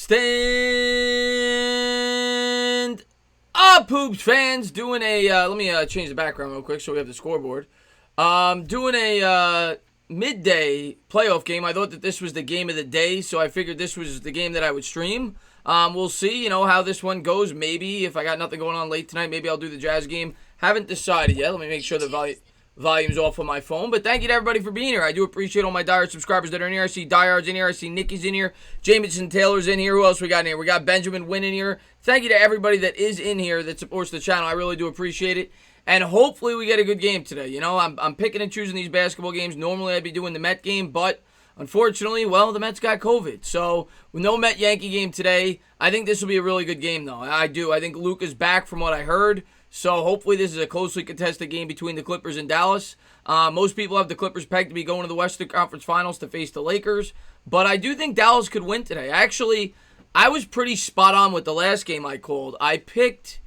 Stand up, Hoops fans. Doing a, let me change the background real quick so we have the scoreboard. Doing a midday playoff game. I thought that this was the game of the day, so I figured this was the game that I would stream. We'll see, how this one goes. Maybe if I got nothing going on late tonight, maybe I'll do the Jazz game. Haven't decided yet. Let me make sure the volume's off on my phone. But thank you to everybody for being here. I do appreciate all my diehard subscribers that are in here. I see Diehard's in here. I see Nikki's in here. Jamison Taylor's in here. Who else we got in here? We got Benjamin Wynn in here. Thank you to everybody that is in here that supports the channel. I really do appreciate it. And hopefully we get a good game today. I'm picking and choosing these basketball games. Normally I'd be doing the Met game, but unfortunately, the Mets got COVID. So with no Met-Yankee game today, I think this will be a really good game, though. I do. I think Luka's back from what I heard. So hopefully this is a closely contested game between the Clippers and Dallas. Most people have the Clippers pegged to be going to the Western Conference Finals to face the Lakers. But I do think Dallas could win today. Actually, I was pretty spot on with the last game I called. I picked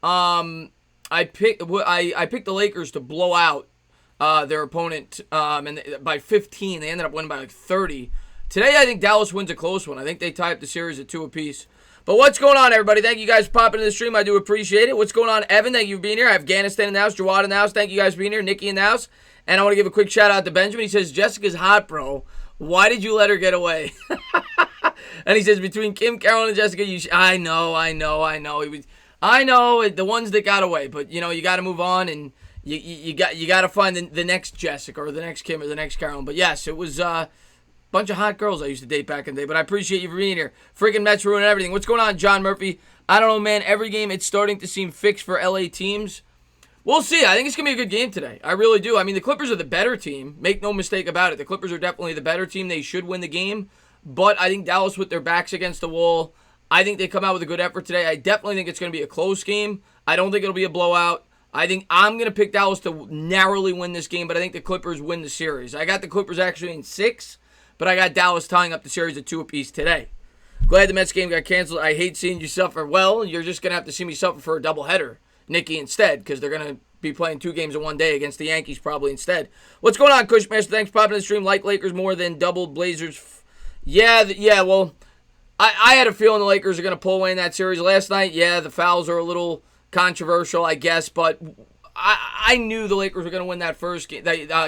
the Lakers to blow out their opponent by 15. They ended up winning by like 30. Today, I think Dallas wins a close one. I think they tie up the series at 2 apiece. But what's going on, everybody? Thank you guys for popping in the stream. I do appreciate it. What's going on, Evan? Thank you for being here. I have Afghanistan in the house, Jawad in the house. Thank you guys for being here. Nikki in the house. And I want to give a quick shout out to Benjamin. He says, Jessica's hot, bro. Why did you let her get away? And he says, between Kim, Carolyn, and Jessica, I know. I know, the ones that got away. But, you got to move on, and you got to find the next Jessica or the next Kim or the next Carolyn. But, yes, it was bunch of hot girls I used to date back in the day, but I appreciate you for being here. Freaking Mets ruining everything. What's going on, John Murphy? I don't know, man. Every game, it's starting to seem fixed for LA teams. We'll see. I think it's going to be a good game today. I really do. I mean, the Clippers are the better team. Make no mistake about it. The Clippers are definitely the better team. They should win the game, but I think Dallas, with their backs against the wall, I think they come out with a good effort today. I definitely think it's going to be a close game. I don't think it'll be a blowout. I think I'm going to pick Dallas to narrowly win this game, but I think the Clippers win the series. I got the Clippers actually in 6. But I got Dallas tying up the series at 2 apiece today. Glad the Mets game got canceled. I hate seeing you suffer. Well, you're just going to have to see me suffer for a doubleheader, Nikki, instead, because they're going to be playing 2 games in one day against the Yankees probably instead. What's going on, Cushmaster? Thanks for popping in the stream. Like Lakers more than double Blazers. Yeah, well, I had a feeling the Lakers are going to pull away in that series last night. Yeah, the fouls are a little controversial, I guess, but I knew the Lakers were going to win that first game,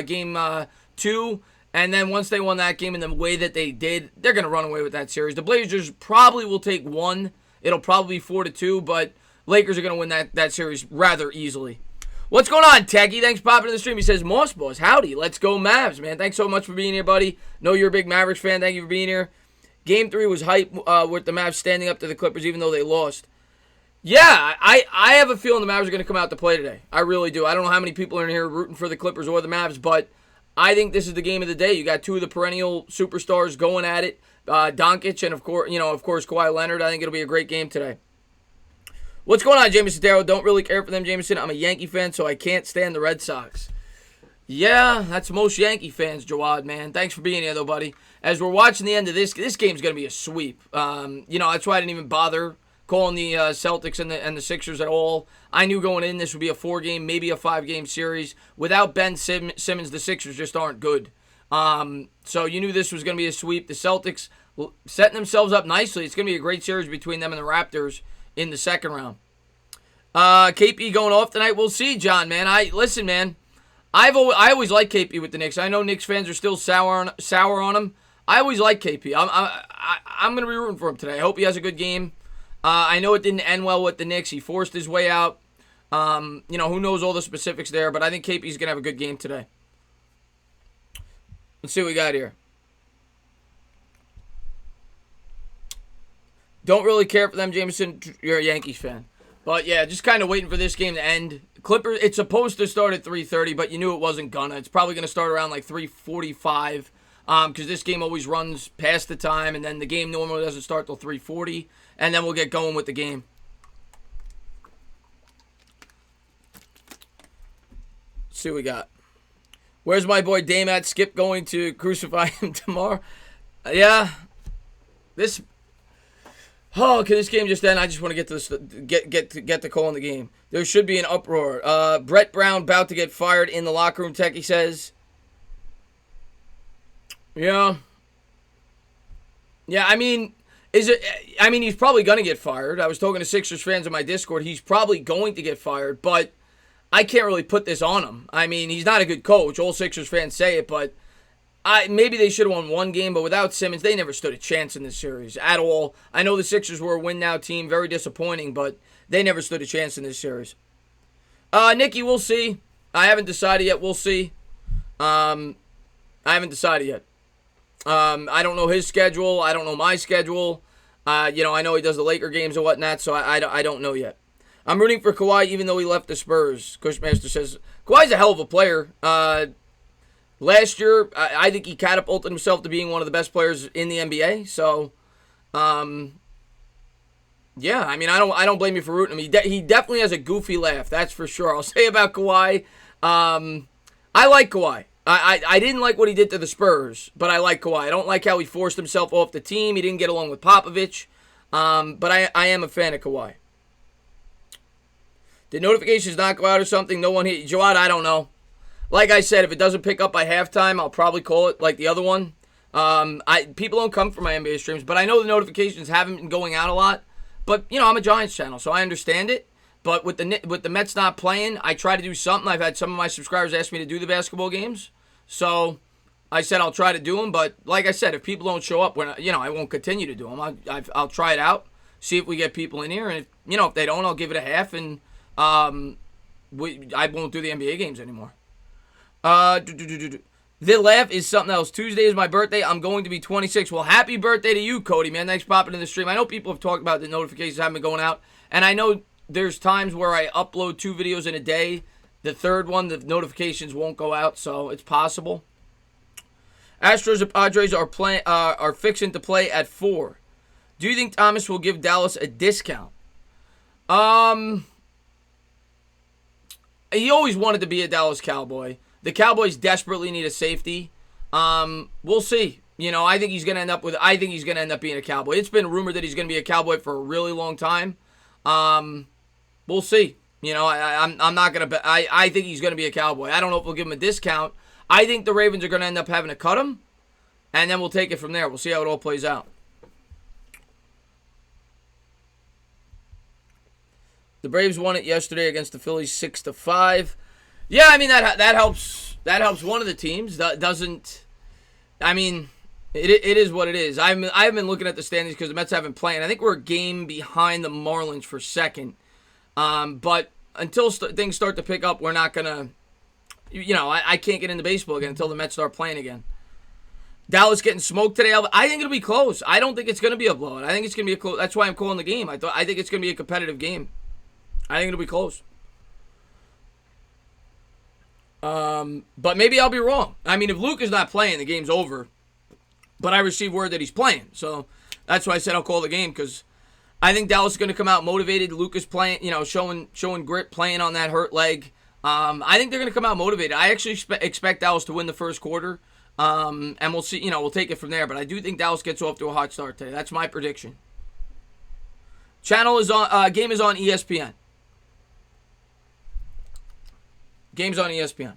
game 2. And then once they won that game in the way that they did, they're going to run away with that series. The Blazers probably will take 1. It'll probably be 4-2, but Lakers are going to win that series rather easily. What's going on, Techie? Thanks for popping in the stream. He says, Moss Boss, howdy. Let's go Mavs, man. Thanks so much for being here, buddy. Know you're a big Mavericks fan. Thank you for being here. Game 3 was hype with the Mavs standing up to the Clippers even though they lost. Yeah, I have a feeling the Mavs are going to come out to play today. I really do. I don't know how many people are in here rooting for the Clippers or the Mavs, but I think this is the game of the day. You got 2 of the perennial superstars going at it, Doncic and of course Kawhi Leonard. I think it'll be a great game today. What's going on, Jamison Darrow? Don't really care for them, Jamison. I'm a Yankee fan, so I can't stand the Red Sox. Yeah, that's most Yankee fans, Jawad, man. Thanks for being here, though, buddy. As we're watching the end of this game's going to be a sweep. That's why I didn't even bother calling the Celtics and the Sixers at all. I knew going in this would be a 4-game, maybe a 5-game series. Without Ben Simmons, the Sixers just aren't good. So you knew this was going to be a sweep. The Celtics setting themselves up nicely. It's going to be a great series between them and the Raptors in the second round. KP going off tonight. We'll see, John, man. Listen, man. I always like KP with the Knicks. I know Knicks fans are still sour on him. I always like KP. I'm going to be rooting for him today. I hope he has a good game. I know it didn't end well with the Knicks. He forced his way out. Who knows all the specifics there, but I think KP's going to have a good game today. Let's see what we got here. Don't really care for them, Jameson. You're a Yankees fan. But, yeah, just kind of waiting for this game to end. Clippers, it's supposed to start at 3:30, but you knew it wasn't gonna. It's probably going to start around like 3:45 because this game always runs past the time, and then the game normally doesn't start till 3:40, and then we'll get going with the game. Let's see what we got. Where's my boy Dame at? Skip going to crucify him tomorrow. Yeah. Can this game just end? I just want to get to this, get the call in the game. There should be an uproar. Brett Brown about to get fired in the locker room, Techie says. Yeah. Yeah, I mean, Is it? I mean, he's probably going to get fired. I was talking to Sixers fans in my Discord. He's probably going to get fired, but I can't really put this on him. I mean, he's not a good coach. All Sixers fans say it, but maybe they should have won one game, but without Simmons, they never stood a chance in this series at all. I know the Sixers were a win-now team, very disappointing, but they never stood a chance in this series. Nikki, we'll see. I haven't decided yet. We'll see. I haven't decided yet. I don't know his schedule. I don't know my schedule. I know he does the Laker games and whatnot, so I don't know yet. I'm rooting for Kawhi even though he left the Spurs. Cushmaster says, Kawhi's a hell of a player. Last year, I think he catapulted himself to being one of the best players in the NBA. So, yeah, I mean, I don't blame you for rooting him. He definitely has a goofy laugh, that's for sure. I'll say about Kawhi, I like Kawhi. I didn't like what he did to the Spurs, but I like Kawhi. I don't like how he forced himself off the team. He didn't get along with Popovich, but I am a fan of Kawhi. Did notifications not go out or something? No one hit Jawad, I don't know. Like I said, if it doesn't pick up by halftime, I'll probably call it like the other one. People don't come for my NBA streams, but I know the notifications haven't been going out a lot. But, I'm a Giants channel, so I understand it. But with the Mets not playing, I try to do something. I've had some of my subscribers ask me to do the basketball games. So I said I'll try to do them. But like I said, if people don't show up, I won't continue to do them. I'll try it out, see if we get people in here. And if they don't, I'll give it a half. And I won't do the NBA games anymore. The laugh is something else. Tuesday is my birthday. I'm going to be 26. Well, happy birthday to you, Cody, man. Thanks for popping in the stream. I know people have talked about the notifications haven't been going out. And I know there's times where I upload 2 videos in a day. The third one, the notifications won't go out, so it's possible. Astros and Padres are fixing to play at 4. Do you think Thomas will give Dallas a discount? He always wanted to be a Dallas Cowboy. The Cowboys desperately need a safety. We'll see. I think he's gonna end up being a Cowboy. It's been rumored that he's gonna be a Cowboy for a really long time. We'll see. I'm not gonna bet. I think he's gonna be a Cowboy. I don't know if we'll give him a discount. I think the Ravens are gonna end up having to cut him, and then we'll take it from there. We'll see how it all plays out. The Braves won it yesterday against the Phillies 6-5. Yeah, I mean that helps. That helps one of the teams. That doesn't. I mean, it is what it is. I've been looking at the standings because the Mets haven't played. I think we're a game behind the Marlins for second. But until things start to pick up, we're not gonna. I can't get into baseball again until the Mets start playing again. Dallas getting smoked today. I think it'll be close. I don't think it's gonna be a blowout. I think it's gonna be a close. That's why I'm calling the game. I think it's gonna be a competitive game. I think it'll be close. But maybe I'll be wrong. I mean, if Luke is not playing, the game's over. But I received word that he's playing. So that's why I said I'll call the game, because I think Dallas is going to come out motivated. Luke is playing, showing grit, playing on that hurt leg. I think they're going to come out motivated. I actually expect Dallas to win the first quarter. And we'll see, we'll take it from there. But I do think Dallas gets off to a hot start today. That's my prediction. Game is on ESPN. Game's on ESPN.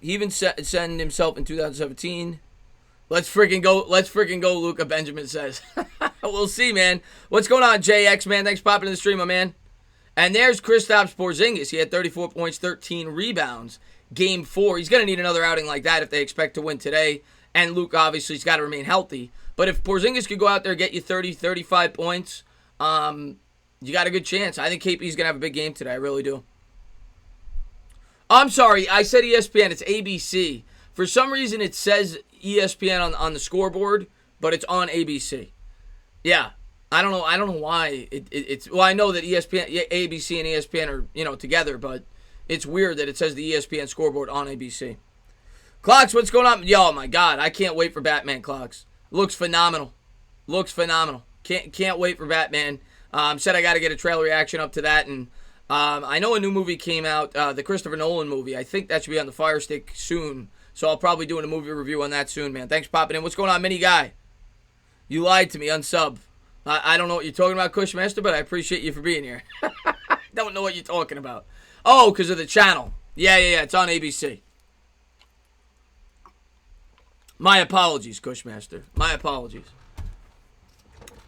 He even sent himself in 2017. Let's freaking go, Luca, Benjamin says. We'll see, man. What's going on, JX, man? Thanks for popping in the stream, my man. And there's Kristaps Porzingis. He had 34 points, 13 rebounds. Game 4. He's going to need another outing like that if they expect to win today. And Luke, obviously, has got to remain healthy. But if Porzingis could go out there and get you 30, 35 points, you got a good chance. I think KP's going to have a big game today. I really do. I'm sorry. I said ESPN. It's ABC. For some reason, it says ESPN on the scoreboard, but it's on ABC. Yeah. I don't know why. It's well, I know that ABC and ESPN are, together, but it's weird that it says the ESPN scoreboard on ABC. Clocks, what's going on? Yo, my God. I can't wait for Batman, Clocks. Looks phenomenal. Can't wait for Batman. Said I got to get a trailer reaction up to that, and I know a new movie came out, the Christopher Nolan movie. I think that should be on the Fire Stick soon, so I'll probably do a movie review on that soon, man. Thanks for popping in. What's going on, Mini Guy? You lied to me, unsub. I don't know what you're talking about, Cushmaster, but I appreciate you for being here. Don't know what you're talking about. Oh, because of the channel. Yeah, it's on ABC. My apologies, Cushmaster. My apologies.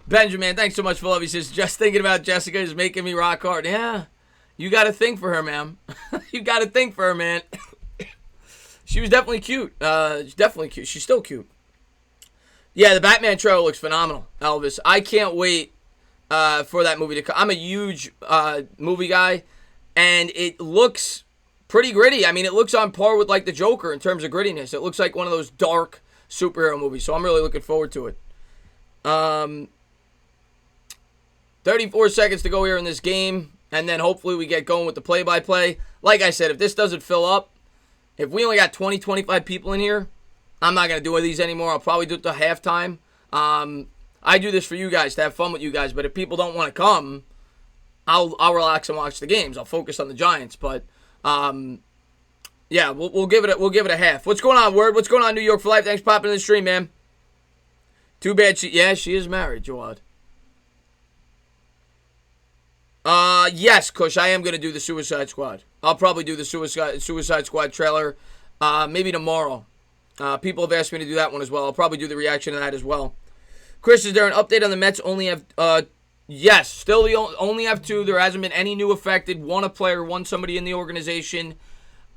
Benjamin, thanks so much for love. He says, just thinking about Jessica is making me rock hard. Yeah, you got to think for her, ma'am. You got to think for her, man. She was definitely cute. She's definitely cute. She's still cute. Yeah, the Batman trailer looks phenomenal, Elvis. I can't wait for that movie to come. I'm a huge movie guy, and it looks pretty gritty. I mean, it looks on par with, like, the Joker in terms of grittiness. It looks like one of those dark superhero movies, so I'm really looking forward to it. 34 seconds to go here in this game, and then hopefully we get going with the play-by-play. Like I said, if this doesn't fill up, if we only got 20, 25 people in here, I'm not going to do these anymore. I'll probably do it to halftime. I do this for you guys, to have fun with you guys, but if people don't want to come, I'll relax and watch the games. I'll focus on the Giants, but yeah, we'll give it a half. What's going on, Word? What's going on, New York for Life? Thanks for popping in the stream, man. Too bad she is married, Jawad. Yes, Kush, I am going to do the Suicide Squad. I'll probably do the Suicide Squad trailer, maybe tomorrow. People have asked me to do that one as well. I'll probably do the reaction to that as well. Chris, is there an update on the Mets? Only have, yes, still only have 2. There hasn't been any new affected. One a player, one somebody in the organization.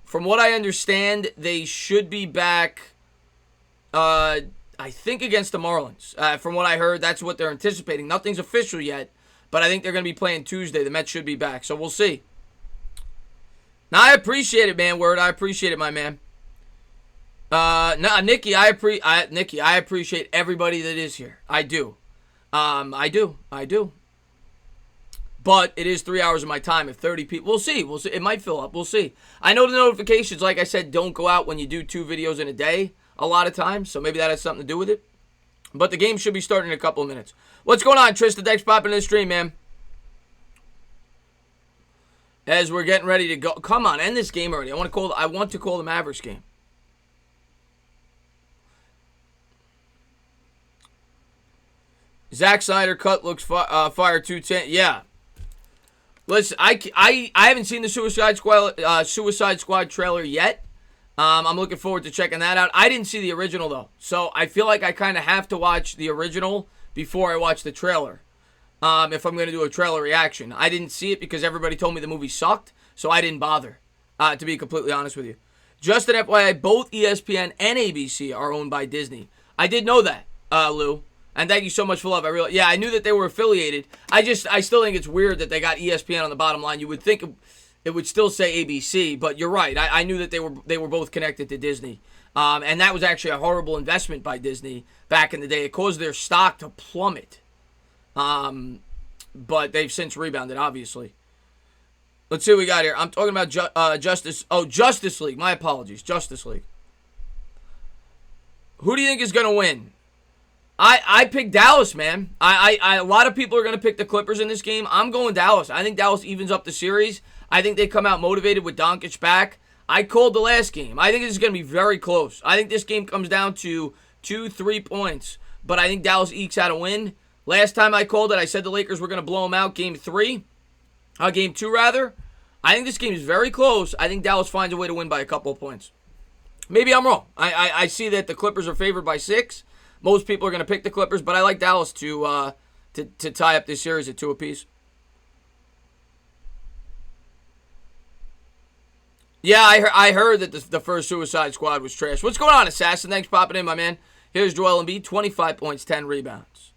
From what I understand, they should be back, I think, against the Marlins. From what I heard, that's what they're anticipating. Nothing's official yet. But I think they're going to be playing Tuesday. The Mets should be back, so we'll see. Now, I appreciate it, man, Word. I appreciate it, my man. Nikki, I appreciate everybody that is here. I do. I do. But it is 3 hours of my time. If 30 people, we'll see. It might fill up. We'll see. I know the notifications, like I said, don't go out when you do 2 videos in a day a lot of times, so maybe that has something to do with it. But the game should be starting in a couple of minutes. What's going on, Tristan? Thanks for popping in the stream, man. As we're getting ready to go. Come on, end this game already. I want to call the Mavericks game. Zack Snyder cut looks fire 210. Yeah. Listen, I haven't seen the Suicide Squad trailer yet. I'm looking forward to checking that out. I didn't see the original, though. So I feel like I kind of have to watch the original before I watch the trailer. If I'm going to do a trailer reaction. I didn't see it because everybody told me the movie sucked. So I didn't bother, to be completely honest with you. Just an FYI, both ESPN and ABC are owned by Disney. I did know that, Lou. And thank you so much for love. I knew that they were affiliated. I still think it's weird that they got ESPN on the bottom line. You would think it would still say ABC, but you're right. I knew that they were both connected to Disney. And that was actually a horrible investment by Disney back in the day. It caused their stock to plummet. But they've since rebounded, obviously. Let's see what we got here. I'm talking about Justice League. My apologies. Justice League. Who do you think is going to win? I picked Dallas, man. A lot of people are going to pick the Clippers in this game. I'm going Dallas. I think Dallas evens up the series. I think they come out motivated with Doncic back. I called the last game. I think this is going to be very close. I think this game comes down to 2-3 points. But I think Dallas ekes out a win. Last time I called it, I said the Lakers were going to blow them out Game 2, rather. I think this game is very close. I think Dallas finds a way to win by a couple of points. Maybe I'm wrong. I see that the Clippers are favored by 6. Most people are going to pick the Clippers, but I like Dallas to tie up this series at 2 apiece. Yeah, I heard that the first Suicide Squad was trash. What's going on, Assassin? Thanks for popping in, my man. Here's Joel Embiid, 25 points, 10 rebounds.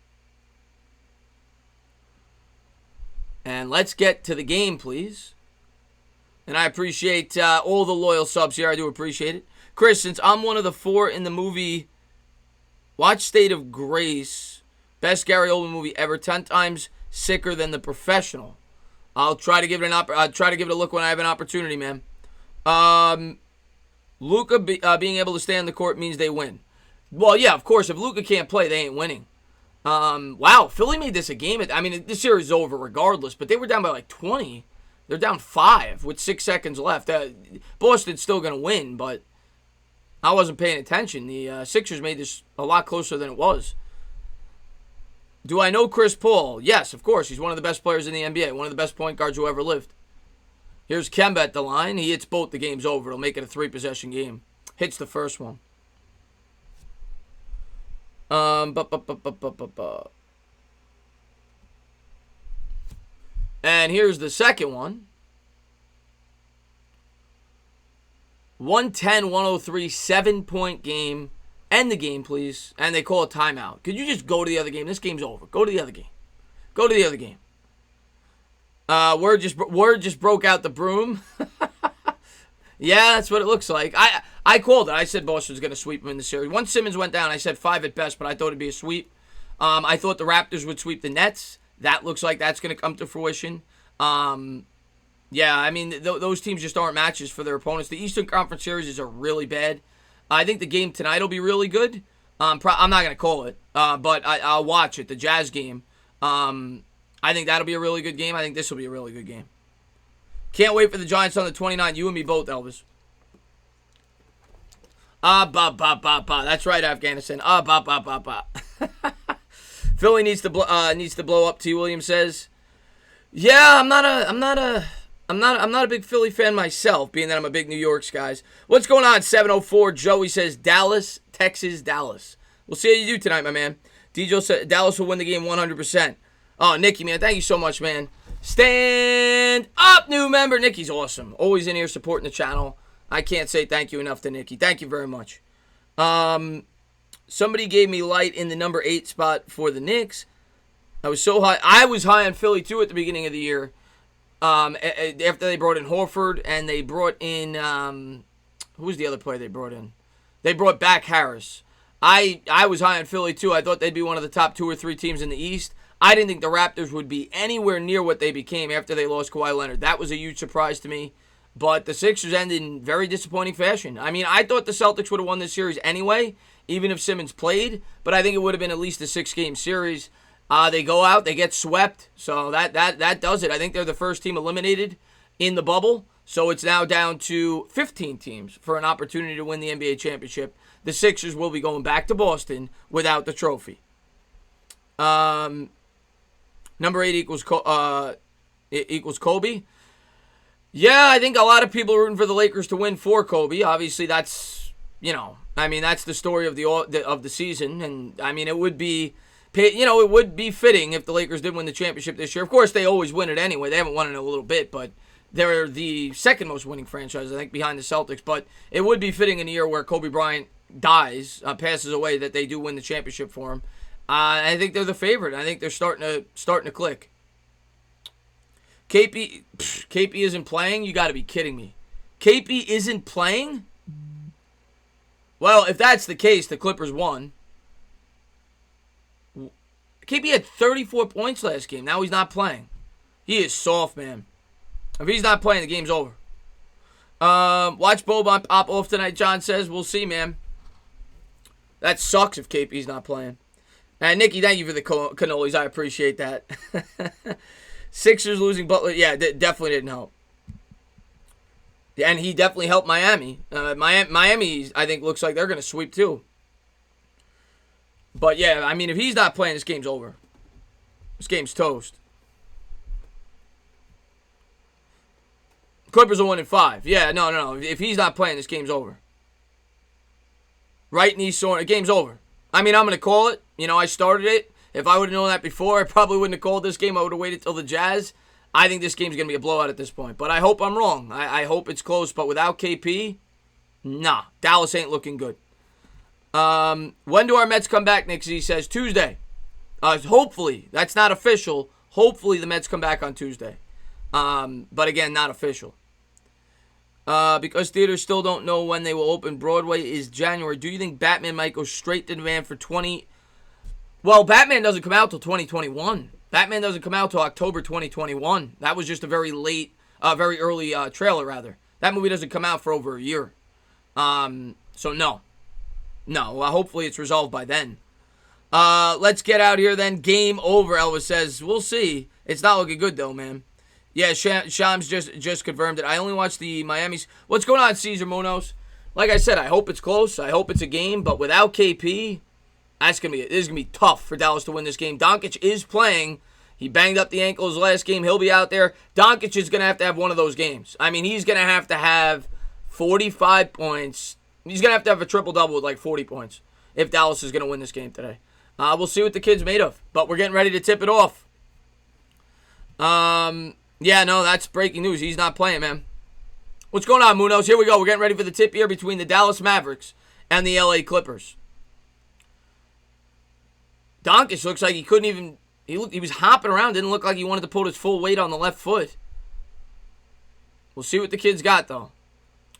And let's get to the game, please. And I appreciate all the loyal subs here. I do appreciate it. Chris, since I'm one of the 4 in the movie, watch State of Grace. Best Gary Oldman movie ever. 10 times sicker than The Professional. I'll try to give it a look when I have an opportunity, man. Luka being able to stay on the court means they win. Well, yeah, of course. If Luka can't play, they ain't winning. Wow, Philly made this a game. I mean, this series is over regardless, but they were down by like 20. They're down 5 with 6 seconds left. Boston's still going to win, but I wasn't paying attention. The Sixers made this a lot closer than it was. Do I know Chris Paul? Yes, of course. He's one of the best players in the NBA, one of the best point guards who ever lived. Here's Kemba at the line. He hits both, the game's over. It'll make it a 3-possession game. Hits the first one. Um, bu- bu- bu- bu- bu- bu- bu. And here's the second one. 110-103, 7-point game. End the game, please. And they call a timeout. Could you just go to the other game? This game's over. Go to the other game. Go to the other game. Word just broke out the broom. Yeah, that's what it looks like. I called it. I said Boston's going to sweep them in the series. Once Simmons went down, I said 5 at best, but I thought it'd be a sweep. I thought the Raptors would sweep the Nets. That looks like that's going to come to fruition. Yeah, I mean, those teams just aren't matches for their opponents. The Eastern Conference series are really bad. I think the game tonight will be really good. I'm not going to call it, but I'll watch it, the Jazz game. I think that'll be a really good game. I think this will be a really good game. Can't wait for the Giants on the 29. You and me both, Elvis. That's right, Afghanistan. Philly needs to blow up. T. Williams says, "Yeah, I'm not a big Philly fan myself, being that I'm a big New York guys. What's going on? 704. Joey says Dallas, Texas, Dallas. We'll see how you do tonight, my man. DJ said Dallas will win the game 100%. Oh, Nikki, man, thank you so much, man. Stand up, new member. Nikki's awesome. Always in here supporting the channel. I can't say thank you enough to Nikki. Thank you very much. Somebody gave me light in the number 8 spot for the Knicks. I was so high. I was high on Philly, too, at the beginning of the year. After they brought in Horford and they brought in, who was the other player they brought in? They brought back Harris. I was high on Philly, too. I thought they'd be one of the top 2 or 3 teams in the East. I didn't think the Raptors would be anywhere near what they became after they lost Kawhi Leonard. That was a huge surprise to me. But the Sixers ended in very disappointing fashion. I mean, I thought the Celtics would have won this series anyway, even if Simmons played. But I think it would have been at least a 6-game series. They go out, they get swept. So that does it. I think they're the first team eliminated in the bubble. So it's now down to 15 teams for an opportunity to win the NBA championship. The Sixers will be going back to Boston without the trophy. Number 8 equals Kobe. Yeah, I think a lot of people are rooting for the Lakers to win for Kobe. Obviously, that's that's the story of the season, and I mean it would be fitting if the Lakers did win the championship this year. Of course, they always win it anyway. They haven't won it in a little bit, but they're the second most winning franchise, I think, behind the Celtics. But it would be fitting in a year where Kobe Bryant dies, passes away, that they do win the championship for him. I think they're the favorite. I think they're starting to click. KP isn't playing? You got to be kidding me. KP isn't playing? Well, if that's the case, the Clippers won. KP had 34 points last game. Now he's not playing. He is soft, man. If he's not playing, the game's over. Watch Boban pop off tonight, John says. We'll see, man. That sucks if KP's not playing. And Nikki, thank you for the cannolis. I appreciate that. Sixers losing Butler, yeah, definitely didn't help. And he definitely helped Miami. Miami, I think, looks like they're going to sweep too. But yeah, I mean, if he's not playing, this game's over. This game's toast. Clippers are 1-5. Yeah, no. If he's not playing, this game's over. Right knee sore, the game's over. I mean, I'm going to call it. I started it. If I would have known that before, I probably wouldn't have called this game. I would have waited till the Jazz. I think this game's going to be a blowout at this point. But I hope I'm wrong. I hope it's close. But without KP, nah. Dallas ain't looking good. When do our Mets come back, Nick Z says? Tuesday. Hopefully. That's not official. Hopefully the Mets come back on Tuesday. But again, not official. Because theaters still don't know when they will open. Broadway is January. Do you think Batman might go straight to demand for 20... Well, Batman doesn't come out till 2021. Batman doesn't come out till October 2021. That was just a very early trailer, rather. That movie doesn't come out for over a year. So no. Well, hopefully it's resolved by then. Let's get out here then. Game over, Elvis says. We'll see. It's not looking good, though, man. Yeah, Shams just confirmed it. I only watched the Miami's. What's going on, Cesar Munoz? Like I said, I hope it's close. I hope it's a game. But without KP... This is gonna be tough for Dallas to win this game. Doncic is playing. He banged up the ankle his last game. He'll be out there. Doncic is gonna have to have one of those games. I mean, he's gonna have to have 45 points. He's gonna have to have a triple double with like 40 points if Dallas is going to win this game today. We'll see what the kid's made of, but we're getting ready to tip it off. Yeah, no, that's breaking news. He's not playing, man. What's going on, Munoz? Here we go. We're getting ready for the tip here between the Dallas Mavericks and the LA Clippers. Doncic looks like he couldn't even... He was hopping around. Didn't look like he wanted to put his full weight on the left foot. We'll see what the kid's got, though.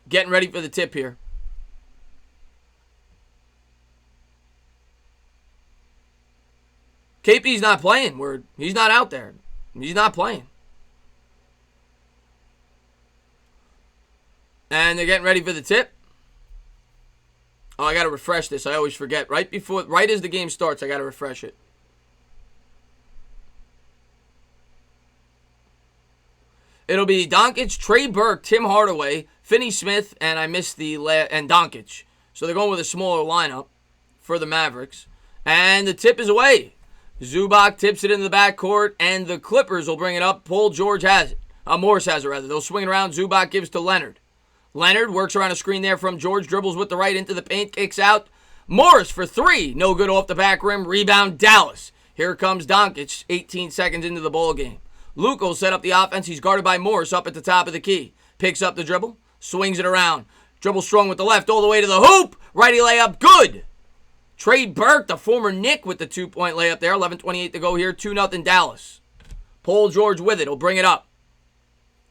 Getting ready for the tip here. KP's not playing. He's not out there. He's not playing. And they're getting ready for the tip. Oh, I got to refresh this. I always forget. Right as the game starts, I got to refresh it. It'll be Doncic, Trey Burke, Tim Hardaway, Finney-Smith, and I missed and Doncic. So they're going with a smaller lineup for the Mavericks. And the tip is away. Zubac tips it into the backcourt, and the Clippers will bring it up. Paul George has it. Morris has it, rather. They'll swing it around. Zubac gives to Leonard. Leonard works around a screen there from George, dribbles with the right into the paint, kicks out. Morris for three. No good off the back rim. Rebound, Dallas. Here comes Doncic, 18 seconds into the ball game. Luka will set up the offense. He's guarded by Morris up at the top of the key. Picks up the dribble, swings it around. Dribble strong with the left all the way to the hoop. Righty layup, good. Trey Burke, the former Knick, with the 2-point layup there. 11:28 to go here. 2-0 Dallas. Paul George with it. He'll bring it up.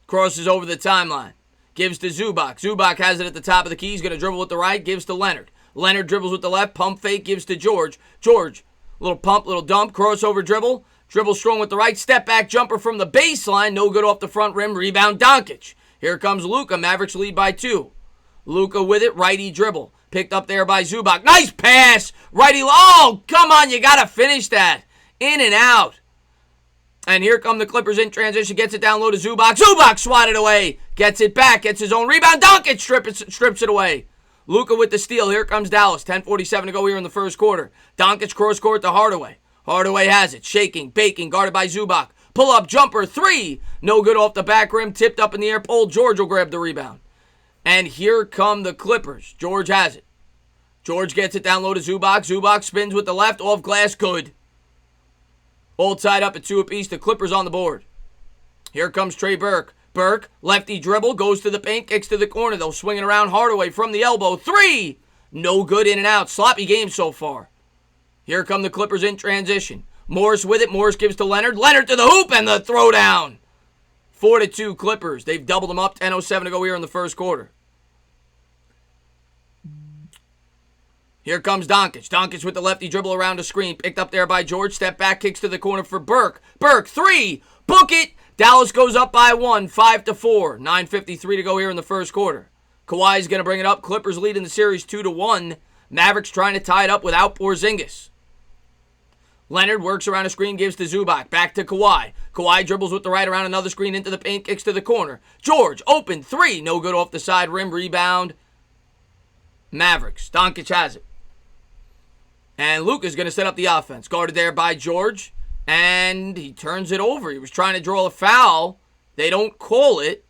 Crosses over the timeline. Gives to Zubac. Zubac has it at the top of the key. He's going to dribble with the right. Gives to Leonard. Leonard dribbles with the left. Pump fake. Gives to George. George, little pump, little dump. Crossover dribble. Dribble strong with the right. Step back jumper from the baseline. No good off the front rim. Rebound, Doncic. Here comes Luka. Mavericks lead by 2. Luka with it. Righty dribble. Picked up there by Zubac. Nice pass. Righty. Oh, come on. You got to finish that. In and out. And here come the Clippers in transition. Gets it down low to Zubac. Zubac swatted away. Gets it back. Gets his own rebound. Doncic strips it away. Luka with the steal. Here comes Dallas. 10:47 to go here in the first quarter. Doncic cross court to Hardaway. Hardaway has it. Shaking, baking, guarded by Zubac. Pull up jumper. 3. No good off the back rim. Tipped up in the air. Paul George will grab the rebound. And here come the Clippers. George has it. George gets it down low to Zubac. Zubac spins with the left. Off glass. Good. All tied up at 2 apiece. The Clippers on the board. Here comes Trey Burke. Burke, lefty dribble, goes to the paint, kicks to the corner. They'll swing it around. Hardaway from the elbow. 3! No good, in and out. Sloppy game so far. Here come the Clippers in transition. Morris with it. Morris gives to Leonard. Leonard to the hoop and the throwdown. 4-2 Clippers. They've doubled them up. 10:07 to go here in the first quarter. Here comes Doncic. Doncic with the lefty dribble around the screen. Picked up there by George. Step back, kicks to the corner for Burke. Burke, 3. Book it. Dallas goes up by 1. 5-4. 9:53 to go here in the first quarter. Kawhi's going to bring it up. Clippers lead in the series 2-1. Mavericks trying to tie it up without Porzingis. Leonard works around a screen, gives to Zubac. Back to Kawhi. Kawhi dribbles with the right around another screen into the paint, kicks to the corner. George, open. 3. No good off the side rim. Rebound. Mavericks. Doncic has it. And Luka's going to set up the offense. Guarded there by George. And he turns it over. He was trying to draw a foul. They don't call it.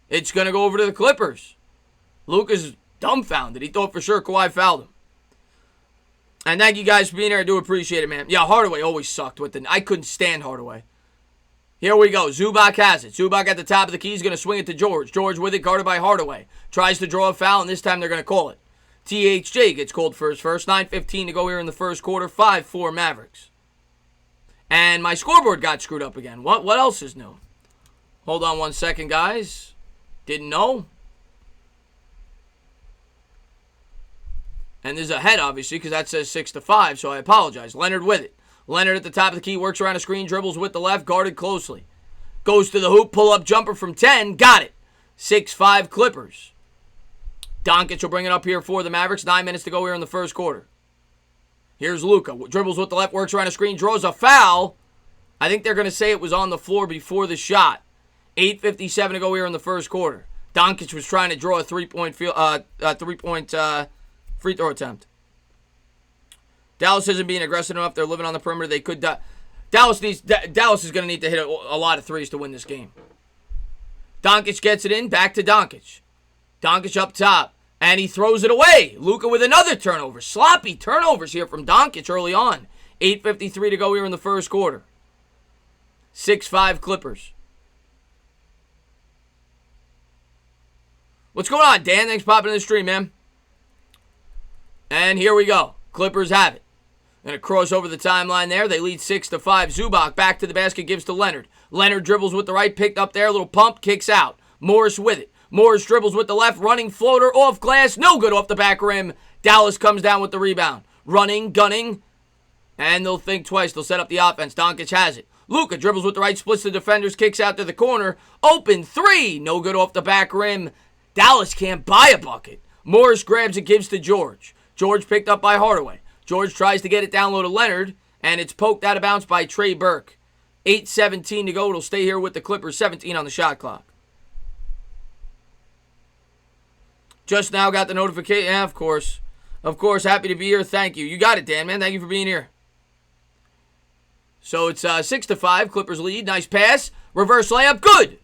It's going to go over to the Clippers. Luka's dumbfounded. He thought for sure Kawhi fouled him. And thank you guys for being here. I do appreciate it, man. Yeah, Hardaway always sucked with I couldn't stand Hardaway. Here we go. Zubac has it. Zubac at the top of the key. He's going to swing it to George. George with it, guarded by Hardaway. Tries to draw a foul, and this time they're going to call it. THJ gets called first. 9:15 to go here in the first quarter. 5-4 Mavericks. And my scoreboard got screwed up again. What else is new? Hold on 1 second, guys. Didn't know. And there's a head, obviously, because that says 6-5, so I apologize. Leonard with it. Leonard at the top of the key, works around a screen, dribbles with the left, guarded closely. Goes to the hoop, pull-up jumper from 10, got it. 6-5 Clippers. Doncic will bring it up here for the Mavericks. 9 minutes to go here in the first quarter. Here's Luka. Dribbles with the left, works around a screen, draws a foul. I think they're going to say it was on the floor before the shot. 8:57 to go here in the first quarter. Doncic was trying to draw a three-point free throw attempt. Dallas isn't being aggressive enough. They're living on the perimeter. They could. Dallas is going to need to hit a lot of threes to win this game. Doncic gets it in. Back to Doncic. Doncic up top. And he throws it away. Luka with another turnover. Sloppy turnovers here from Doncic early on. 8:53 to go here in the first quarter. 6-5 Clippers. What's going on, Dan? Thanks for popping in the stream, man. And here we go. Clippers have it. Going to cross over the timeline there. They lead 6-5. Zubac back to the basket, gives to Leonard. Leonard dribbles with the right, picked up there, little pump, kicks out. Morris with it. Morris dribbles with the left, running floater off glass, no good off the back rim. Dallas comes down with the rebound. Running, gunning, and they'll think twice. They'll set up the offense. Doncic has it. Luka dribbles with the right, splits the defenders, kicks out to the corner. Open three, no good off the back rim. Dallas can't buy a bucket. Morris grabs it, gives to George. George picked up by Hardaway. George tries to get it down low to Leonard, and it's poked out of bounds by Trey Burke. 8:17 to go. It'll stay here with the Clippers. 17 on the shot clock. Just now got the notification. Yeah, of course. Of course, happy to be here. Thank you. You got it, Dan, man. Thank you for being here. So it's 6-5. Clippers lead. Nice pass. Reverse layup. Good.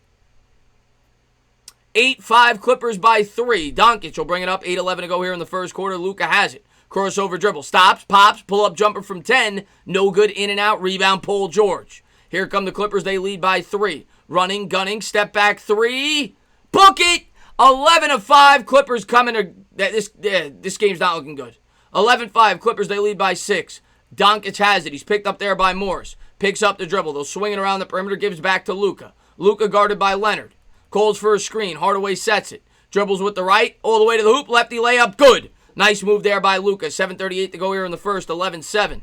8-5 Clippers by 3. Doncic will bring it up. 8:11 to go here in the first quarter. Luka has it. Crossover dribble. Stops. Pops. Pull-up jumper from 10. No good. In and out. Rebound. Paul George. Here come the Clippers. They lead by 3. Running. Gunning. Step back 3. Book it. 11-5. Clippers coming to... This game's not looking good. 11-5. Clippers. They lead by 6. Doncic has it. He's picked up there by Morris. Picks up the dribble. They'll swing it around the perimeter. Gives back to Luka. Luka guarded by Leonard. Calls for a screen. Hardaway sets it. Dribbles with the right. All the way to the hoop. Lefty layup. Good. Nice move there by Luka. 7:38 to go here in the first. 11-7.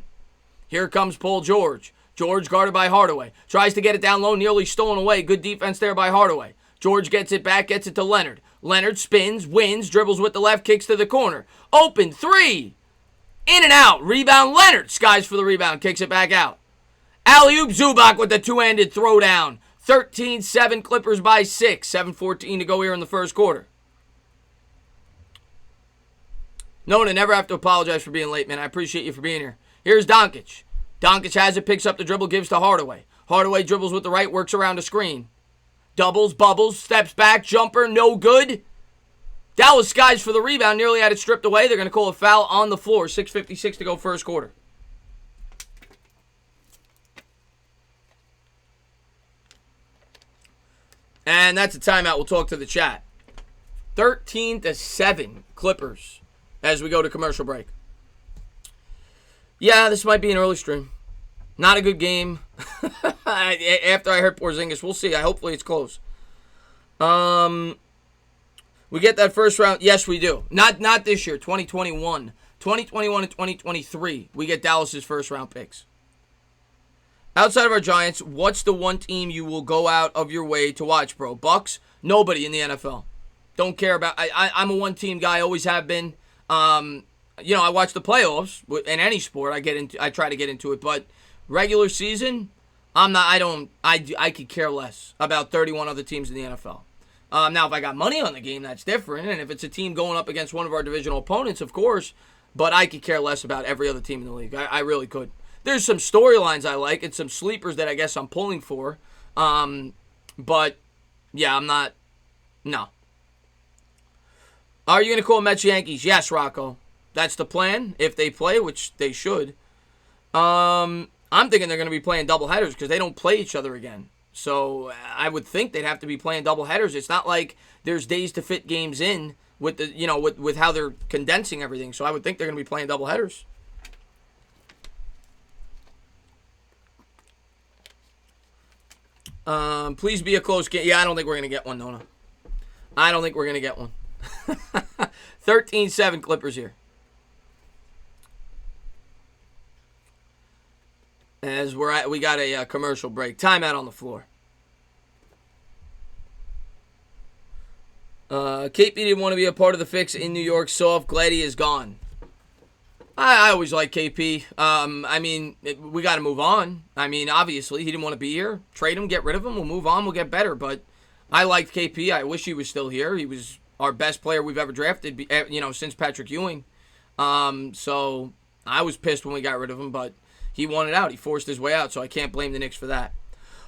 Here comes Paul George. George guarded by Hardaway. Tries to get it down low. Nearly stolen away. Good defense there by Hardaway. George gets it back. Gets it to Leonard. Leonard spins. Wins. Dribbles with the left. Kicks to the corner. Open. 3. In and out. Rebound. Leonard. Skies for the rebound. Kicks it back out. Alley-oop. Zubac with the two-handed throwdown. 13-7 Clippers by 6. 7:14 to go here in the first quarter. Nona, never have to apologize for being late, man. I appreciate you for being here. Here's Doncic. Doncic has it, picks up the dribble, gives to Hardaway. Hardaway dribbles with the right, works around a screen. Doubles, bubbles, steps back, jumper, no good. Dallas skies for the rebound, nearly had it stripped away. They're going to call a foul on the floor. 6:56 to go first quarter. And that's a timeout. We'll talk to the chat. 13-7 Clippers as we go to commercial break. Yeah, this might be an early stream. Not a good game. After I heard Porzingis, we'll see. Hopefully it's close. We get that first round. Yes, we do. Not this year. 2021. 2021 and 2023. We get Dallas's first round picks. Outside of our Giants, what's the one team you will go out of your way to watch, bro? Bucks? Nobody in the NFL. Don't care about... I'm a one-team guy, always have been. I watch the playoffs in any sport. I try to get into it, but regular season, I could care less about 31 other teams in the NFL. Now, if I got money on the game, that's different, and if it's a team going up against one of our divisional opponents, of course, but I could care less about every other team in the league. I really could. There's some storylines I like and some sleepers that I guess I'm pulling for. But, yeah, I'm not... No. Are you going to call Mets Yankees? Yes, Rocco. That's the plan, if they play, which they should. I'm thinking they're going to be playing doubleheaders because they don't play each other again. So I would think they'd have to be playing doubleheaders. It's not like there's days to fit games in with the with how they're condensing everything. So I would think they're going to be playing doubleheaders. Please be a close game. Yeah, I don't think we're going to get one, Nona. I don't think we're going to get one. 13-7 Clippers here. As we got a commercial break. Timeout on the floor. KP didn't want to be a part of the fix in New York. Soft. Glad he is gone. I always like KP. We got to move on. Obviously, he didn't want to be here. Trade him, get rid of him. We'll move on. We'll get better. But I liked KP. I wish he was still here. He was our best player we've ever drafted, since Patrick Ewing. So I was pissed when we got rid of him, but he wanted out. He forced his way out, so I can't blame the Knicks for that.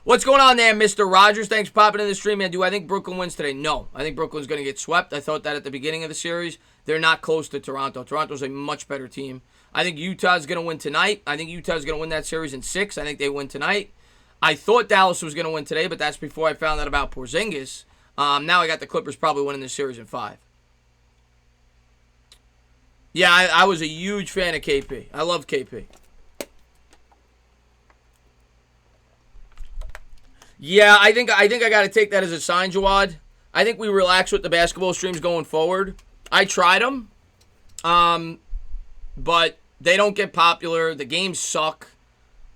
What's going on there, Mr. Rogers? Thanks for popping in the stream, man. Do I think Brooklyn wins today? No. I think Brooklyn's going to get swept. I thought that at the beginning of the series. They're not close to Toronto. Toronto's a much better team. I think Utah's going to win tonight. I think Utah's going to win that series in 6. I think they win tonight. I thought Dallas was going to win today, but that's before I found out about Porzingis. Now I got the Clippers probably winning this series in 5. Yeah, I was a huge fan of KP. I love KP. Yeah, I think I got to take that as a sign, Jawad. I think we relax with the basketball streams going forward. I tried them, but they don't get popular. The games suck.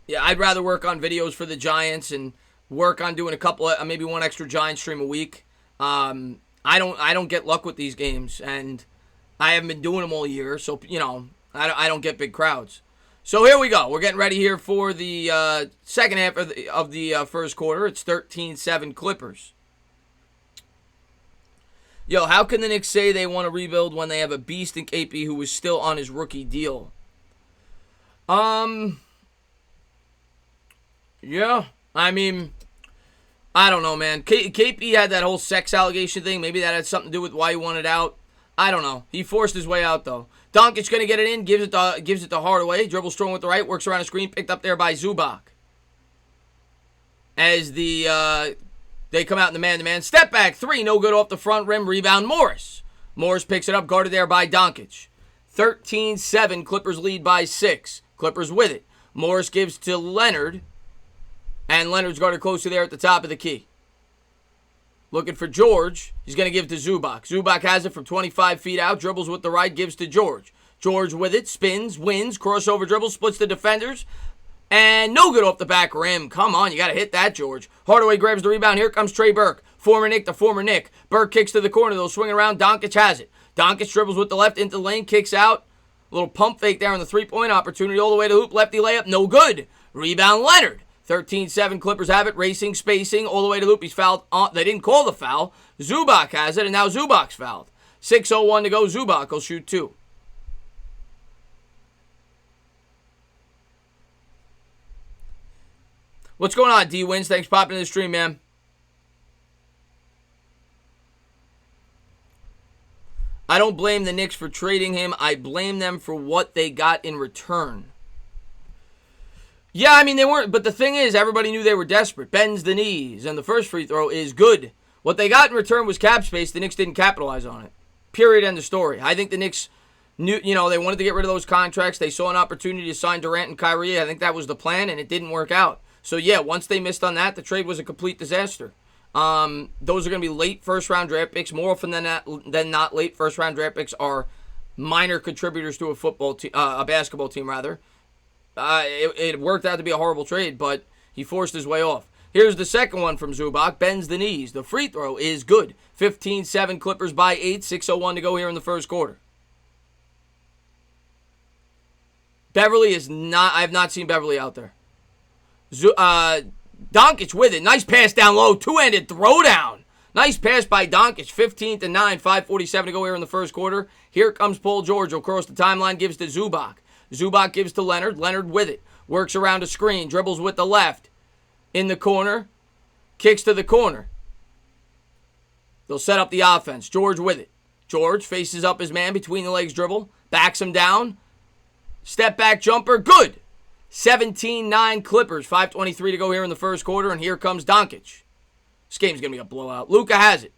Yeah, I'd rather work on videos for the Giants and work on doing a couple of, maybe one extra Giant stream a week. I don't get luck with these games, and I haven't been doing them all year, so I don't get big crowds. So here we go. We're getting ready here for the second half of the first quarter. It's 13-7 Clippers. Yo, how can the Knicks say they want to rebuild when they have a beast in KP who is still on his rookie deal? Yeah, I mean, I don't know, man. KP had that whole sex allegation thing. Maybe that had something to do with why he wanted out. I don't know. He forced his way out, though. Doncic going to get it in, gives it to Hardaway. Dribbles strong with the right, works around the screen, picked up there by Zubac. As they come out in the man-to-man. Step back, 3, no good off the front rim. Rebound, Morris. Morris picks it up, guarded there by Doncic. 13-7, Clippers lead by 6. Clippers with it. Morris gives to Leonard, and Leonard's guarded closely there at the top of the key. Looking for George. He's going to give to Zubac. Zubac has it from 25 feet out. Dribbles with the right. Gives to George. George with it. Spins. Wins. Crossover dribble. Splits the defenders. And no good off the back rim. Come on. You got to hit that, George. Hardaway grabs the rebound. Here comes Trey Burke. Former Nick to former Nick. Burke kicks to the corner. They'll swing around. Doncic has it. Doncic dribbles with the left into the lane. Kicks out. A little pump fake there on the three-point opportunity. All the way to hoop. Lefty layup. No good. Rebound Leonard. 13-7, Clippers have it, racing, spacing, all the way to loop. He's fouled. They didn't call the foul. Zubac has it, and now Zubac's fouled. 6:01 to go. Zubac will shoot 2. What's going on, D-Wins? Thanks for popping in the stream, man. I don't blame the Knicks for trading him. I blame them for what they got in return. Yeah, I mean, they weren't, but the thing is, everybody knew they were desperate. Bends the knees, and the first free throw is good. What they got in return was cap space. The Knicks didn't capitalize on it. Period, end of story. I think the Knicks knew, they wanted to get rid of those contracts. They saw an opportunity to sign Durant and Kyrie. I think that was the plan, and it didn't work out. So, yeah, once they missed on that, the trade was a complete disaster. Those are going to be late first-round draft picks. More often than not, late first-round draft picks are minor contributors to a basketball team, rather. It worked out to be a horrible trade, but he forced his way off. Here's the second one from Zubac. Bends the knees. The free throw is good. 15-7, Clippers by 8. 6:01 to go here in the first quarter. Beverly is not... I have not seen Beverly out there. Doncic with it. Nice pass down low. Two-handed throwdown. Nice pass by Doncic. 15-9. 5:47 to go here in the first quarter. Here comes Paul George. Across the timeline. Gives to Zubac. Zubac gives to Leonard. Leonard with it. Works around a screen. Dribbles with the left. In the corner. Kicks to the corner. They'll set up the offense. George with it. George faces up his man. Between the legs dribble. Backs him down. Step back jumper. Good. 17-9 Clippers. 5:23 to go here in the first quarter. And here comes Doncic. This game's going to be a blowout. Luka has it.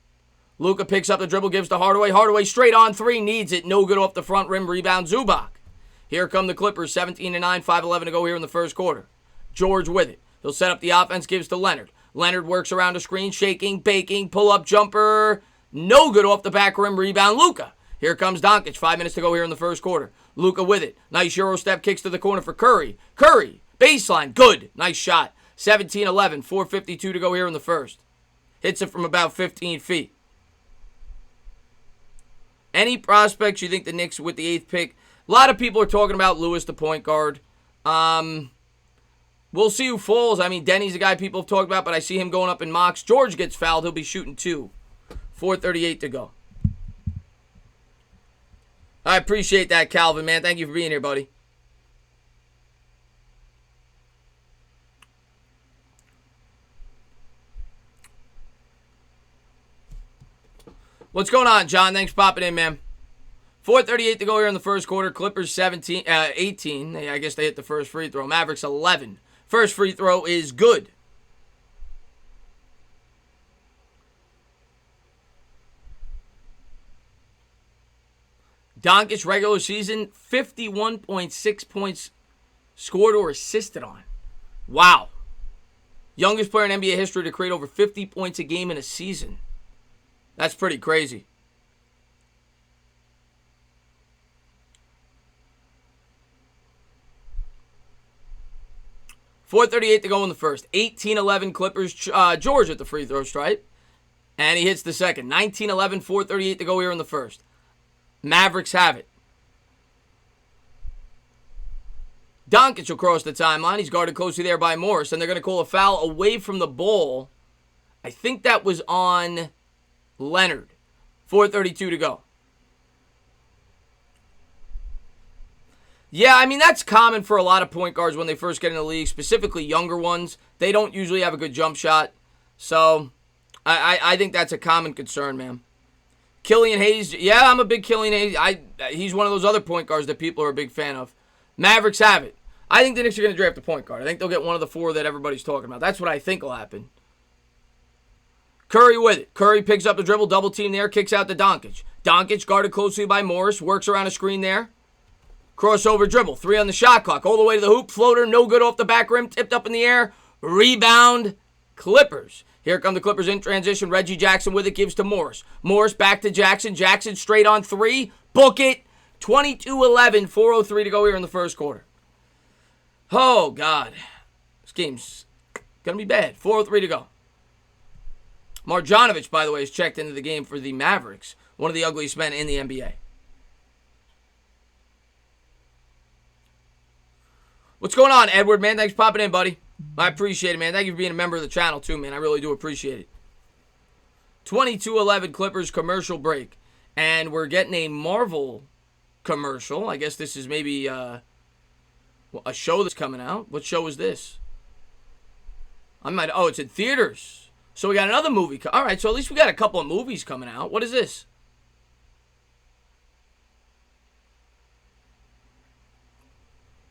Luka picks up the dribble. Gives to Hardaway. Hardaway straight on 3. Needs it. No good off the front rim. Rebound Zubac. Here come the Clippers, 17-9, 5:11 to go here in the first quarter. George with it. He'll set up the offense, gives to Leonard. Leonard works around a screen, shaking, baking, pull-up jumper. No good off the back rim, rebound Luka. Here comes Doncic, 5 minutes to go here in the first quarter. Luka with it. Nice Euro step, kicks to the corner for Curry. Curry, baseline, good. Nice shot. 17-11, 4:52 to go here in the first. Hits it from about 15 feet. Any prospects you think the Knicks with the 8th pick? A lot of people are talking about Lewis, the point guard. We'll see who falls. I mean, Denny's a guy people have talked about, but I see him going up in mocks. George gets fouled. He'll be shooting 2. 4:38 to go. I appreciate that, Calvin, man. Thank you for being here, buddy. What's going on, John? Thanks for popping in, man. 4:38 to go here in the first quarter. Clippers 18. I guess they hit the first free throw. Mavericks 11. First free throw is good. Doncic regular season, 51.6 points scored or assisted on. Wow. Youngest player in NBA history to create over 50 points a game in a season. That's pretty crazy. .438 to go in the first. 18-11 Clippers. George at the free throw stripe. And he hits the second. 19-11, 4:38 to go here in the first. Mavericks have it. Doncic will cross the timeline. He's guarded closely there by Morris. And they're going to call a foul away from the ball. I think that was on Leonard. 4:32 to go. Yeah, I mean, that's common for a lot of point guards when they first get in the league, specifically younger ones. They don't usually have a good jump shot. So, I think that's a common concern, man. Killian Hayes, yeah, I'm a big Killian Hayes. He's one of those other point guards that people are a big fan of. Mavericks have it. I think the Knicks are going to draft a point guard. I think they'll get one of the four that everybody's talking about. That's what I think will happen. Curry with it. Curry picks up the dribble, double team there, kicks out to Doncic. Doncic guarded closely by Morris, works around a screen there. Crossover dribble, 3 on the shot clock, all the way to the hoop, floater, no good off the back rim, tipped up in the air, rebound, Clippers. Here come the Clippers in transition, Reggie Jackson with it, gives to Morris. Morris back to Jackson, Jackson straight on 3, book it, 22-11, 4:03 to go here in the first quarter. Oh, God. This game's going to be bad, 4:03 to go. Marjanovic, by the way, is checked into the game for the Mavericks, one of the ugliest men in the NBA. What's going on, Edward, man? Thanks for popping in, buddy. I appreciate it, man. Thank you for being a member of the channel, too, man. I really do appreciate it. 22-11 Clippers commercial break. And we're getting a Marvel commercial. I guess this is maybe a show that's coming out. What show is this? Oh, it's in theaters. So we got another movie. All right, so at least we got a couple of movies coming out. What is this?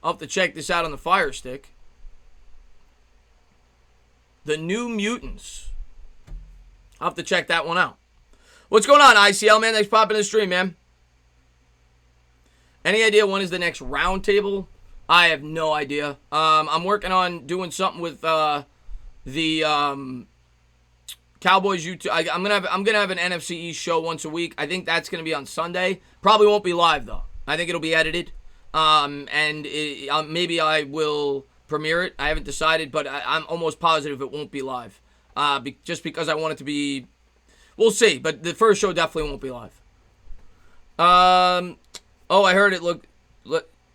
I'll have to check this out on the Fire Stick. The New Mutants. I'll have to check that one out. What's going on, ICL, man? Thanks for popping in the stream, man. Any idea when is the next roundtable? I have no idea. I'm working on doing something with the Cowboys YouTube. I'm gonna have an NFC East show once a week. I think that's gonna be on Sunday. Probably won't be live though. I think it'll be edited. Maybe I will premiere it. I haven't decided, but I'm almost positive it won't be live. Just because I want it to be... We'll see, but the first show definitely won't be live. Oh, I heard it look...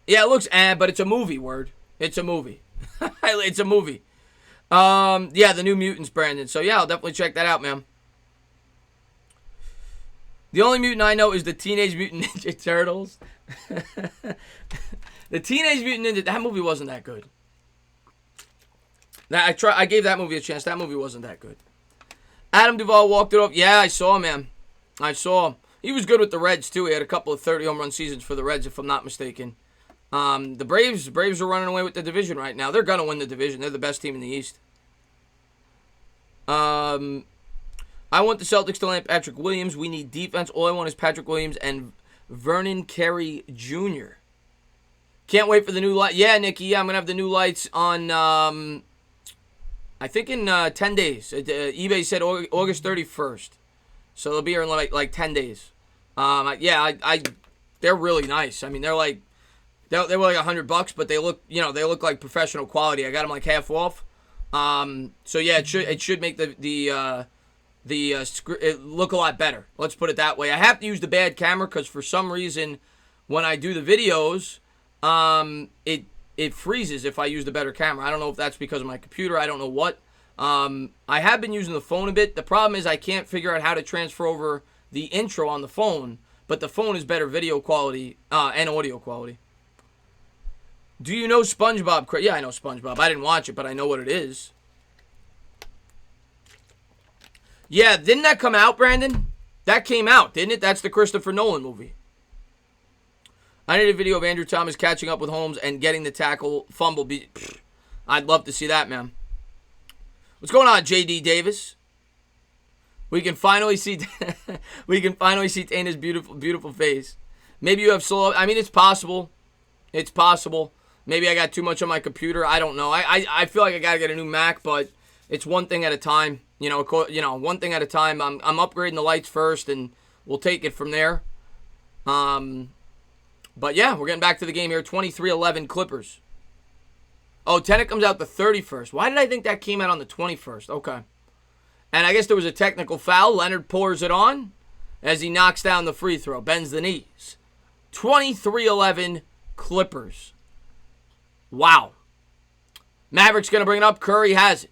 Yeah, it looks but it's a movie, word. It's a movie. It's a movie. Yeah, the New Mutants, Brandon. So, yeah, I'll definitely check that out, man. The only mutant I know is the Teenage Mutant Ninja Turtles. The Teenage Mutant Ninja... That movie wasn't that good. I gave that movie a chance. That movie wasn't that good. Adam Duvall walked it off. Yeah, I saw him, man. I saw him. He was good with the Reds, too. He had a couple of 30 home run seasons for the Reds, if I'm not mistaken. The Braves are running away with the division right now. They're going to win the division. They're the best team in the East. I want the Celtics to land Patrick Williams. We need defense. All I want is Patrick Williams and Vernon Carey Jr. Can't wait for the new light. Yeah, Nikki. Yeah, I'm going to have the new lights on, I think in 10 days. eBay said August 31st. So they'll be here in like 10 days. Yeah, they're really nice. I mean, they were like $100, but they look like professional quality. I got them like half off. So yeah, it should make it look a lot better. Let's put it that way. I have to use the bad camera because for some reason, when I do the videos, it freezes if I use the better camera. I don't know if that's because of my computer. I don't know what. I have been using the phone a bit. The problem is I can't figure out how to transfer over the intro on the phone, but the phone is better video quality and audio quality. Do you know SpongeBob? Yeah, I know SpongeBob. I didn't watch it, but I know what it is. Yeah, didn't that come out, Brandon? That came out, didn't it? That's the Christopher Nolan movie. I need a video of Andrew Thomas catching up with Holmes and getting the tackle fumble. I'd love to see that, man. What's going on, J.D. Davis? We can finally see Tana's beautiful face. Maybe you have slow. I mean, it's possible. It's possible. Maybe I got too much on my computer. I don't know. I feel like I gotta get a new Mac, but it's one thing at a time. One thing at a time. I'm upgrading the lights first, and we'll take it from there. But yeah, we're getting back to the game here. 23-11 Clippers. Oh, Tenet comes out the 31st. Why did I think that came out on the 21st? Okay. And I guess there was a technical foul. Leonard pours it on as he knocks down the free throw. Bends the knees. 23-11 Clippers. Wow. Mavericks going to bring it up. Curry has it.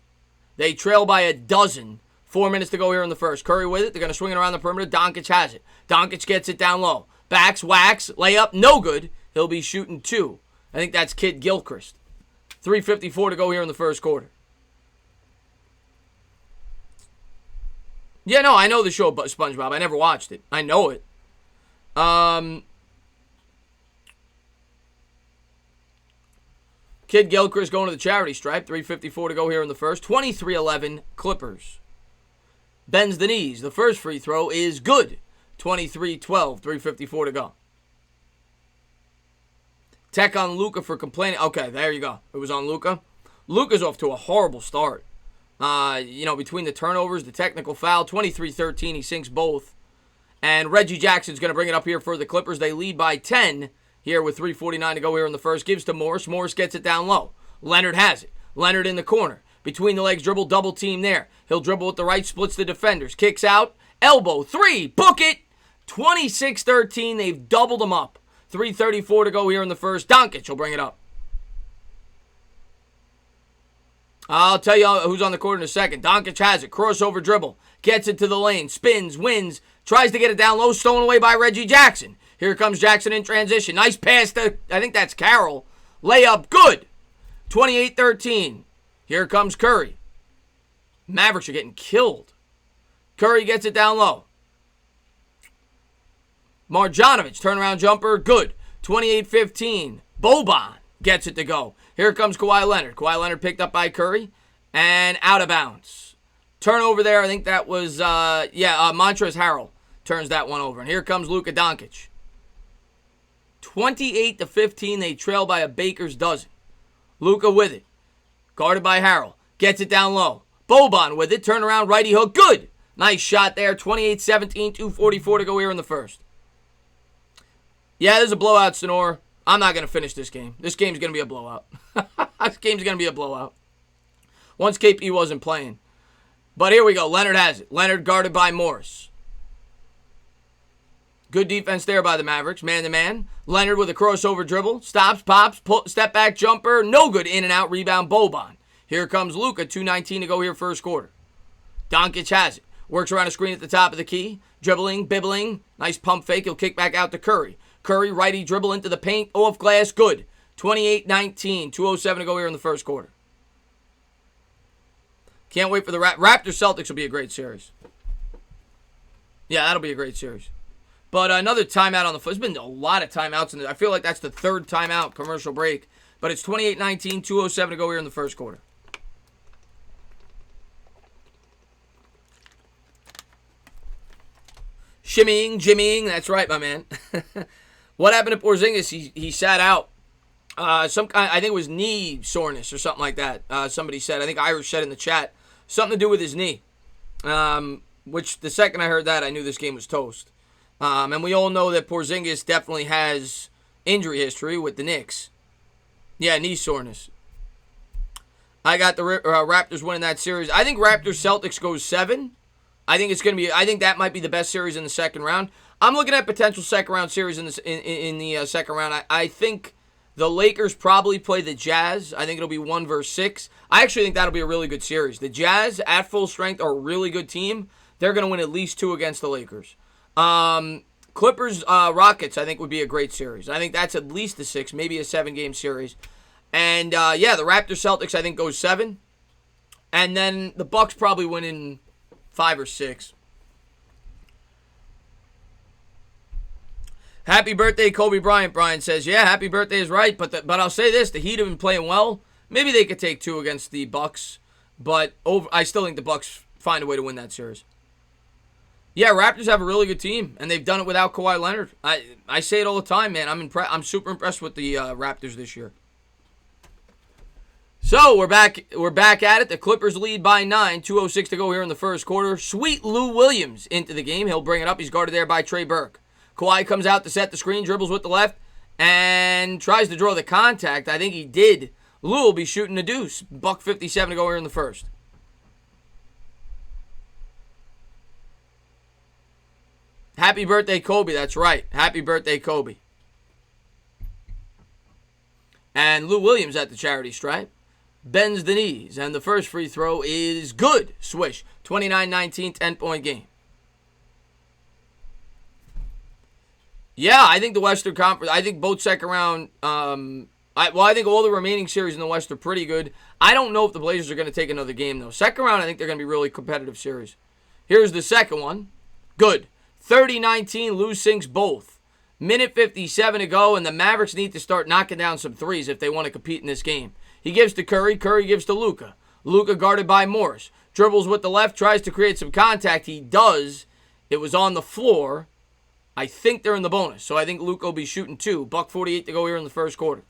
They trail by a dozen. 4 minutes to go here in the first. Curry with it. They're going to swing it around the perimeter. Doncic has it. Doncic gets it down low. Backs, whacks, layup, no good. He'll be shooting 2. I think that's Kid Gilchrist. 3:54 to go here in the first quarter. Yeah, no, I know the show SpongeBob. I never watched it. I know it. Kid Gilchrist going to the charity stripe. 3:54 to go here in the first. 23-11 Clippers. Bends the knees. The first free throw is good. 23-12. 3:54 to go. Tech on Luka for complaining. Okay, there you go. It was on Luka. Luka's off to a horrible start. Between the turnovers, the technical foul, 23-13, he sinks both. And Reggie Jackson's going to bring it up here for the Clippers. They lead by 10 here with 3:49 to go here in the first. Gives to Morris. Morris gets it down low. Leonard has it. Leonard in the corner. Between the legs, dribble, double team there. He'll dribble with the right, splits the defenders. Kicks out. Elbow. 3. Book it. 26-13. They've doubled them up. 3:34 to go here in the first. Doncic will bring it up. I'll tell you who's on the court in a second. Doncic has it. Crossover dribble. Gets it to the lane. Spins. Wins. Tries to get it down low. Stolen away by Reggie Jackson. Here comes Jackson in transition. Nice pass to, I think that's Carroll. Layup. Good. 28-13. Here comes Curry. Mavericks are getting killed. Curry gets it down low. Marjanovic, turnaround jumper, good. 28-15. Boban gets it to go. Here comes Kawhi Leonard. Kawhi Leonard picked up by Curry and out of bounds. Turnover there, I think that was, Montrezl Harrell turns that one over. And here comes Luka Doncic. 28-15, they trail by a baker's dozen. Luka with it. Guarded by Harrell. Gets it down low. Boban with it. Turnaround, righty hook, good. Nice shot there. 28-17, 2:44 to go here in the first. Yeah, there's a blowout, Sonor. I'm not going to finish this game. This game's going to be a blowout. This game's going to be a blowout. Once KP wasn't playing. But here we go. Leonard has it. Leonard guarded by Morris. Good defense there by the Mavericks. Man-to-man. Leonard with a crossover dribble. Stops, pops, step back jumper. No good. In and out. Rebound. Boban. Here comes Luka. 2:19 to go here first quarter. Doncic has it. Works around a screen at the top of the key. Dribbling, bibbling. Nice pump fake. He'll kick back out to Curry. Curry, righty dribble into the paint. Off glass. Good. 28-19. 2:07 to go here in the first quarter. Can't wait for the Raptors-Celtics will be a great series. Yeah, that'll be a great series. But another timeout on the foot. There's been a lot of timeouts. I feel like that's the third timeout, commercial break. But it's 28-19, 2:07 to go here in the first quarter. Jimmying. That's right, my man. What happened to Porzingis? He sat out. I think it was knee soreness or something like that. Somebody said. I think Irish said in the chat. Something to do with his knee. Which the second I heard that, I knew this game was toast. And we all know that Porzingis definitely has injury history with the Knicks. Yeah, knee soreness. I got the Raptors winning that series. I think Raptors-Celtics goes 7. I think it's going to be. I think that might be the best series in the second round. I'm looking at potential second round series in the second round. I think the Lakers probably play the Jazz. I think it'll be 1 versus 6. I actually think that'll be a really good series. The Jazz at full strength are a really good team. They're going to win at least 2 against the Lakers. Clippers Rockets I think would be a great series. I think that's at least a 6, maybe a 7-game series. And the Raptors Celtics I think goes 7, and then the Bucks probably win in 5 or 6. Happy birthday, Kobe Bryant. Brian says, yeah, happy birthday is right. But I'll say this, the Heat have been playing well. Maybe they could take 2 against the Bucks. But I still think the Bucks find a way to win that series. Yeah, Raptors have a really good team, and they've done it without Kawhi Leonard. I say it all the time, man. I'm super impressed with the Raptors this year. So we're back at it. The Clippers lead by 9. 2:06 to go here in the first quarter. Sweet Lou Williams into the game. He'll bring it up. He's guarded there by Trey Burke. Kawhi comes out to set the screen, dribbles with the left, and tries to draw the contact. I think he did. Lou will be shooting the deuce. $1:57 to go here in the first. Happy birthday, Kobe. That's right. Happy birthday, Kobe. And Lou Williams at the charity stripe. Bends the knees. And the first free throw is good. Swish. 29-19, 10-point game. Yeah, I think the Western Conference, I think both second round, I think all the remaining series in the West are pretty good. I don't know if the Blazers are going to take another game, though. Second round, I think they're going to be really competitive series. Here's the second one. Good. 30-19, Lou sinks both. Minute 57 to go, and the Mavericks need to start knocking down some threes if they want to compete in this game. He gives to Curry. Curry gives to Luka. Luka guarded by Morris. Dribbles with the left, tries to create some contact. He does. It was on the floor. I think they're in the bonus, so I think Luka will be shooting 2. $1:48 to go here in the first quarter.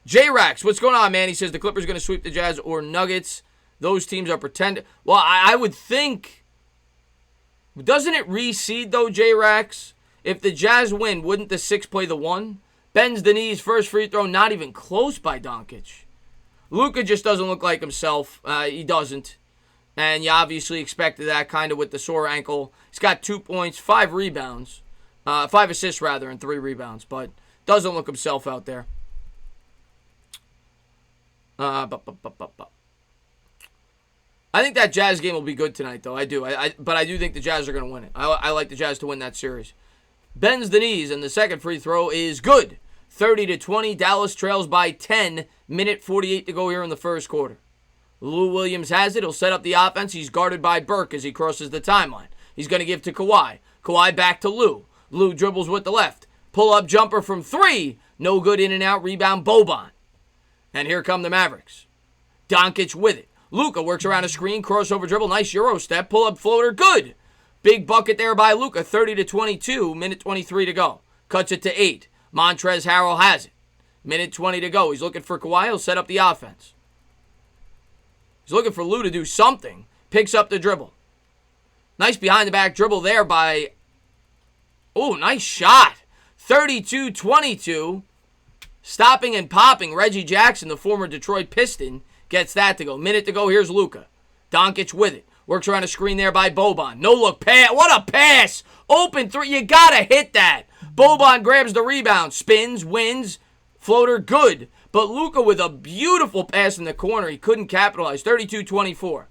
J-Rax, what's going on, man? He says the Clippers are going to sweep the Jazz or Nuggets. Those teams are pretending. Well, I would think, doesn't it reseed, though, J-Rax? If the Jazz win, wouldn't the 6 play the 1? Bends the knees, first free throw, not even close by Doncic. Luka just doesn't look like himself. He doesn't. And you obviously expected that kind of with the sore ankle. He's got 2 points, 5 rebounds. 5 assists, rather, and 3 rebounds. But doesn't look himself out there. I think that Jazz game will be good tonight, though. I do. But I do think the Jazz are going to win it. I like the Jazz to win that series. Bends the knees, and the second free throw is good. 30-20. Dallas trails by 10. Minute 48 to go here in the first quarter. Lou Williams has it. He'll set up the offense. He's guarded by Burke as he crosses the timeline. He's going to give to Kawhi. Kawhi back to Lou. Lou dribbles with the left. Pull-up jumper from 3. No good, in and out. Rebound, Boban. And here come the Mavericks. Doncic with it. Luka works around a screen, crossover dribble, nice Euro step, pull-up floater, good. Big bucket there by Luka, 30-22, minute 23 to go. Cuts it to 8. Montrezl Harrell has it. Minute 20 to go. He's looking for Kawhi. He'll set up the offense. He's looking for Lou to do something. Picks up the dribble. Nice behind-the-back dribble there by... Oh, nice shot. 32-22. Stopping and popping. Reggie Jackson, the former Detroit Piston, gets that to go. Minute to go. Here's Luka. Doncic with it. Works around a screen there by Boban. No look pass. What a pass. Open 3. You got to hit that. Boban grabs the rebound. Spins. Wins. Floater good. But Luka with a beautiful pass in the corner. He couldn't capitalize. 32-24.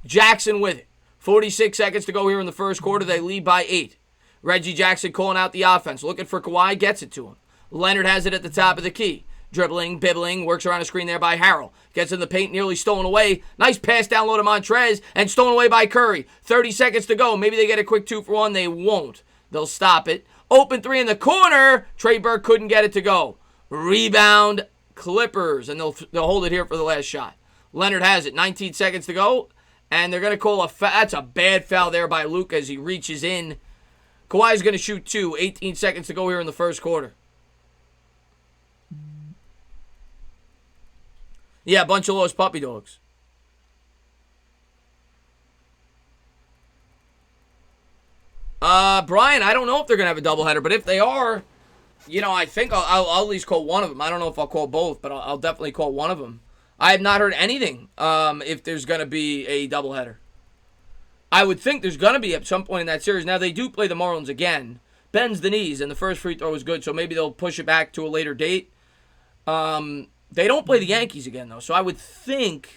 Jackson with it. 46 seconds to go here in the first quarter. They lead by 8. Reggie Jackson calling out the offense. Looking for Kawhi. Gets it to him. Leonard has it at the top of the key. Dribbling, bibbling, works around a screen there by Harrell. Gets in the paint, nearly stolen away. Nice pass down low to Montrez, and stolen away by Curry. 30 seconds to go. Maybe they get a quick 2 for 1. They won't. They'll stop it. Open 3 in the corner. Trey Burke couldn't get it to go. Rebound, Clippers, and they'll hold it here for the last shot. Leonard has it. 19 seconds to go, and they're going to call a foul. That's a bad foul there by Luka as he reaches in. Kawhi's going to shoot 2. 18 seconds to go here in the first quarter. Yeah, a bunch of lost puppy dogs. Brian, I don't know if they're going to have a doubleheader, but if they are, I think I'll at least call one of them. I don't know if I'll call both, but I'll definitely call one of them. I have not heard anything if there's going to be a doubleheader. I would think there's going to be at some point in that series. Now, they do play the Marlins again. Bends the knees, and the first free throw is good, so maybe they'll push it back to a later date. They don't play the Yankees again, though, so I would think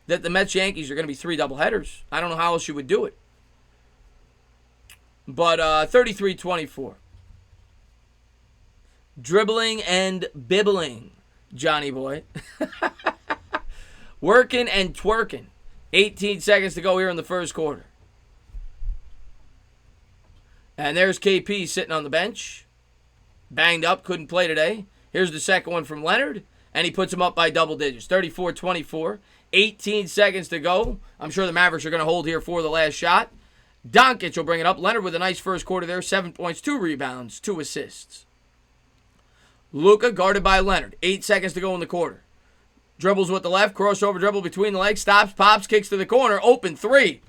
that the Mets-Yankees are going to be 3 doubleheaders. I don't know how else you would do it. But 33-24. Dribbling and bibbling, Johnny boy. Working and twerking. 18 seconds to go here in the first quarter. And there's KP sitting on the bench. Banged up, couldn't play today. Here's the second one from Leonard, and he puts him up by double digits. 34-24, 18 seconds to go. I'm sure the Mavericks are going to hold here for the last shot. Doncic will bring it up. Leonard with a nice first quarter there. 7 points, 2 rebounds, 2 assists. Luka guarded by Leonard. 8 seconds to go in the quarter. Dribbles with the left, crossover dribble between the legs, stops, pops, kicks to the corner, open 3.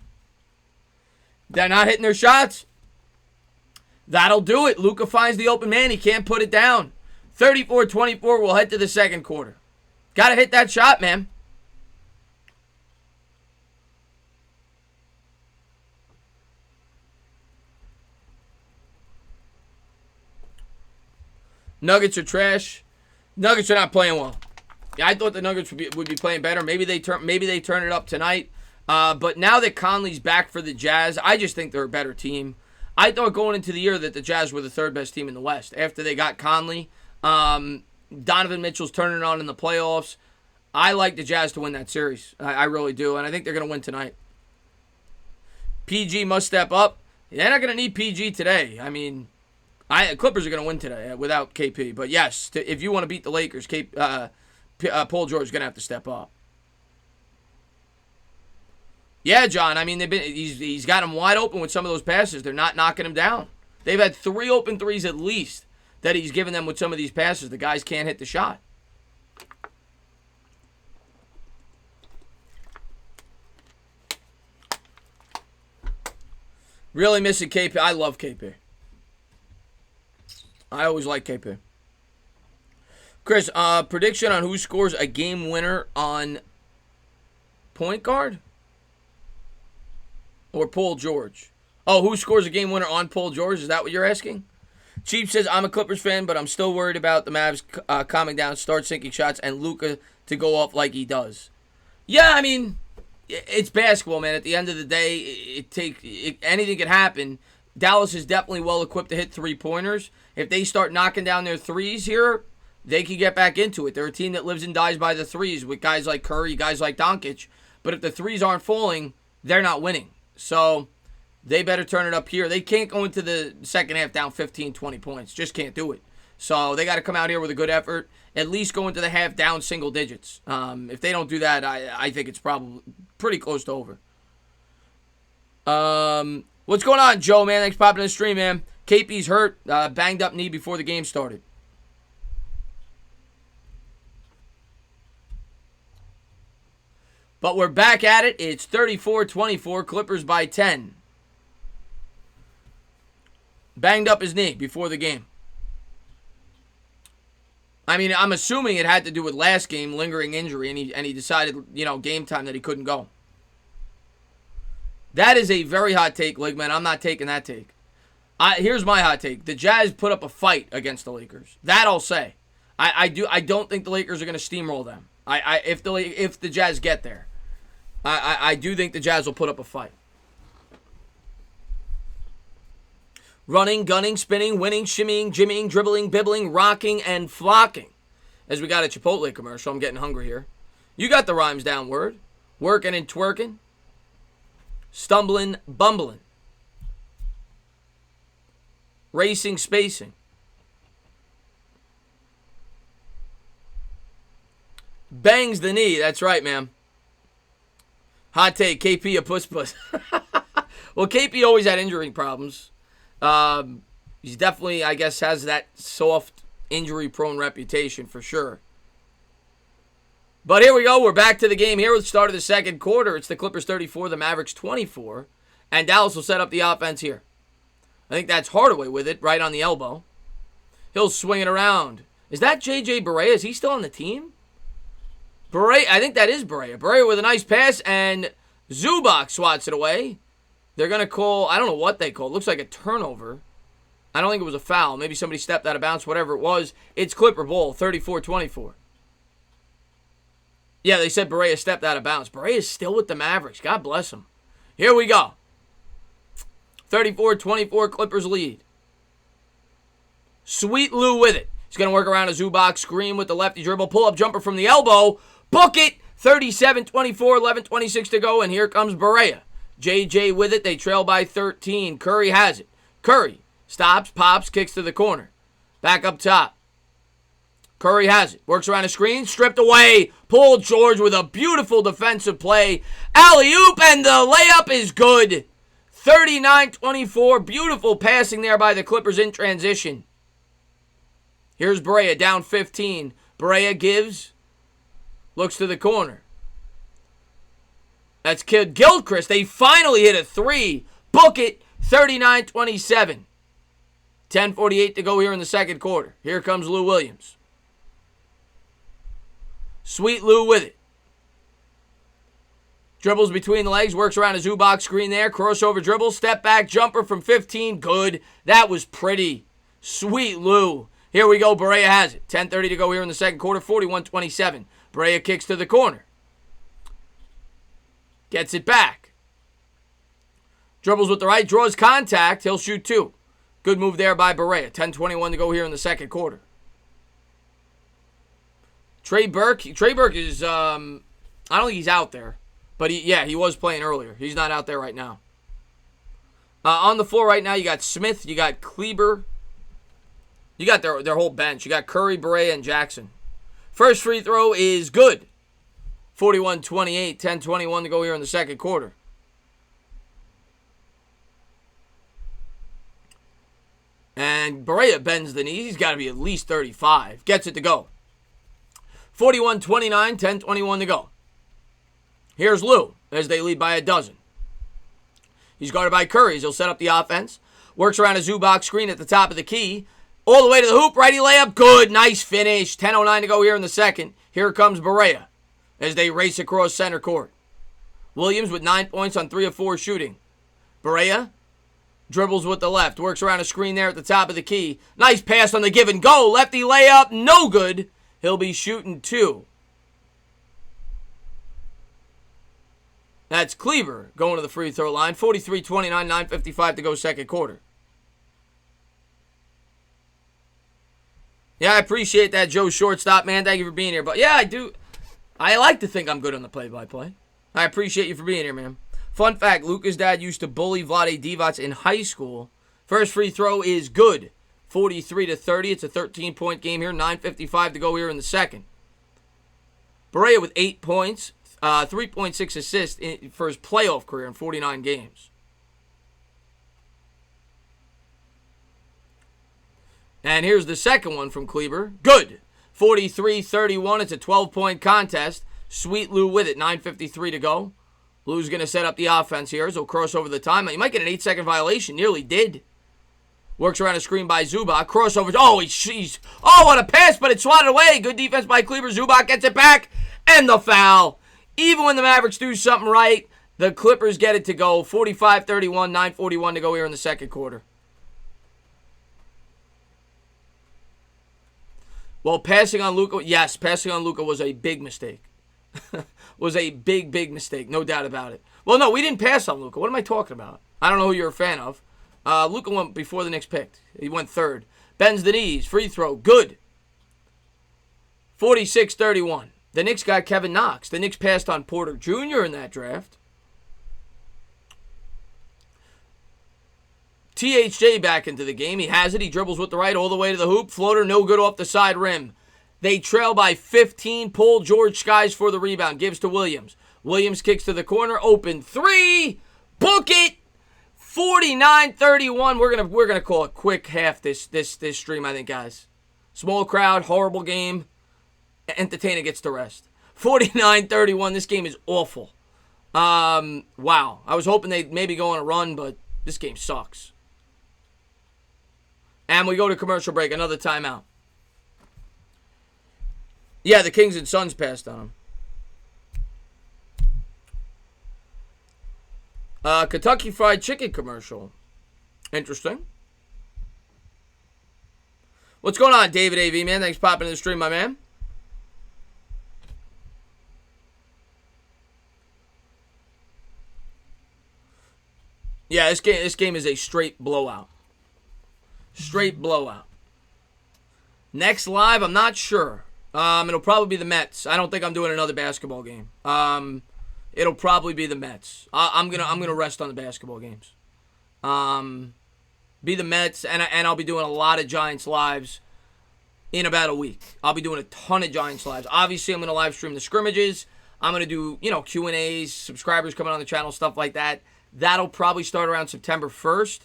They're not hitting their shots. That'll do it. Luka finds the open man. He can't put it down. 34-24, we'll head to the second quarter. Got to hit that shot, man. Nuggets are trash. Nuggets are not playing well. Yeah, I thought the Nuggets would be playing better. Maybe they turn it up tonight. But now that Conley's back for the Jazz, I just think they're a better team. I thought going into the year that the Jazz were the third best team in the West. After they got Conley, Donovan Mitchell's turning it on in the playoffs. I like the Jazz to win that series. I really do, and I think they're going to win tonight. PG must step up. They're not going to need PG today. I mean, Clippers are going to win today without KP. But yes, if you want to beat the Lakers, Paul George is going to have to step up. Yeah, John. I mean, he's got them wide open with some of those passes. They're not knocking him down. They've had 3 open threes at least that he's given them with some of these passes. The guys can't hit the shot. Really missing KP. I love KP. I always like KP. Chris, prediction on who scores a game winner on point guard? Or Paul George? Oh, who scores a game winner on Paul George? Is that what you're asking? Chief says, I'm a Clippers fan, but I'm still worried about the Mavs calming down, start sinking shots, and Luka to go off like he does. Yeah, I mean, it's basketball, man. At the end of the day, anything can happen. Dallas is definitely well equipped to hit 3-pointers. If they start knocking down their threes here, they can get back into it. They're a team that lives and dies by the threes with guys like Curry, guys like Doncic. But if the threes aren't falling, they're not winning. So they better turn it up here. They can't go into the second half down 15, 20 points. Just can't do it. So they got to come out here with a good effort. At least go into the half down single digits. If they don't do that, I think it's probably pretty close to over. What's going on, Joe, man? Thanks for popping in the stream, man. KP's hurt. Banged up knee before the game started. But we're back at it. It's 34-24. Clippers by 10. Banged up his knee before the game. I mean, I'm assuming it had to do with last game, lingering injury, and he decided, game time that he couldn't go. That is a very hot take, Ligman. I'm not taking that take. Here's my hot take. The Jazz put up a fight against the Lakers. That I'll say. I don't think the Lakers are going to steamroll them. If the Jazz get there. I do think the Jazz will put up a fight. Running, gunning, spinning, winning, shimmying, jimmying, dribbling, bibbling, rocking, and flocking. As we got a Chipotle commercial. I'm getting hungry here. You got the rhymes down, word. Working and twerking. Stumbling, bumbling. Racing, spacing. Bangs the knee. That's right, man. Hot take, KP a puss. Well, KP always had injury problems. He's definitely, I guess, has that soft, injury-prone reputation for sure. But here we go. We're back to the game here with the start of the second quarter. It's the Clippers 34, the Mavericks 24. And Dallas will set up the offense here. I think that's Hardaway with it, right on the elbow. He'll swing it around. Is that J.J. Barea? Is he still on the team? Barea, I think that is Barea. Barea with a nice pass, and Zubac swats it away. They're going to call, I don't know what they call. It looks like a turnover. I don't think it was a foul. Maybe somebody stepped out of bounds, whatever it was. It's Clipper ball, 34-24. Yeah, they said Barea stepped out of bounds. Barea is still with the Mavericks. God bless him. Here we go. 34-24, Clippers lead. Sweet Lou with it. He's going to work around a Zubac screen with the lefty dribble. Pull-up jumper from the elbow. Book it. 37-24, 11:26 to go, and here comes Barea. JJ with it. They trail by 13. Curry has it. Curry stops, pops, kicks to the corner. Back up top. Curry has it. Works around a screen. Stripped away. Paul George with a beautiful defensive play. Alley-oop, and the layup is good. 39-24. Beautiful passing there by the Clippers in transition. Here's Barea down 15. Barea gives. Looks to the corner. That's Kid Gilchrist. They finally hit a three. Book it. 39-27. 10:48 to go here in the second quarter. Here comes Lou Williams. Sweet Lou with it. Dribbles between the legs. Works around a Zubac screen there. Crossover dribble. Step back. Jumper from 15. Good. That was pretty. Sweet Lou. Here we go. Barea has it. 10:30 to go here in the second quarter. 41-27. Barea kicks to the corner. Gets it back. Dribbles with the right. Draws contact. He'll shoot two. Good move there by Barea. 10:21 to go here in the second quarter. Trey Burke is, I don't think he's out there. But, he was playing earlier. He's not out there right now. On the floor right now, you got Smith, you got Kleber. You got their whole bench. You got Curry, Barea, and Jackson. First free throw is good. 41-28, 10:21 to go here in the second quarter. And Barea bends the knees. He's got to be at least 35. Gets it to go. 41-29, 10:21 to go. Here's Lou as they lead by a dozen. He's guarded by Curry. He'll set up the offense. Works around a Zubac screen at the top of the key. All the way to the hoop. Righty layup. Good. Nice finish. 10:09 to go here in the second. Here comes Barea as they race across center court. Williams with 9 points on 3 of 4 shooting. Barea dribbles with the left. Works around a screen there at the top of the key. Nice pass on the give and go. Lefty layup. No good. He'll be shooting 2. That's Kleber going to the free throw line. 43-29, 9:55 to go second quarter. Yeah, I appreciate that, Joe Shortstop, man. Thank you for being here. But, yeah, I do. I like to think I'm good on the play-by-play. I appreciate you for being here, man. Fun fact, Luka's dad used to bully Vlade Divac in high school. First free throw is good. 43-30. It's a 13-point game here. 9:55 to go here in the second. Barea with 8 points. 3.6 assists for his playoff career in 49 games. And here's the second one from Kleber. Good. 43-31. It's a 12-point contest. Sweet Lou with it. 9:53 to go. Lou's going to set up the offense here. So he'll cross over the time. He might get an 8-second violation. Nearly did. Works around a screen by Zubac. Crossover. Oh, what a pass, but it's swatted away. Good defense by Kleber. Zubac gets it back. And the foul. Even when the Mavericks do something right, the Clippers get it to go. 45-31, 9:41 to go here in the second quarter. Well, passing on Luka, yes, passing on Luka was a big mistake. Was a big, big mistake, no doubt about it. Well, no, we didn't pass on Luka. What am I talking about? I don't know who you're a fan of. Luka went before the Knicks picked. He went third. Bends the knees, free throw, good. 46-31. The Knicks got Kevin Knox. The Knicks passed on Porter Jr. in that draft. THJ back into the game. He has it. He dribbles with the right all the way to the hoop. Floater, no good off the side rim. They trail by 15. Paul George skies for the rebound. Gives to Williams. Williams kicks to the corner. Open three. Book it. 49-31. We're gonna call it quick half this stream, I think, guys. Small crowd, horrible game. Entertainer gets the rest. 49-31. This game is awful. Wow. I was hoping they'd maybe go on a run, but this game sucks. And we go to commercial break. Another timeout. Yeah, the Kings and Suns passed on them. Kentucky Fried Chicken commercial. Interesting. What's going on, David AV, man? Thanks for popping in the stream, my man. Yeah, this game is a straight blowout. Straight blowout. Next live, I'm not sure. It'll probably be the Mets. I don't think I'm doing another basketball game. It'll probably be the Mets. I'm gonna rest on the basketball games. be the Mets, and I'll be doing a lot of Giants lives in about a week. I'll be doing a ton of Giants lives. Obviously, I'm going to live stream the scrimmages. I'm going to do, Q&As, subscribers coming on the channel, stuff like that. That'll probably start around September 1st.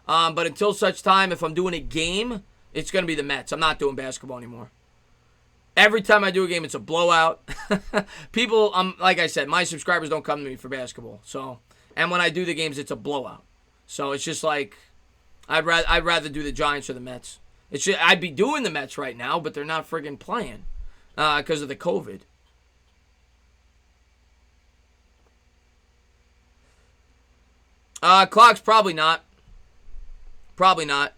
But until such time, if I'm doing a game, it's going to be the Mets. I'm not doing basketball anymore. Every time I do a game, it's a blowout. People, like I said, my subscribers don't come to me for basketball. So, and when I do the games, it's a blowout. So it's just like, I'd rather do the Giants or the Mets. I'd be doing the Mets right now, but they're not friggin' playing because of the COVID. Clocks, probably not. Probably not.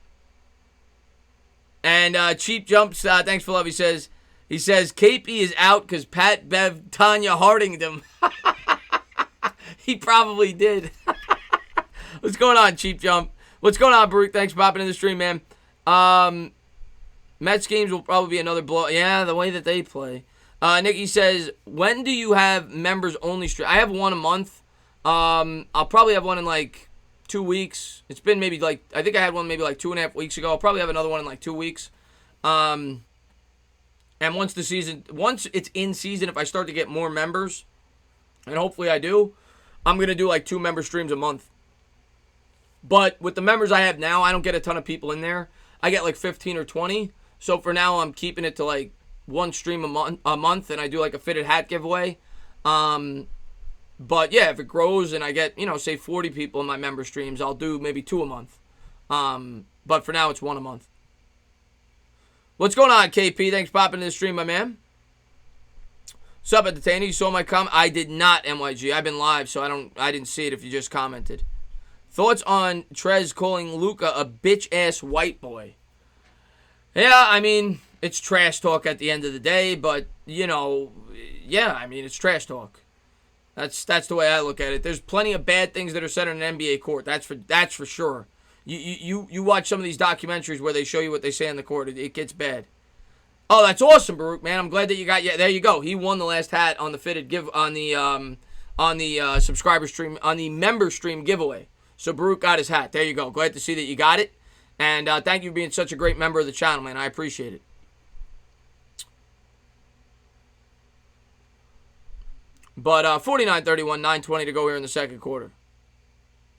And Cheap Jumps, thanks for love, he says, KP is out because Pat Bev Tanya Hardinged him. He probably did. What's going on, Cheap Jump? What's going on, Baruch? Thanks for popping in the stream, man. Mets games will probably be another blow. Yeah, the way that they play. Nikki says, when do you have members only stream? I have one a month. I'll probably have one in like 2 weeks. It's been maybe like, I think I had one maybe like 2.5 weeks ago. I'll probably have another one in like 2 weeks. And once it's in season, if I start to get more members, and hopefully I do, I'm going to do like 2 member streams a month. But with the members I have now, I don't get a ton of people in there. I get like 15 or 20. So for now, I'm keeping it to like 1 stream a month, and I do like a fitted hat giveaway. But yeah, if it grows and I get, say 40 people in my member streams, I'll do maybe 2 a month. But for now, it's 1 a month. What's going on, KP? Thanks for popping in the stream, my man. What's up, Entertainer? You saw my comment? I did not, MYG. I've been live, so I didn't see it if you just commented. Thoughts on Trez calling Luka a bitch-ass white boy? Yeah, I mean, it's trash talk at the end of the day, but, it's trash talk. That's the way I look at it. There's plenty of bad things that are said on an NBA court. That's for sure. You watch some of these documentaries where they show you what they say on the court. It gets bad. Oh, that's awesome, Baruch, man. I'm glad that you got. Yeah, there you go. He won the last hat on the fitted give on the subscriber stream, on the member stream giveaway. So Baruch got his hat. There you go. Glad to see that you got it. And thank you for being such a great member of the channel, man. I appreciate it. But 49-31, 9:20 to go here in the second quarter.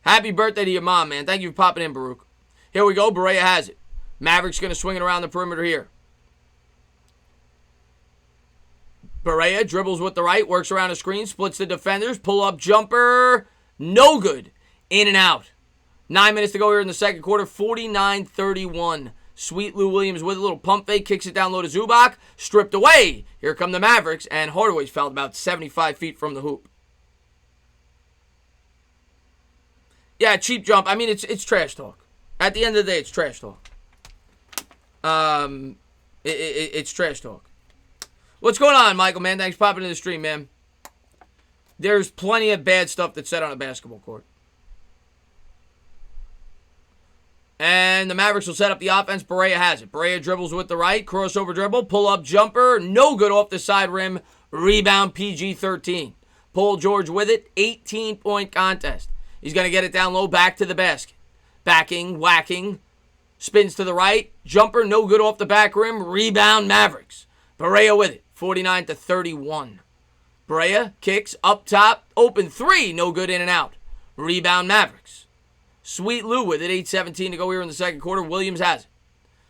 Happy birthday to your mom, man. Thank you for popping in, Baruch. Here we go. Barea has it. Mavericks going to swing it around the perimeter here. Barea dribbles with the right, works around the screen, splits the defenders, pull-up jumper. No good. In and out. 9 minutes to go here in the second quarter. 49-31. Sweet Lou Williams with a little pump fake. Kicks it down low to Zubac. Stripped away. Here come the Mavericks. And Hardaway's fouled about 75 feet from the hoop. Yeah, cheap jump. I mean, it's trash talk. At the end of the day, it's trash talk. It's trash talk. What's going on, Michael, man? Thanks for popping in the stream, man. There's plenty of bad stuff that's said on a basketball court. And the Mavericks will set up the offense. Barea has it. Barea dribbles with the right. Crossover dribble. Pull-up jumper. No good off the side rim. Rebound PG-13. Paul George with it. 18-point contest. He's going to get it down low. Back to the basket. Backing. Whacking. Spins to the right. Jumper. No good off the back rim. Rebound Mavericks. Barea with it. 49-31. Barea kicks up top. Open 3. No good, in and out. Rebound Mavericks. Sweet Lou with it. 8:17 to go here in the second quarter. Williams has it.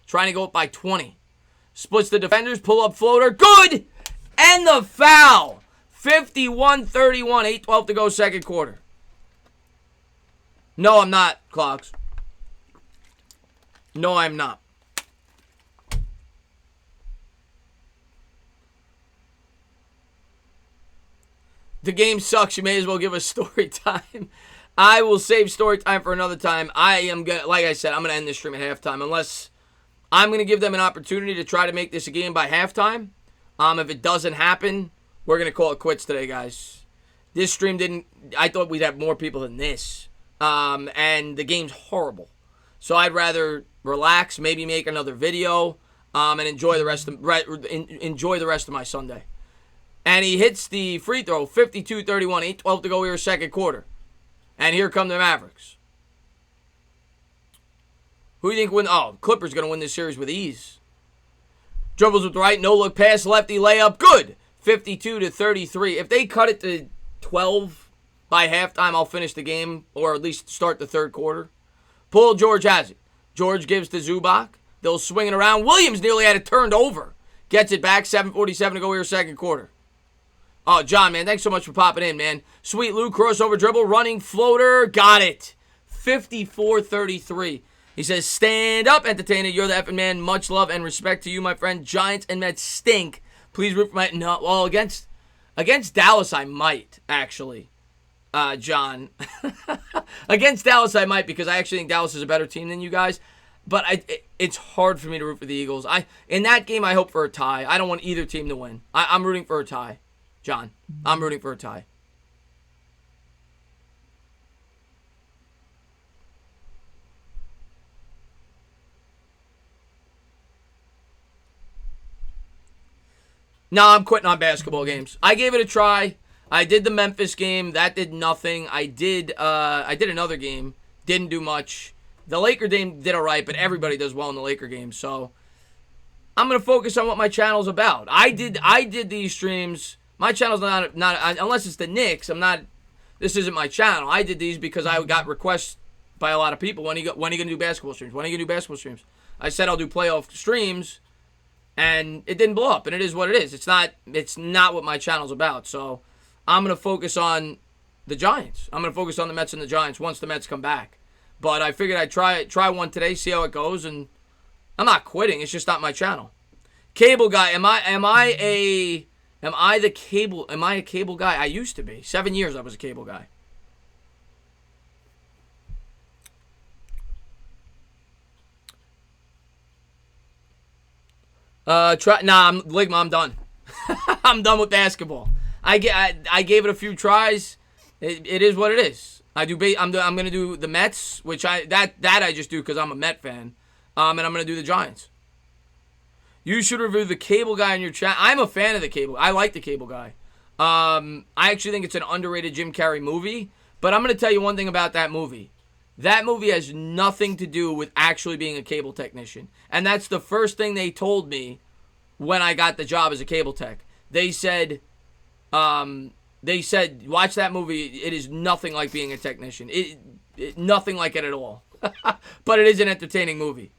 Trying to go up by 20. Splits the defenders. Pull-up floater. Good! And the foul. 51-31. 8:12 to go second quarter. No, I'm not, Clocks. No, I'm not. The game sucks. You may as well give us story time. I will save story time for another time. I am going to, like I said, I'm going to end this stream at halftime. Unless I'm going to give them an opportunity to try to make this a game by halftime. If it doesn't happen, we're going to call it quits today, guys. This stream didn't, I thought we'd have more people than this. And the game's horrible. So I'd rather relax, maybe make another video, and enjoy the rest of my Sunday. And he hits the free throw, 52-31, 8:12 to go here, second quarter. And here come the Mavericks. Who do you think win? Oh, Clippers going to win this series with ease. Dribbles with the right, no look pass, lefty layup, good. 52-33. If they cut it to 12 by halftime, I'll finish the game, or at least start the third quarter. Paul George has it. George gives to Zubac. They'll swing it around. Williams nearly had it turned over. Gets it back. 7:47 to go here, second quarter. Oh, John, man, thanks so much for popping in, man. Sweet Lou, crossover dribble, running floater, got it. 54-33. He says, stand up, entertainer. You're the effing man. Much love and respect to you, my friend. Giants and Mets stink. Please root for my... No, well, against Dallas, I might, actually, John. Against Dallas, I might, because I actually think Dallas is a better team than you guys. But it's hard for me to root for the Eagles. In that game, I hope for a tie. I don't want either team to win. I'm rooting for a tie, John. I'm rooting for a tie. No, I'm quitting on basketball games. I gave it a try. I did the Memphis game. That did nothing. I did another game. Didn't do much. The Laker game did all right, but everybody does well in the Laker game. So I'm going to focus on what my channel's about. I did these streams. My channel's not unless it's the Knicks. This isn't my channel. I did these because I got requests by a lot of people. When are you going to do basketball streams? When are you going to do basketball streams? I said I'll do playoff streams. And it didn't blow up, and it is what it is. It's not what my channel's about. So I'm going to focus on the Giants. I'm going to focus on the Mets and the Giants once the Mets come back. But I figured I'd try one today, see how it goes, and I'm not quitting. It's just not my channel. Cable guy, am I a cable guy? I used to be. 7 years I was a cable guy. I'm done. I'm done with basketball. I gave it a few tries. It is what it is. I'm gonna do the Mets, which I just do because I'm a Met fan. And I'm gonna do the Giants. You should review the Cable Guy on your chat. I'm a fan of the Cable. I like the Cable Guy. I actually think it's an underrated Jim Carrey movie. But I'm gonna tell you one thing about that movie. That movie has nothing to do with actually being a cable technician. And that's the first thing they told me when I got the job as a cable tech. They said, watch that movie. It is nothing like being a technician. Nothing like it at all. But it is an entertaining movie.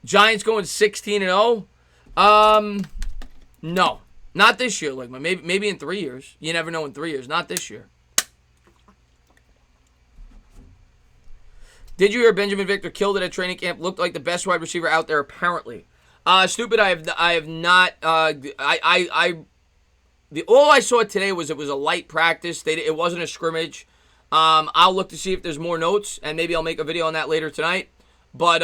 Giants going 16-0? No. Not this year, like maybe in 3 years. You never know in 3 years. Not this year. Did you hear Benjamin Victor killed it at training camp? Looked like the best wide receiver out there, apparently. Stupid. I have not. All I saw today was it was a light practice. It wasn't a scrimmage. I'll look to see if there's more notes, and maybe I'll make a video on that later tonight. But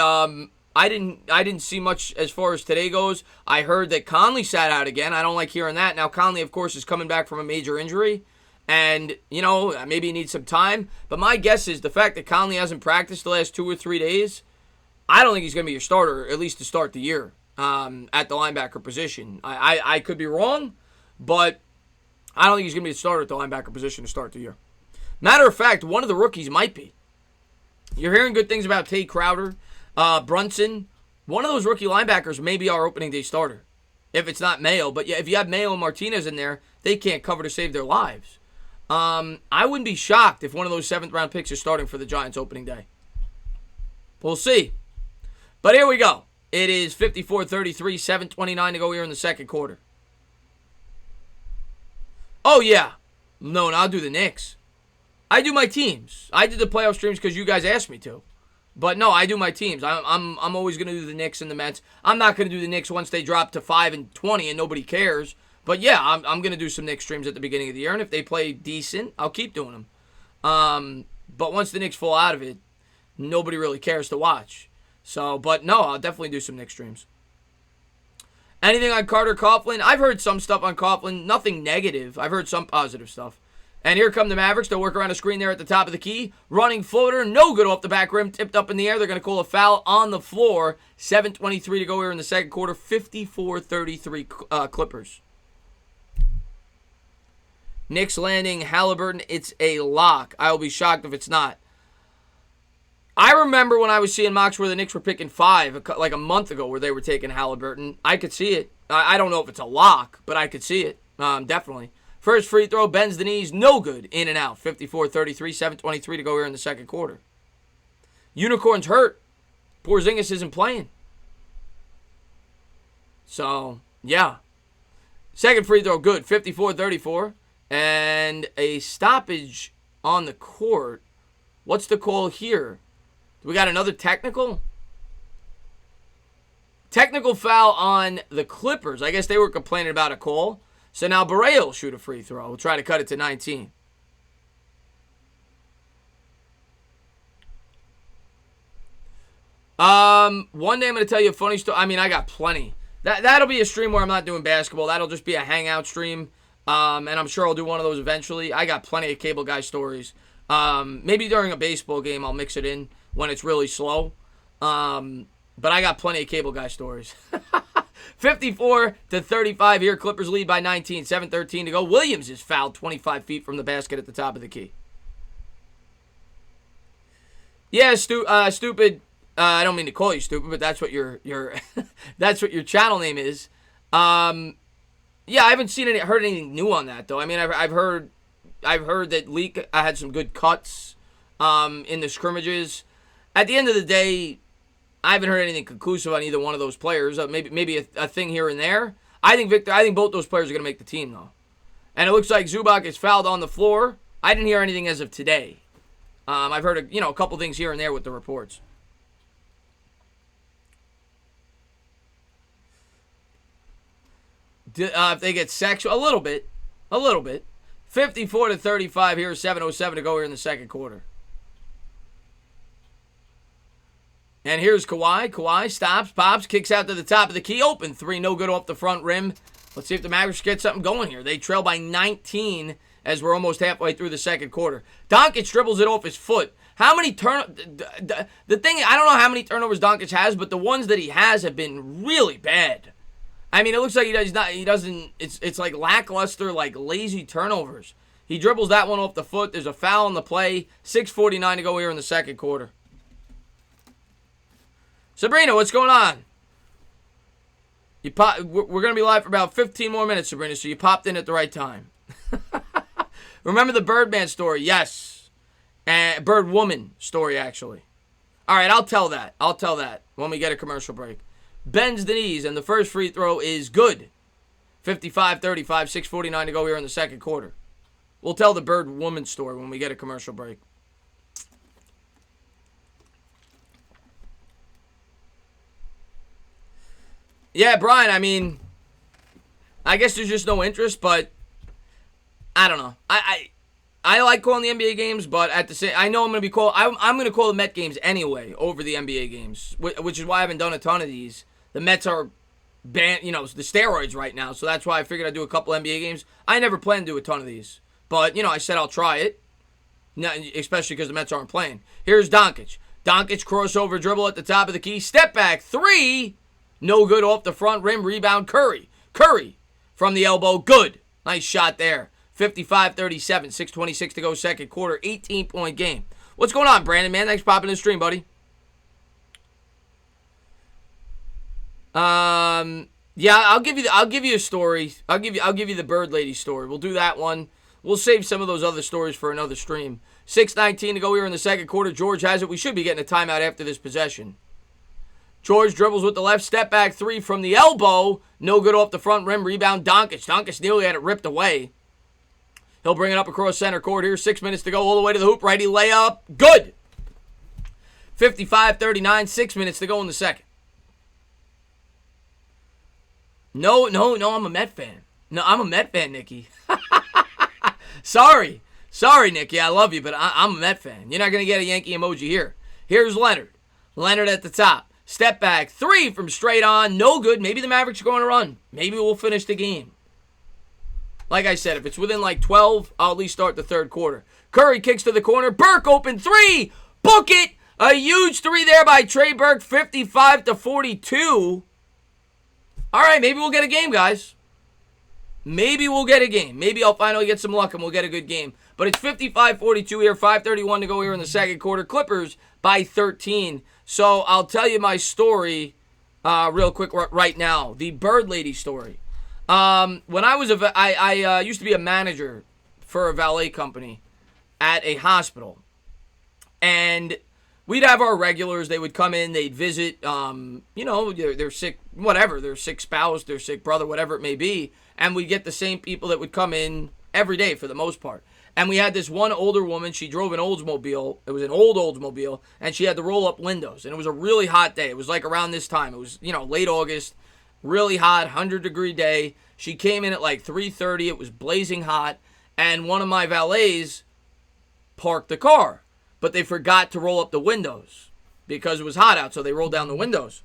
I didn't see much as far as today goes. I heard that Conley sat out again. I don't like hearing that. Now, Conley, of course, is coming back from a major injury. And, maybe he needs some time. But my guess is the fact that Conley hasn't practiced the last 2 or 3 days, I don't think he's going to be your starter, at least to start the year, at the linebacker position. I could be wrong, but I don't think he's going to be the starter at the linebacker position to start the year. Matter of fact, one of the rookies might be. You're hearing good things about Tate Crowder. Brunson, one of those rookie linebackers may be our opening day starter. If it's not Mayo. But yeah, if you have Mayo and Martinez in there, they can't cover to save their lives. I wouldn't be shocked if one of those 7th round picks is starting for the Giants opening day. We'll see. But here we go. It is 54-33, 7:29 to go here in the second quarter. Oh yeah. No, I'll do the Knicks. I do my teams. I did the playoff streams because you guys asked me to. But no, I do my teams. I'm always going to do the Knicks and the Mets. I'm not going to do the Knicks once they drop to 5-20 and nobody cares. But yeah, I'm going to do some Knicks streams at the beginning of the year. And if they play decent, I'll keep doing them. But once the Knicks fall out of it, nobody really cares to watch. So, but no, I'll definitely do some Knicks streams. Anything on Carter Coughlin? I've heard some stuff on Coughlin. Nothing negative. I've heard some positive stuff. And here come the Mavericks. They'll work around a screen there at the top of the key. Running floater. No good off the back rim. Tipped up in the air. They're going to call a foul on the floor. 7:23 to go here in the second quarter. 54-33 Clippers. Knicks landing Halliburton. It's a lock. I will be shocked if it's not. I remember when I was seeing mocks where the Knicks were picking 5, like a month ago, where they were taking Halliburton. I could see it. I don't know if it's a lock, but I could see it. Definitely. First free throw, bends the knees, no good. In and out. 54-33, 7:23 to go here in the second quarter. Unicorns hurt. Porzingis isn't playing. So, yeah. Second free throw, good. 54-34. And a stoppage on the court. What's the call here? We got another technical? Technical foul on the Clippers. I guess they were complaining about a call. So now Barrea will shoot a free throw. We'll try to cut it to 19. One day I'm going to tell you a funny story. I mean, I got plenty. That'll be a stream where I'm not doing basketball. That'll just be a hangout stream. And I'm sure I'll do one of those eventually. I got plenty of cable guy stories. Maybe during a baseball game I'll mix it in when it's really slow. But I got plenty of cable guy stories. 54-35 here. Clippers lead by 19. 7:13 to go. Williams is fouled 25 feet from the basket at the top of the key. Yeah, stupid. I don't mean to call you stupid, but that's what your that's what your channel name is. Yeah, I haven't heard anything new on that though. I mean, I've heard that Leak had some good cuts in the scrimmages. At the end of the day, I haven't heard anything conclusive on either one of those players. Maybe a thing here and there. I think both those players are going to make the team though. And it looks like Zubac is fouled on the floor. I didn't hear anything as of today. I've heard a couple things here and there with the reports. If they get sexual, a little bit. 54-35 here, 7:07 to go here in the second quarter. And here's Kawhi. Kawhi stops, pops, kicks out to the top of the key. Open three, no good off the front rim. Let's see if the Mavericks get something going here. They trail by 19 as we're almost halfway through the second quarter. Doncic dribbles it off his foot. How many the thing, I don't know how many turnovers Doncic has, but the ones that he has have been really bad. I mean, it looks like it's like lackluster, like lazy turnovers. He dribbles that one off the foot. There's a foul on the play. 6:49 to go here in the second quarter. Sabrina, what's going on? We're going to be live for about 15 more minutes, Sabrina, so you popped in at the right time. Remember the Birdman story? Yes. And Birdwoman story, actually. All right, I'll tell that when we get a commercial break. Bends the knees, and the first free throw is good. 55-35, 6:49 to go here in the second quarter. We'll tell the Birdwoman story when we get a commercial break. Yeah, Brian, I mean, I guess there's just no interest, but I don't know. I like calling the NBA games, but at the same, I know I'm going to call the Met games anyway over the NBA games, which is why I haven't done a ton of these. The Mets are banned, the steroids right now, so that's why I figured I'd do a couple NBA games. I never planned to do a ton of these, but, I said I'll try it, especially because the Mets aren't playing. Here's Doncic. Doncic crossover dribble at the top of the key. Step back, three. No good off the front rim. Rebound, Curry. Curry from the elbow. Good. Nice shot there. 55-37. 6:26 to go second quarter. 18-point game. What's going on, Brandon, man? Thanks for popping in the stream, buddy. Yeah, I'll give you a story. I'll give you the Bird Lady story. We'll do that one. We'll save some of those other stories for another stream. 6:19 to go here in the second quarter. George has it. We should be getting a timeout after this possession. George dribbles with the left, step back three from the elbow. No good off the front rim. Rebound, Doncic. Doncic nearly had it ripped away. He'll bring it up across center court here. 6 minutes to go all the way to the hoop. Righty layup. Good. 55-39. 6 minutes to go in the second. No, I'm a Met fan. No, I'm a Met fan, Nikki. Sorry, Nikki. I love you, but I'm a Met fan. You're not going to get a Yankee emoji here. Here's Leonard. Leonard at the top. Step back, three from straight on, no good. Maybe the Mavericks are going to run. Maybe we'll finish the game. Like I said, if it's within like 12, I'll at least start the third quarter. Curry kicks to the corner. Burke open three. Book it. A huge three there by Trey Burke, 55-42. All right, maybe we'll get a game, guys. maybe we'll get a game. Maybe I'll finally get some luck and we'll get a good game. But it's 55-42 here, 5:31 to go here in the second quarter. Clippers by 13. So I'll tell you my story real quick right now. The Bird Lady story. When I was I used to be a manager for a valet company at a hospital. And we'd have our regulars. They would come in. They'd visit, their sick, whatever, their sick spouse, their sick brother, whatever it may be. And we'd get the same people that would come in every day for the most part. And we had this one older woman. She drove an Oldsmobile. It was an old Oldsmobile. And she had the roll-up windows. And it was a really hot day. It was like around this time. It was, late August. Really hot, 100-degree day. She came in at like 3:30. It was blazing hot. And one of my valets parked the car. But they forgot to roll up the windows because it was hot out, so they rolled down the windows.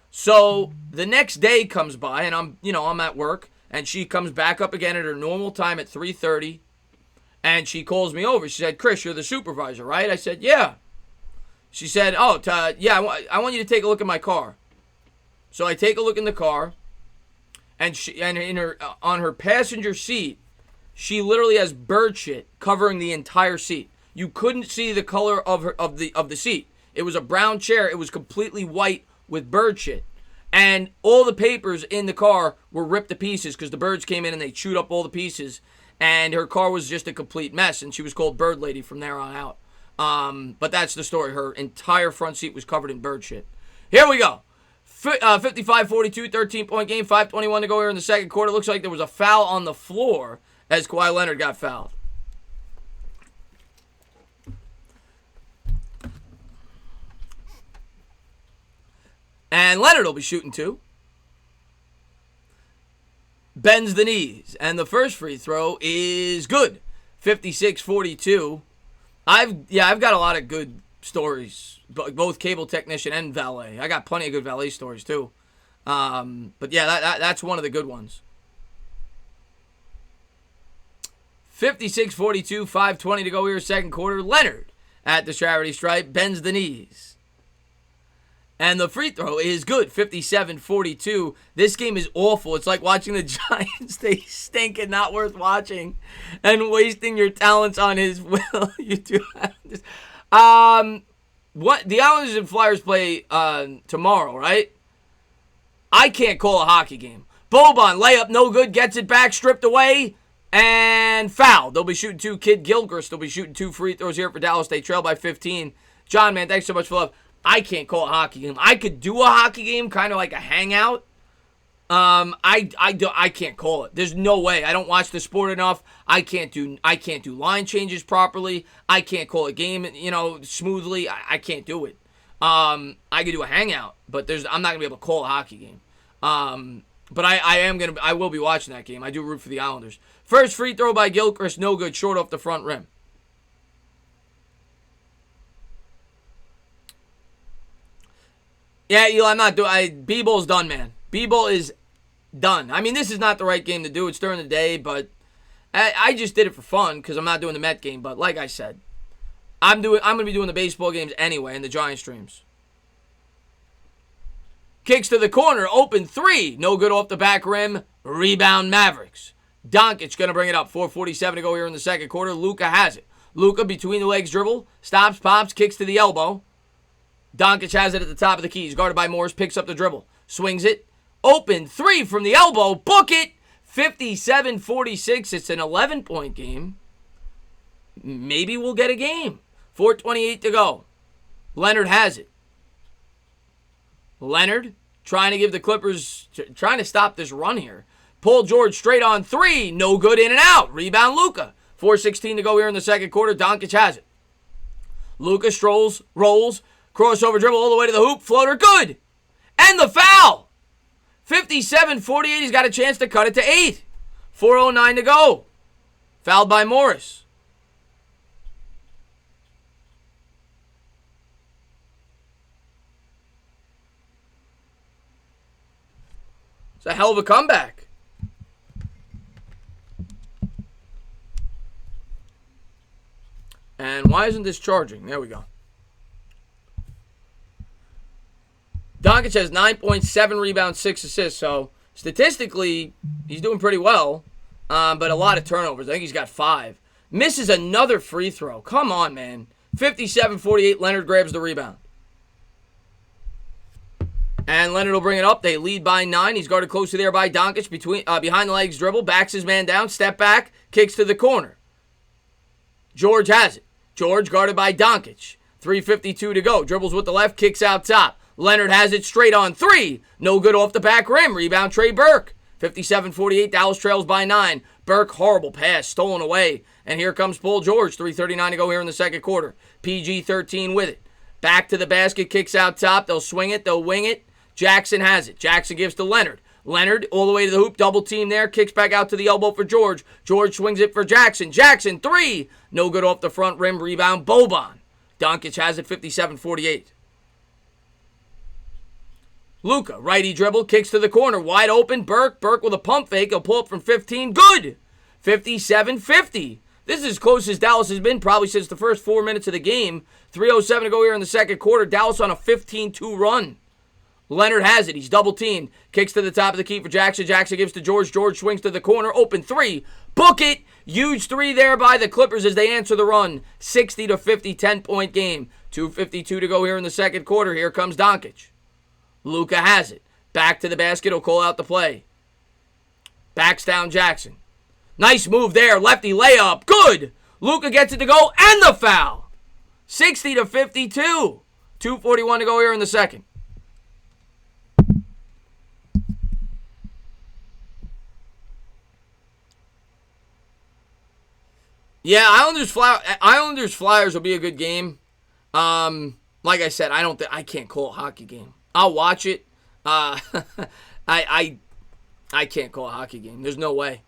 So the next day comes by, and I'm at work, and she comes back up again at her normal time at 3:30, and she calls me over. She said, "Chris, you're the supervisor, right?" I said, "Yeah." She said, "Yeah, I want you to take a look at my car." So I take a look in the car, and on her passenger seat, she literally has bird shit covering the entire seat. You couldn't see the color of the seat. It was a brown chair. It was completely white with bird shit. And all the papers in the car were ripped to pieces because the birds came in and they chewed up all the pieces. And her car was just a complete mess. And she was called Bird Lady from there on out. But that's the story. Her entire front seat was covered in bird shit. Here we go. 55-42, 13-point game. 5:21 to go here in the second quarter. Looks like there was a foul on the floor as Kawhi Leonard got fouled. And Leonard will be shooting too. Bends the knees. And the first free throw is good. 56-42. I've got a lot of good stories. Both cable technician and valet. I got plenty of good valet stories too. But yeah, that's one of the good ones. 56-42. 5:20 to go here. Second quarter. Leonard at the charity stripe. Bends the knees. And the free throw is good, 57-42. This game is awful. It's like watching the Giants. They stink and not worth watching. And wasting your talents on his will. You do have this. The Islanders and Flyers play tomorrow, right? I can't call a hockey game. Boban, layup, no good, gets it back, stripped away, and foul. They'll be shooting two. Kid Gilchrist will be shooting two free throws here for Dallas. They trail by 15. John, man, thanks so much for love. I can't call a hockey game. I could do a hockey game, kind of like a hangout. I can't call it. There's no way. I don't watch the sport enough. I can't do line changes properly. I can't call a game, smoothly. I can't do it. I could do a hangout, but I'm not gonna be able to call a hockey game. But I will be watching that game. I do root for the Islanders. First free throw by Gilchrist, no good, short off the front rim. Yeah, Eli, I'm not doing. B-Ball's done, man. B-Ball is done. I mean, this is not the right game to do. It's during the day, but I just did it for fun because I'm not doing the Met game. But like I said, I'm going to be doing the baseball games anyway and the Giant streams. Kicks to the corner, open three, no good off the back rim. Rebound Mavericks. Doncic going to bring it up. 4:47 to go here in the second quarter. Luka has it. Luka between the legs dribble, stops, pops, kicks to the elbow. Doncic has it at the top of the key. He's guarded by Morris, picks up the dribble, swings it. Open three from the elbow, book it. 57-46. It's an 11-point game. Maybe we'll get a game. 4:28 to go. Leonard has it. Leonard trying to give the Clippers, trying to stop this run here. Paul George straight on three. No good, in and out. Rebound Luka. 4:16 to go here in the second quarter. Doncic has it. Luka strolls, rolls, crossover dribble all the way to the hoop. Floater, good. And the foul. 57-48. He's got a chance to cut it to 8. 4:09 to go. Fouled by Morris. It's a hell of a comeback. And why isn't this charging? There we go. Doncic has 9.7 rebounds, 6 assists, so Statistically, he's doing pretty well, but a lot of turnovers. I think he's got 5. Misses another free throw. Come on, man. 57-48, Leonard grabs the rebound. And Leonard will bring it up. They lead by 9. He's guarded closely there by Doncic. Behind the legs dribble, backs his man down, step back, kicks to the corner. George has it. George guarded by Doncic. 3:52 to go. Dribbles with the left, kicks out top. Leonard has it straight on 3. No good off the back rim. Rebound Trey Burke. 57-48. Dallas trails by 9. Burke, horrible pass, stolen away. And here comes Paul George. 3:39 to go here in the second quarter. PG-13 with it. Back to the basket, kicks out top. They'll swing it, they'll wing it. Jackson has it. Jackson gives to Leonard. Leonard all the way to the hoop, double team there, kicks back out to the elbow for George. George swings it for Jackson. Jackson, 3. No good off the front rim. Rebound, Boban. Doncic has it, 57-48. Luka, righty dribble, kicks to the corner, wide open. Burke with a pump fake. He'll pull up from 15. Good. 57-50. This is as close as Dallas has been probably since the first 4 minutes of the game. 3:07 to go here in the second quarter. Dallas on a 15-2 run. Leonard has it. He's double teamed. Kicks to the top of the key for Jackson. Jackson gives to George. George swings to the corner. Open 3. Book it. Huge 3 there by the Clippers as they answer the run. 60-50, 10-point game. 2:52 to go here in the second quarter. Here comes Doncic. Luka has it. Back to the basket. He'll call out the play. Backs down Jackson. Nice move there. Lefty layup. Good. Luka gets it to go and the foul. 60-52. 2:41 to go here in the second. Yeah, Islanders Flyers will be a good game. Like I said, I can't call a hockey game. I'll watch it. I can't call a hockey game. There's no way.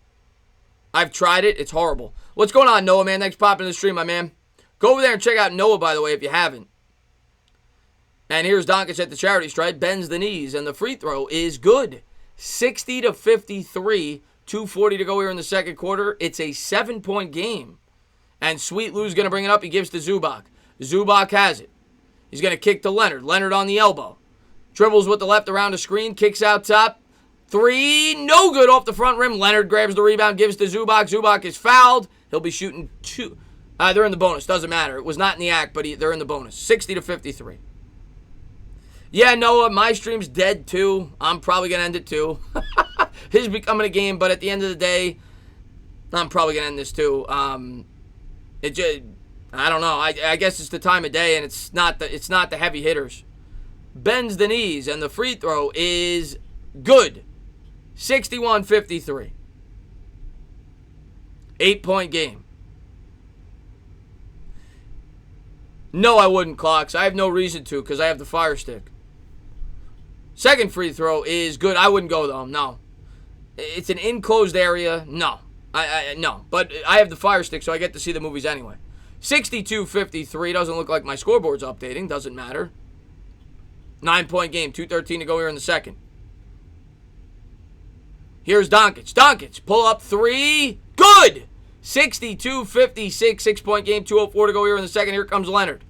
I've tried it. It's horrible. What's going on, Noah, man? Thanks for popping in the stream, my man. Go over there and check out Noah, by the way, if you haven't. And here's Doncic at the charity stripe. Bends the knees, and the free throw is good. 60-53. 2:40 to go here in the second quarter. It's a 7-point game. And Sweet Lou's going to bring it up. He gives to Zubac. Zubac has it. He's going to kick to Leonard. Leonard on the elbow. Dribbles with the left around the screen. Kicks out top. 3. No good off the front rim. Leonard grabs the rebound. Gives to Zubac. Zubac is fouled. He'll be shooting 2. They're in the bonus. Doesn't matter. It was not in the act, but they're in the bonus. 60-53. Yeah, Noah, my stream's dead too. I'm probably going to end it too. His becoming a game, but at the end of the day, I'm probably going to end this too. I don't know. I guess it's the time of day, and it's not the heavy hitters. Bends the knees, and the free throw is good. 61-53. 8-point game. No, I wouldn't, Clocks. I have no reason to because I have the Fire Stick. Second free throw is good. I wouldn't go, though. No. It's an enclosed area. No. No. But I have the Fire Stick, so I get to see the movies anyway. 62-53. Doesn't look like my scoreboard's updating. Doesn't matter. 9-point game. 2:13 to go here in the second. Here's Doncic. Doncic. Pull up 3. Good. 62-56. 6-point game. 2:04 to go here in the second. Here comes Leonard.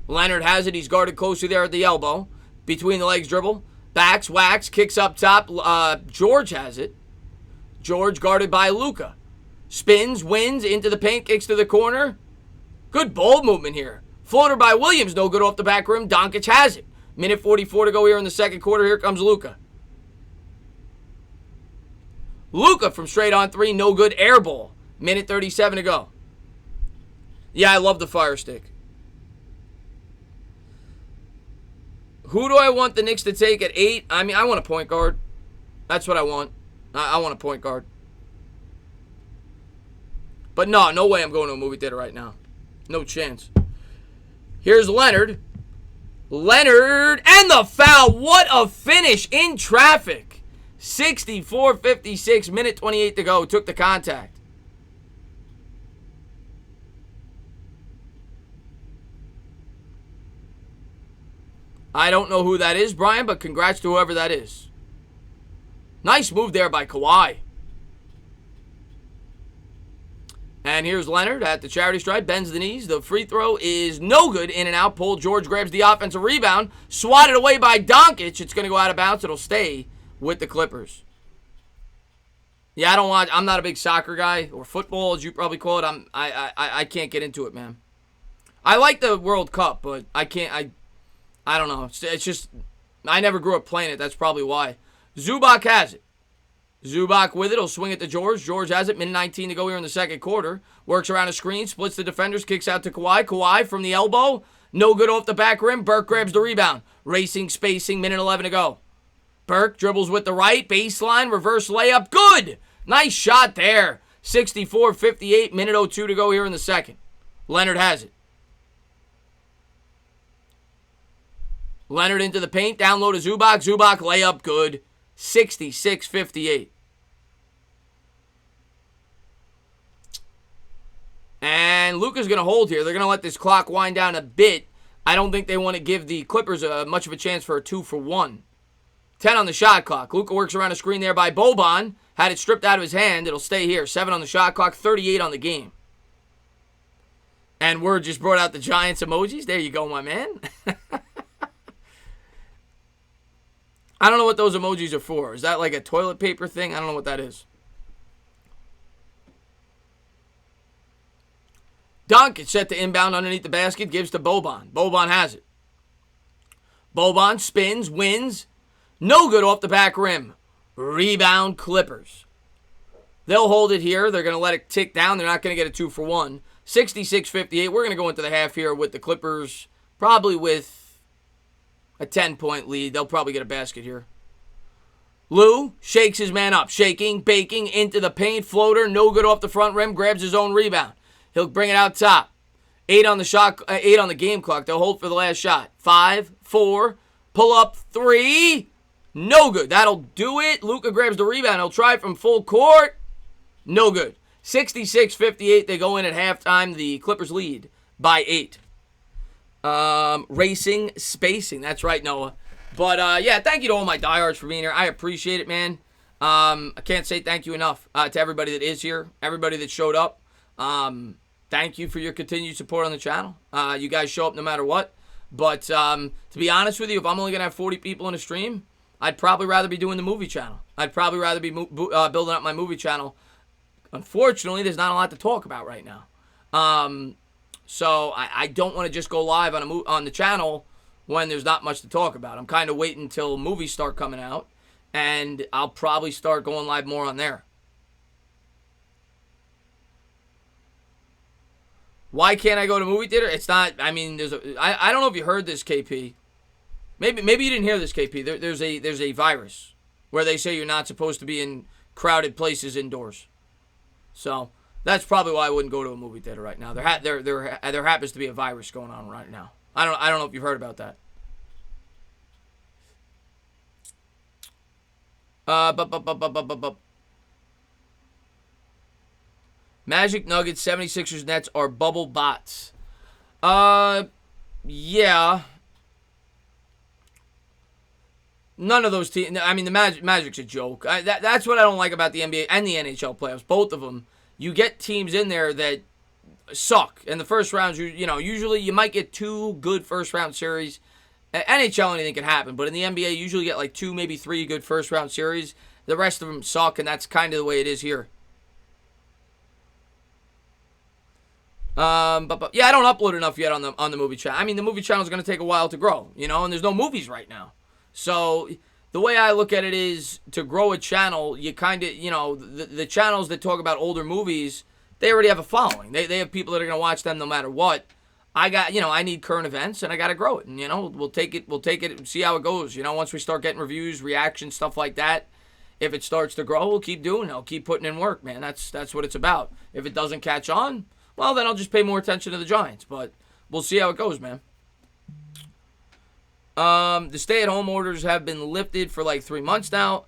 Leonard has it. He's guarded closely there at the elbow. Between the legs dribble. Backs, whacks, kicks up top. George has it. George guarded by Luka. Spins, wins, into the paint, kicks to the corner. Good ball movement here. Floater by Williams, no good off the back rim. Doncic has it. Minute 44 to go here in the second quarter. Here comes Luka. Luka from straight on 3, no good. Air ball. Minute 37 to go. Yeah, I love the Fire Stick. Who do I want the Knicks to take at 8? I mean, I want a point guard. That's what I want. I want a point guard. But no way I'm going to a movie theater right now. No chance. Here's Leonard. Leonard and the foul. What a finish in traffic. 64-56, minute 28 to go. Took the contact. I don't know who that is, Brian, but congrats to whoever that is. Nice move there by Kawhi. And here's Leonard at the charity stripe. Bends the knees. The free throw is no good. In and out. Paul George grabs the offensive rebound. Swatted away by Doncic. It's going to go out of bounds. It'll stay with the Clippers. Yeah, I don't watch. I'm not a big soccer guy or football, as you probably call it. I can't get into it, man. I like the World Cup, but I can't. I don't know. It's just I never grew up playing it. That's probably why. Zubac has it. Zubac with it. He'll swing it to George. George has it. Minute 19 to go here in the second quarter. Works around a screen. Splits the defenders. Kicks out to Kawhi. Kawhi from the elbow. No good off the back rim. Burke grabs the rebound. Racing, spacing. Minute 11 to go. Burke dribbles with the right. Baseline. Reverse layup. Good. Nice shot there. 64-58. Minute 02 to go here in the second. Leonard has it. Leonard into the paint. Down low to Zubac. Zubac layup. Good. 66-58. And Luka's going to hold here. They're going to let this clock wind down a bit. I don't think they want to give the Clippers much of a chance for a 2-for-1. 10 on the shot clock. Luka works around a screen there by Boban. Had it stripped out of his hand. It'll stay here. 7 on the shot clock. 38 on the game. And Word just brought out the Giants emojis. There you go, my man. I don't know what those emojis are for. Is that like a toilet paper thing? I don't know what that is. Dunk. It's set to inbound underneath the basket. Gives to Boban. Boban has it. Boban spins. Wins. No good off the back rim. Rebound Clippers. They'll hold it here. They're going to let it tick down. They're not going to get a 2-for-1. 66-58. We're going to go into the half here with the Clippers probably with a 10-point lead. They'll probably get a basket here. Lou shakes his man up. Shaking, baking, into the paint. Floater, no good off the front rim. Grabs his own rebound. He'll bring it out top. 8 on the game clock. They'll hold for the last shot. 5, 4, pull up 3. No good. That'll do it. Luka grabs the rebound. He'll try from full court. No good. 66-58. They go in at halftime. The Clippers lead by 8. Racing, spacing. That's right, Noah. But, yeah, thank you to all my diehards for being here. I appreciate it, man. I can't say thank you enough to everybody that is here, everybody that showed up. Thank you for your continued support on the channel. You guys show up no matter what. But to be honest with you, if I'm only going to have 40 people in a stream, I'd probably rather be doing the movie channel. I'd probably rather be building up my movie channel. Unfortunately, there's not a lot to talk about right now. So I don't want to just go live on the channel when there's not much to talk about. I'm kind of waiting until movies start coming out, and I'll probably start going live more on there. Why can't I go to movie theater? It's not, I mean, I don't know if you heard this, KP. Maybe you didn't hear this, KP. There's a virus where they say you're not supposed to be in crowded places indoors. So that's probably why I wouldn't go to a movie theater right now. There happens to be a virus going on right now. I don't know if you've heard about that. Magic, Nuggets, 76ers, Nets are bubble bots. Yeah. None of those teams. I mean, the Magic's a joke. That's what I don't like about the NBA and the NHL playoffs. Both of them. You get teams in there that suck. In the first rounds, usually you might get 2 good first-round series. NHL, anything can happen. But in the NBA, you usually get like 2, maybe 3 good first-round series. The rest of them suck, and that's kind of the way it is here. But yeah, I don't upload enough yet on the movie channel. I mean, the movie channel is going to take a while to grow, and there's no movies right now. So the way I look at it is, to grow a channel, you kind of, the channels that talk about older movies, they already have a following. They have people that are going to watch them no matter what. I got, I need current events, and I got to grow it. And, we'll take it and see how it goes. Once we start getting reviews, reactions, stuff like that, if it starts to grow, we'll keep doing it. I'll keep putting in work, man. That's what it's about. If it doesn't catch on, well, then I'll just pay more attention to the Giants. But we'll see how it goes, man. The stay-at-home orders have been lifted for like 3 months now.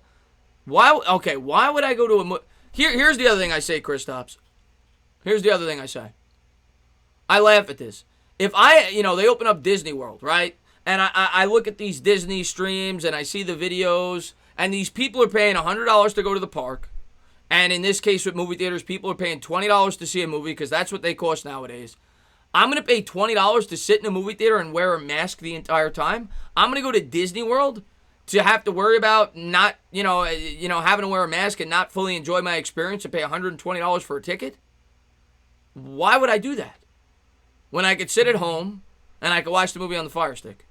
Why would I go to a Here's the other thing I say, Kristaps. Here's the other thing I say. I laugh at this. If they open up Disney World, right? And I look at these Disney streams and I see the videos, and these people are paying $100 to go to the park. And in this case with movie theaters, people are paying $20 to see a movie because that's what they cost nowadays. I'm going to pay $20 to sit in a movie theater and wear a mask the entire time. I'm going to go to Disney World to have to worry about not, having to wear a mask and not fully enjoy my experience and pay $120 for a ticket? Why would I do that? When I could sit at home and I could watch the movie on the Fire Stick.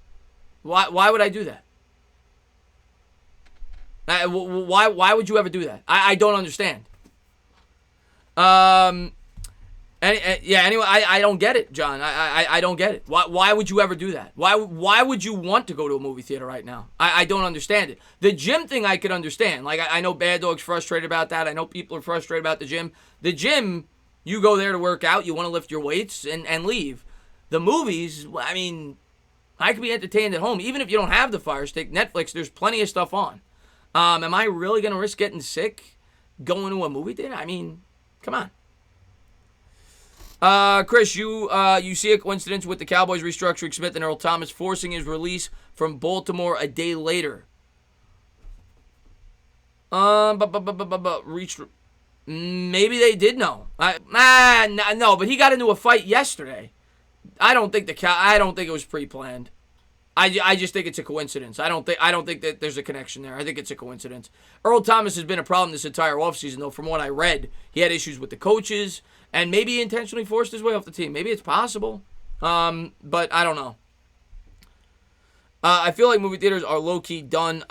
Why would I do that? Why would you ever do that? I don't understand. Anyway, I don't get it, John. I don't get it. Why would you ever do that? Why would you want to go to a movie theater right now? I don't understand it. The gym thing I could understand. Like, I know Bad Dog's frustrated about that. I know people are frustrated about the gym. The gym, you go there to work out. You want to lift your weights and leave. The movies, I mean, I could be entertained at home. Even if you don't have the Fire Stick, Netflix, there's plenty of stuff on. Am I really going to risk getting sick going to a movie theater? I mean, come on. Chris, you see a coincidence with the Cowboys restructuring Smith and Earl Thomas forcing his release from Baltimore a day later? Maybe they did know. No, but he got into a fight yesterday. I don't think it was pre-planned. I just think it's a coincidence. I don't think that there's a connection there. I think it's a coincidence. Earl Thomas has been a problem this entire offseason, though. From what I read, he had issues with the coaches, and maybe he intentionally forced his way off the team. Maybe it's possible, but I don't know. I feel like movie theaters are low-key done.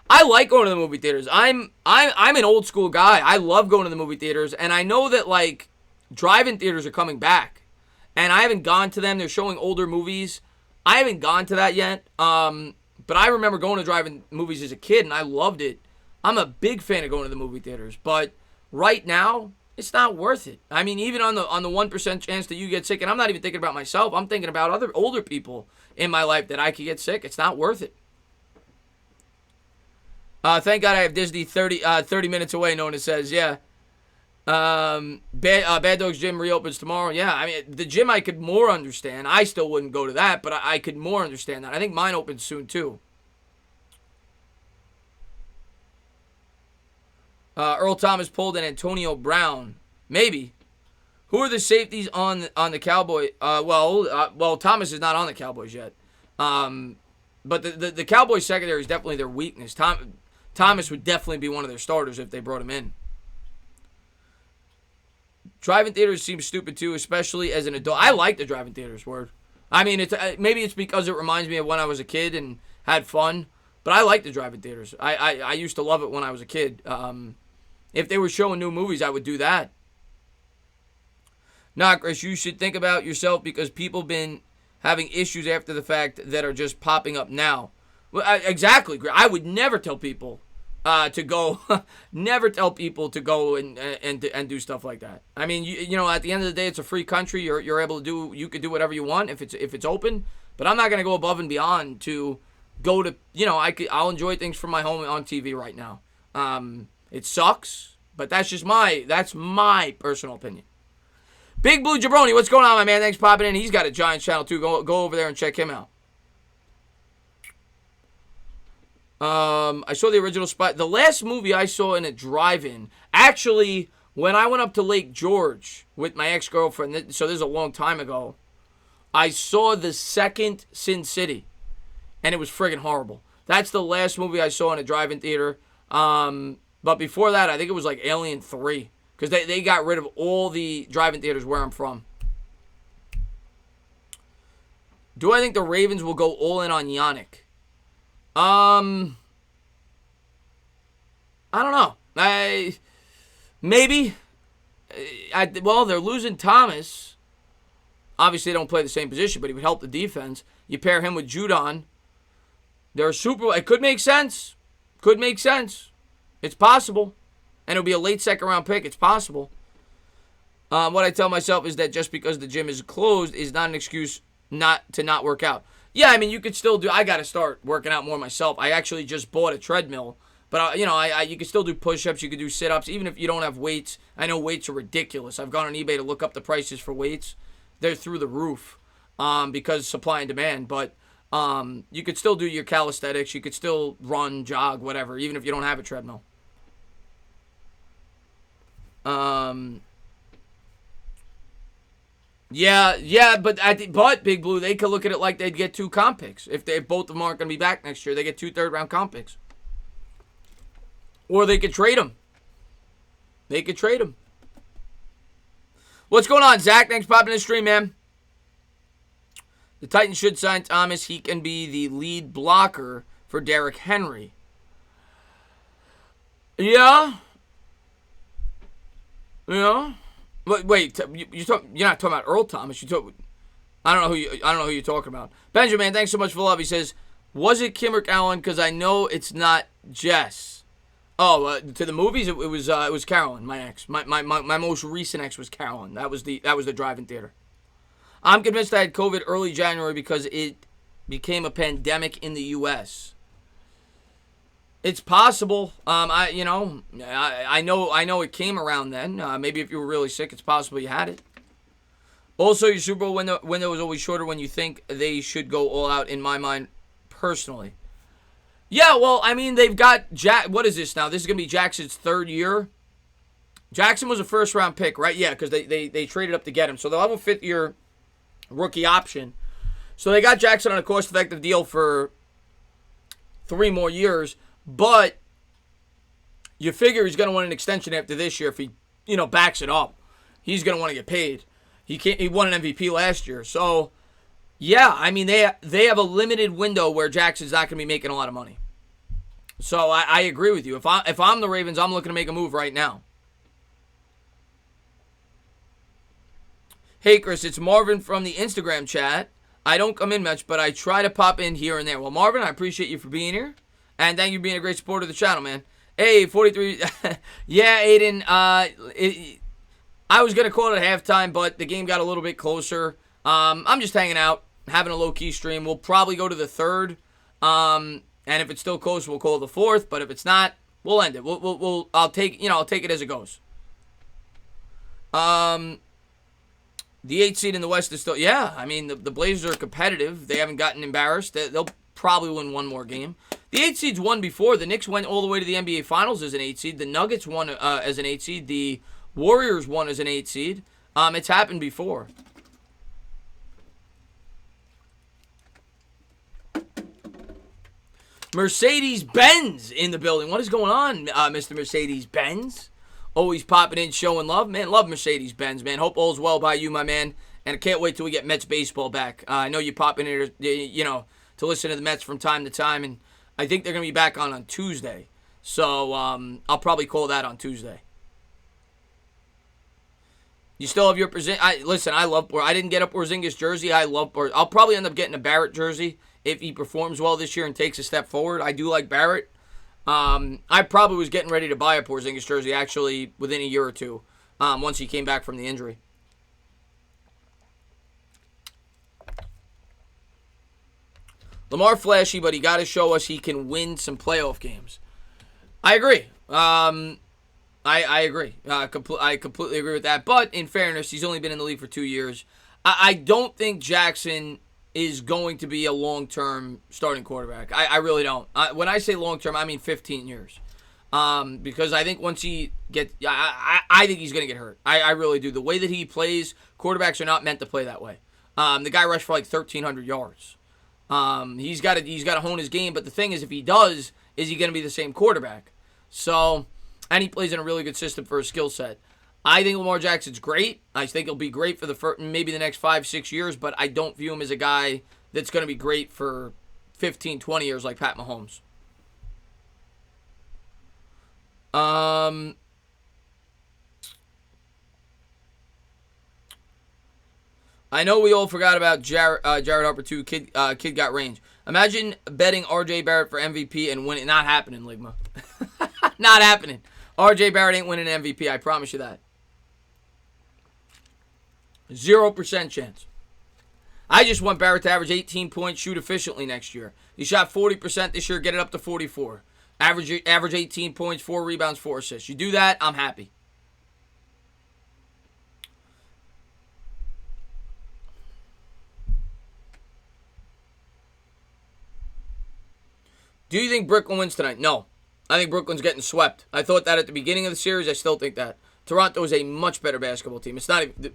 I like going to the movie theaters. I'm an old school guy. I love going to the movie theaters, and I know that like drive-in theaters are coming back, and I haven't gone to them. They're showing older movies. I haven't gone to that yet, but I remember going to drive-in movies as a kid, and I loved it. I'm a big fan of going to the movie theaters, but right now, it's not worth it. I mean, even on the 1% chance that you get sick, and I'm not even thinking about myself, I'm thinking about other older people in my life that I could get sick. It's not worth it. Thank God I have Disney 30 minutes away, Nona says, yeah. Bad Dog's Gym reopens tomorrow. Yeah, I mean, the gym I could more understand. I still wouldn't go to that, but I could more understand that. I think mine opens soon, too. Earl Thomas pulled an Antonio Brown. Maybe. Who are the safeties on the Cowboys? Well, Thomas is not on the Cowboys yet. But the Cowboys secondary is definitely their weakness. Thomas would definitely be one of their starters if they brought him in. Drive-in theaters seem stupid too, especially as an adult. I like the drive-in theaters word. I mean, maybe it's because it reminds me of when I was a kid and had fun, but I like the drive-in theaters. I used to love it when I was a kid. If they were showing new movies, I would do that. Nah, Chris, you should think about yourself because people been having issues after the fact that are just popping up now. Well, exactly. I would never tell people to go. Never tell people to go and do stuff like that. I mean, you know, at the end of the day, it's a free country. You're able to do. You could do whatever you want if it's open. But I'm not gonna go above and beyond to go to. You know, I'll enjoy things from my home on TV right now. It sucks, but that's my personal opinion. Big Blue Jabroni, what's going on, my man? Thanks for popping in. He's got a Giants channel too. Go over there and check him out. I saw the original spot. The last movie I saw in a drive-in, actually, when I went up to Lake George with my ex-girlfriend, so this is a long time ago, I saw the second Sin City, and it was friggin' horrible. That's the last movie I saw in a drive-in theater. But before that, I think it was like Alien 3, because they got rid of all the drive-in theaters where I'm from. Do I think the Ravens will go all in on Yannick? I don't know. Maybe. Well, they're losing Thomas. Obviously, they don't play the same position, but he would help the defense. You pair him with Judon. They're it could make sense. Could make sense. It's possible. And it'll be a late second-round pick. It's possible. What I tell myself is that just because the gym is closed is not an excuse not to work out. Yeah, I mean, you could still do. I got to start working out more myself. I actually just bought a treadmill, but you can still do push-ups. You could do sit-ups, even if you don't have weights. I know weights are ridiculous. I've gone on eBay to look up the prices for weights. They're through the roof because supply and demand. But you could still do your calisthenics. You could still run, jog, whatever, even if you don't have a treadmill. Yeah, but Big Blue, they could look at it like they'd get 2 comp picks. If both of them aren't going to be back next year, they get 2 third-round comp picks. Or they could trade him. They could trade him. What's going on, Zach? Thanks for popping in the stream, man. The Titans should sign Thomas. He can be the lead blocker for Derrick Henry. Yeah. Yeah. Wait, you're not talking about Earl Thomas. I don't know who you're talking about. Benjamin, thanks so much for the love. He says, was it Kim or Carolyn? Because I know it's not Jess. Oh, to the movies, it was Carolyn, my ex. My most recent ex was Carolyn. That was the drive-in theater. I'm convinced I had COVID early January because it became a pandemic in the U.S. It's possible. I know it came around then. Maybe if you were really sick, it's possible you had it. Also, your Super Bowl window is always shorter when you think they should go all out, in my mind, personally. Yeah, well, I mean, they've got what is this now? This is going to be Jackson's third year. Jackson was a first-round pick, right? Yeah, because they traded up to get him. So they'll have a fifth-year rookie option. So they got Jackson on a cost-effective deal for 3 more years. But you figure he's going to want an extension after this year if he, backs it up. He's going to want to get paid. He won an MVP last year. So, yeah, I mean, they have a limited window where Jackson's not going to be making a lot of money. So I agree with you. If I'm the Ravens, I'm looking to make a move right now. Hey, Chris, it's Marvin from the Instagram chat. I don't come in much, but I try to pop in here and there. Well, Marvin, I appreciate you for being here. And thank you for being a great supporter of the channel, man. Hey, 43. Yeah, Aiden. I was going to call it at halftime, but the game got a little bit closer. I'm just hanging out, having a low-key stream. We'll probably go to the third. And if it's still close, we'll call it the fourth. But if it's not, we'll end it. I'll take it as it goes. The 8th seed in the West is still, yeah. I mean, the Blazers are competitive. They haven't gotten embarrassed. They'll probably win one more game. The 8th seed's won before. The Knicks went all the way to the NBA Finals as an 8th seed. The Nuggets won as an 8th seed. The Warriors won as an 8th seed. It's happened before. Mercedes-Benz in the building. What is going on, Mr. Mercedes-Benz? Always popping in, showing love. Man, love Mercedes-Benz, man. Hope all's well by you, my man. And I can't wait till we get Mets baseball back. I know you pop in here, to listen to the Mets from time to time. And I think they're going to be back on Tuesday. So I'll probably call that on Tuesday. You still have your Listen, I didn't get a Porzingis jersey. I'll probably end up getting a Barrett jersey if he performs well this year and takes a step forward. I do like Barrett. I probably was getting ready to buy a Porzingis jersey actually within a year or two once he came back from the injury. Lamar flashy, but he got to show us he can win some playoff games. I agree. I agree. I completely agree with that. But in fairness, he's only been in the league for 2 years. I don't think Jackson is going to be a long-term starting quarterback. I really don't. When I say long-term, I mean 15 years. Because I think once he gets... I think he's going to get hurt. I really do. The way that he plays, quarterbacks are not meant to play that way. The guy rushed for like 1,300 yards. He's got to hone his game, but the thing is, if he does, is he going to be the same quarterback? So, and he plays in a really good system for his skill set. I think Lamar Jackson's great. I think he'll be great for maybe the next 5-6 years, but I don't view him as a guy that's going to be great for 15, 20 years like Pat Mahomes. I know we all forgot about Jared Harper too. Kid got range. Imagine betting RJ Barrett for MVP and winning. Not happening, Ligma. Not happening. RJ Barrett ain't winning MVP. I promise you that. 0% chance. I just want Barrett to average 18 points, shoot efficiently next year. He shot 40% this year, get it up to 44. Average 18 points, 4 rebounds, 4 assists. You do that, I'm happy. Do you think Brooklyn wins tonight? No. I think Brooklyn's getting swept. I thought that at the beginning of the series. I still think that. Toronto is a much better basketball team. It's not even...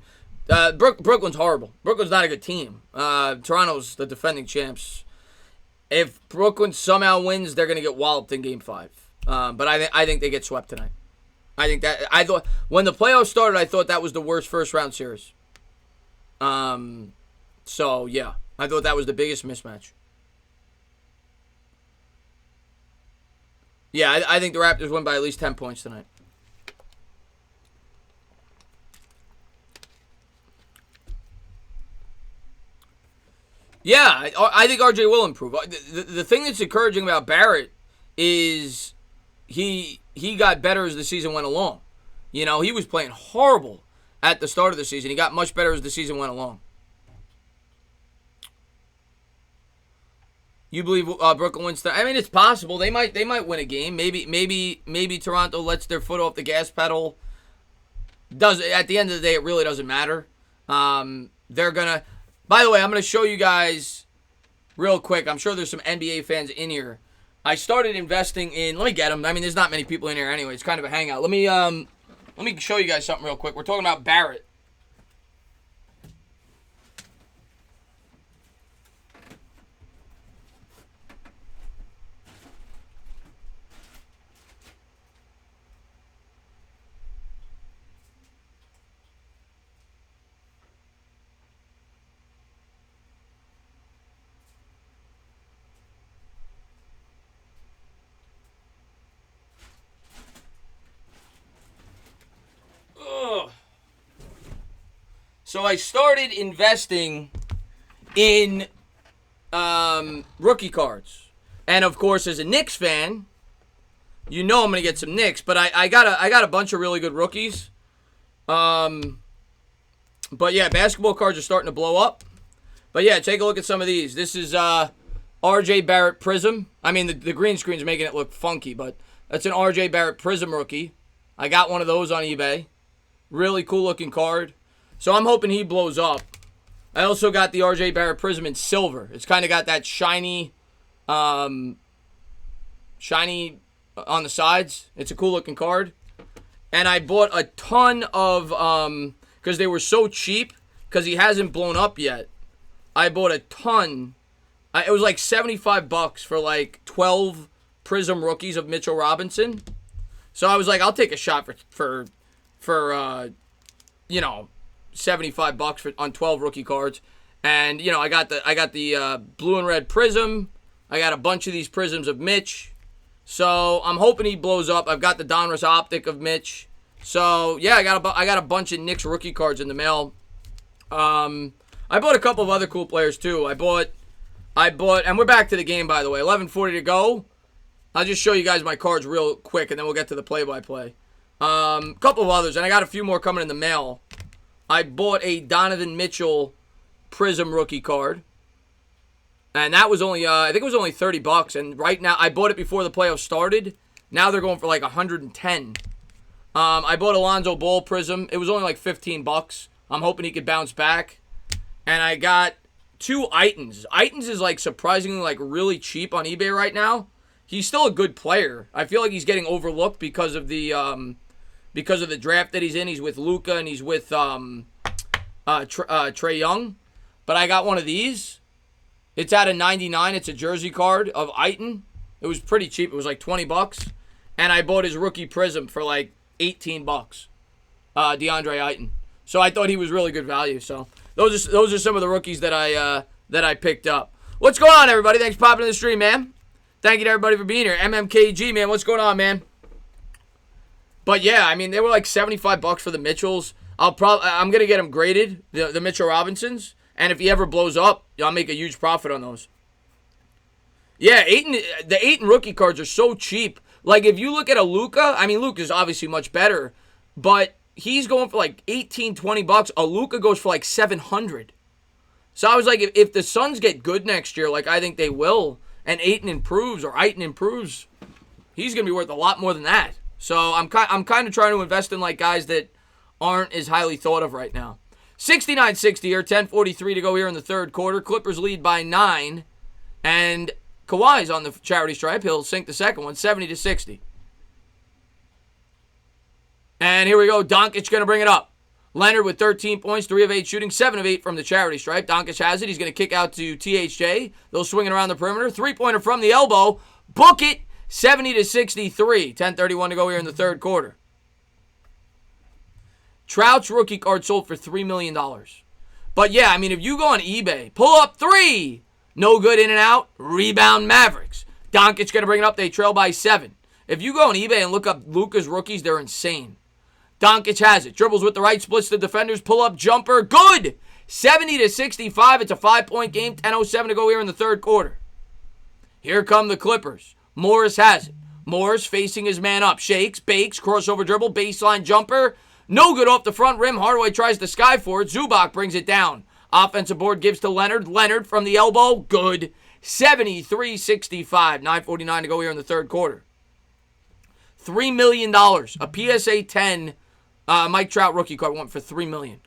Brooklyn's horrible. Brooklyn's not a good team. Toronto's the defending champs. If Brooklyn somehow wins, they're going to get walloped in Game 5. But I think they get swept tonight. I thought when the playoffs started, I thought that was the worst first round series. So yeah, I thought that was the biggest mismatch. Yeah, I think the Raptors win by at least 10 points tonight. Yeah, I think RJ will improve. The thing that's encouraging about Barrett is he got better as the season went along. You know, he was playing horrible at the start of the season. He got much better as the season went along. You believe Brooklyn wins? I mean, it's possible. They might win a game. Maybe Toronto lets their foot off the gas pedal. At the end of the day, it really doesn't matter. They're gonna. By the way, I'm gonna show you guys real quick. I'm sure there's some NBA fans in here. I started investing in. Let me get them. I mean, there's not many people in here anyway. It's kind of a hangout. Let me show you guys something real quick. We're talking about Barrett. So I started investing in rookie cards. And of course, as a Knicks fan, you know I'm going to get some Knicks. But I got a bunch of really good rookies. But yeah, basketball cards are starting to blow up. But yeah, take a look at some of these. This is RJ Barrett Prism. I mean, the green screen's making it look funky, but that's an RJ Barrett Prism rookie. I got one of those on eBay. Really cool looking card. So I'm hoping he blows up. I also got the RJ Barrett Prism in silver. It's kind of got that shiny on the sides. It's a cool looking card. And I bought a ton of, because they were so cheap, because he hasn't blown up yet. I bought a ton. It was like $75 for like 12 Prism rookies of Mitchell Robinson. So I was like, I'll take a shot for $75 on 12 rookie cards. And I got the blue and red Prism. I got a bunch of these Prisms of Mitch. So I'm hoping he blows up. I've got the Donruss Optic of Mitch. So yeah, I got a bunch of Knicks rookie cards in the mail. I bought a couple of other cool players too. I bought, and we're back to the game, by the way. 11:40 to go. I'll just show you guys my cards real quick, and then we'll get to the play-by-play. Couple of others, and I got a few more coming in the mail. I bought a Donovan Mitchell Prism rookie card, and that was only, I think it was only $30. And right now, I bought it before the playoffs started. Now they're going for like $110. I bought Alonzo Ball Prism. It was only like $15. I'm hoping he could bounce back. And I got two Eitons. Eitons is like surprisingly like really cheap on eBay right now. He's still a good player. I feel like he's getting overlooked because of the draft that he's in. He's with Luka and he's with Trae Young. But I got one of these. It's out of 99. It's a jersey card of Ayton. It was pretty cheap. It was like $20. And I bought his rookie Prism for like $18. DeAndre Ayton. So I thought he was really good value. So those are some of the rookies that I picked up. What's going on, everybody? Thanks for popping in the stream, man. Thank you to everybody for being here. MMKG, man, what's going on, man? But yeah, I mean, they were like $75 for the Mitchells. I'm gonna get them graded, the Mitchell Robinsons, and if he ever blows up, I'll make a huge profit on those. Yeah, the Ayton rookie cards are so cheap. Like if you look at a Luka, I mean, Luka's obviously much better, but he's going for like $18, $20. A Luka goes for like $700. So I was like, if the Suns get good next year, like I think they will, and Ayton improves, he's going to be worth a lot more than that. So I'm kind of trying to invest in like guys that aren't as highly thought of right now. 69-60 here, 10:43 to go here in the third quarter. Clippers lead by 9, and Kawhi's on the charity stripe. He'll sink the second one, 70-60. And here we go. Doncic going to bring it up. Leonard with 13 points, 3 of 8 shooting, 7 of 8 from the charity stripe. Doncic has it. He's going to kick out to THJ. They'll swing it around the perimeter. Three-pointer from the elbow. Book it. 70-63. 10:31 to go here in the third quarter. Trout's rookie card sold for $3 million. But yeah, I mean, if you go on eBay, pull up 3. No good, in and out. Rebound Mavericks. Doncic going to bring it up. They trail by 7. If you go on eBay and look up Luka's rookies, they're insane. Doncic has it. Dribbles with the right, splits the defenders. Pull up jumper. Good. 70-65. It's a 5-point game. 10:07 to go here in the third quarter. Here come the Clippers. Morris has it. Morris facing his man up. Shakes, bakes, crossover dribble, baseline jumper. No good off the front rim. Hardaway tries to sky for it. Zubac brings it down. Offensive board gives to Leonard. Leonard from the elbow. Good. 73-65. 9:49 to go here in the third quarter. $3 million. A PSA 10 Mike Trout rookie card went for $3 million.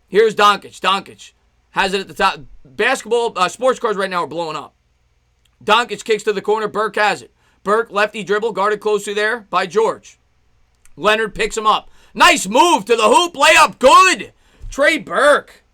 Here's Doncic. Doncic has it at the top. Basketball, sports cards right now are blowing up. Doncic kicks to the corner. Burke has it. Burke, lefty dribble, guarded closely there by George. Leonard picks him up. Nice move to the hoop. Layup, good. Trey Burke.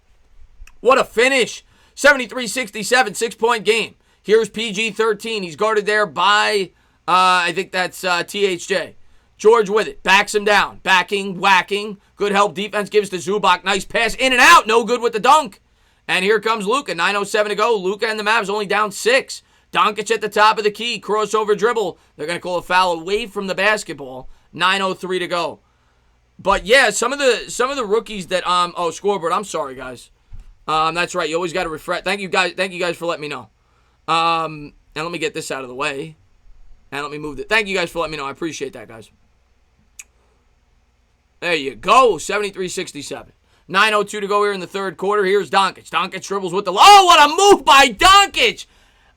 What a finish. 73-67, 6-point game. Here's PG-13. He's guarded there by, I think that's THJ. George with it. Backs him down. Backing, whacking. Good help. Defense gives to Zubac. Nice pass. In and out. No good with the dunk. And here comes Luka. 9:07 to go. Luka and the Mavs only down 6. Doncic at the top of the key. Crossover dribble. They're going to call a foul away from the basketball. 9:03 to go. But yeah, some of the rookies that scoreboard. I'm sorry, guys. That's right. You always got to refresh. Thank you guys for letting me know. And let me get this out of the way. And let me move it. Thank you guys for letting me know. I appreciate that, guys. There you go. 73-67. 9:02 to go here in the third quarter. Here's Doncic. Doncic dribbles with the... Oh, what a move by Doncic!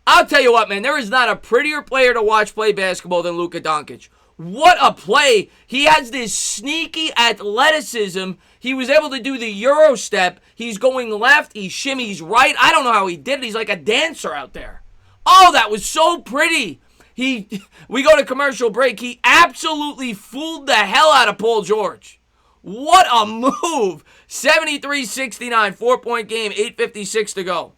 I'll tell you what, man. There is not a prettier player to watch play basketball than Luka Doncic. What a play. He has this sneaky athleticism. He was able to do the Euro step. He's going left. He shimmies right. I don't know how he did it. He's like a dancer out there. Oh, that was so pretty. We go to commercial break. He absolutely fooled the hell out of Paul George. What a move. 73-69, 4-point game, 8:56 to go.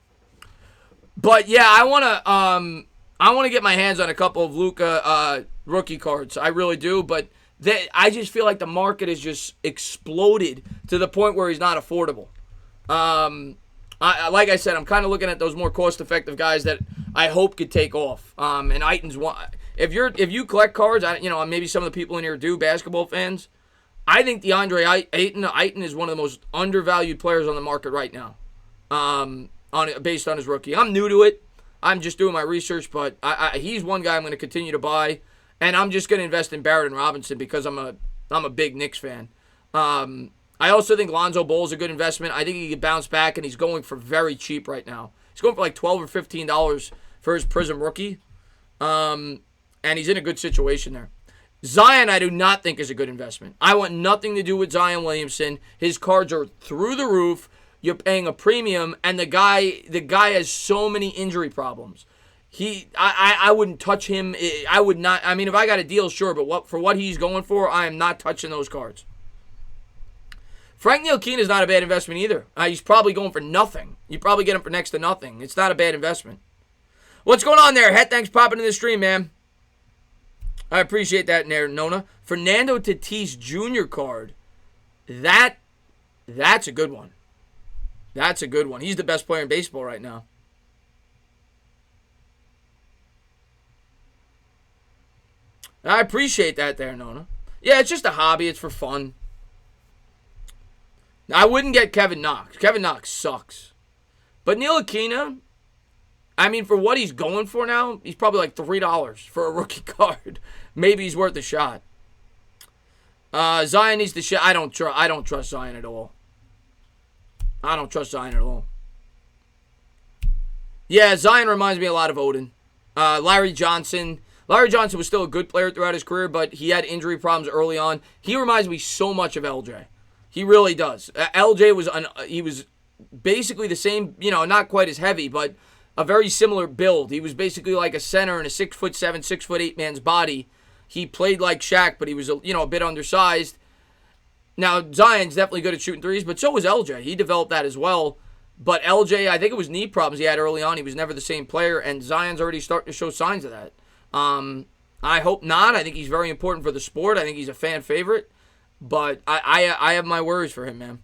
But yeah, I want to get my hands on a couple of Luka rookie cards. I really do, but I just feel like the market has just exploded to the point where he's not affordable. Like I said, I'm kind of looking at those more cost-effective guys that I hope could take off. And Ayton's one. If you collect cards, maybe some of the people in here do, basketball fans. I think DeAndre Ayton is one of the most undervalued players on the market right now. Based on his rookie, I'm new to it. I'm just doing my research, but he's one guy I'm going to continue to buy, and I'm just going to invest in Barrett and Robinson because I'm a big Knicks fan. I also think Lonzo Ball is a good investment. I think he could bounce back, and he's going for very cheap right now. He's going for like $12 or $15 for his Prism rookie, and he's in a good situation there. Zion, I do not think is a good investment. I want nothing to do with Zion Williamson. His cards are through the roof. You're paying a premium, and the guy has so many injury problems. I wouldn't touch him. I would not. I mean, if I got a deal, sure, but for what he's going for, I am not touching those cards. Frank Ntilikina is not a bad investment either. He's probably going for nothing. You probably get him for next to nothing. It's not a bad investment. What's going on there? Het, thanks for popping in the stream, man. I appreciate that, Nona. Fernando Tatis Jr. card. That's a good one. That's a good one. He's the best player in baseball right now. I appreciate that there, Nona. Yeah, it's just a hobby. It's for fun. I wouldn't get Kevin Knox. Kevin Knox sucks. But Ntilikina, I mean, for what he's going for now, he's probably like $3 for a rookie card. Maybe he's worth a shot. Zion needs to shot. I don't trust Zion at all. I don't trust Zion at all. Yeah, Zion reminds me a lot of Odin. Larry Johnson. Larry Johnson was still a good player throughout his career, but he had injury problems early on. He reminds me so much of LJ. He really does. LJ was basically the same, not quite as heavy, but a very similar build. He was basically like a center in a 6'7", 6'8" man's body. He played like Shaq, but he was a bit undersized. Now, Zion's definitely good at shooting threes, but so was LJ. He developed that as well. But LJ, I think it was knee problems he had early on. He was never the same player, and Zion's already starting to show signs of that. I I hope not. I think he's very important for the sport. I think he's a fan favorite. But I have my worries for him, man.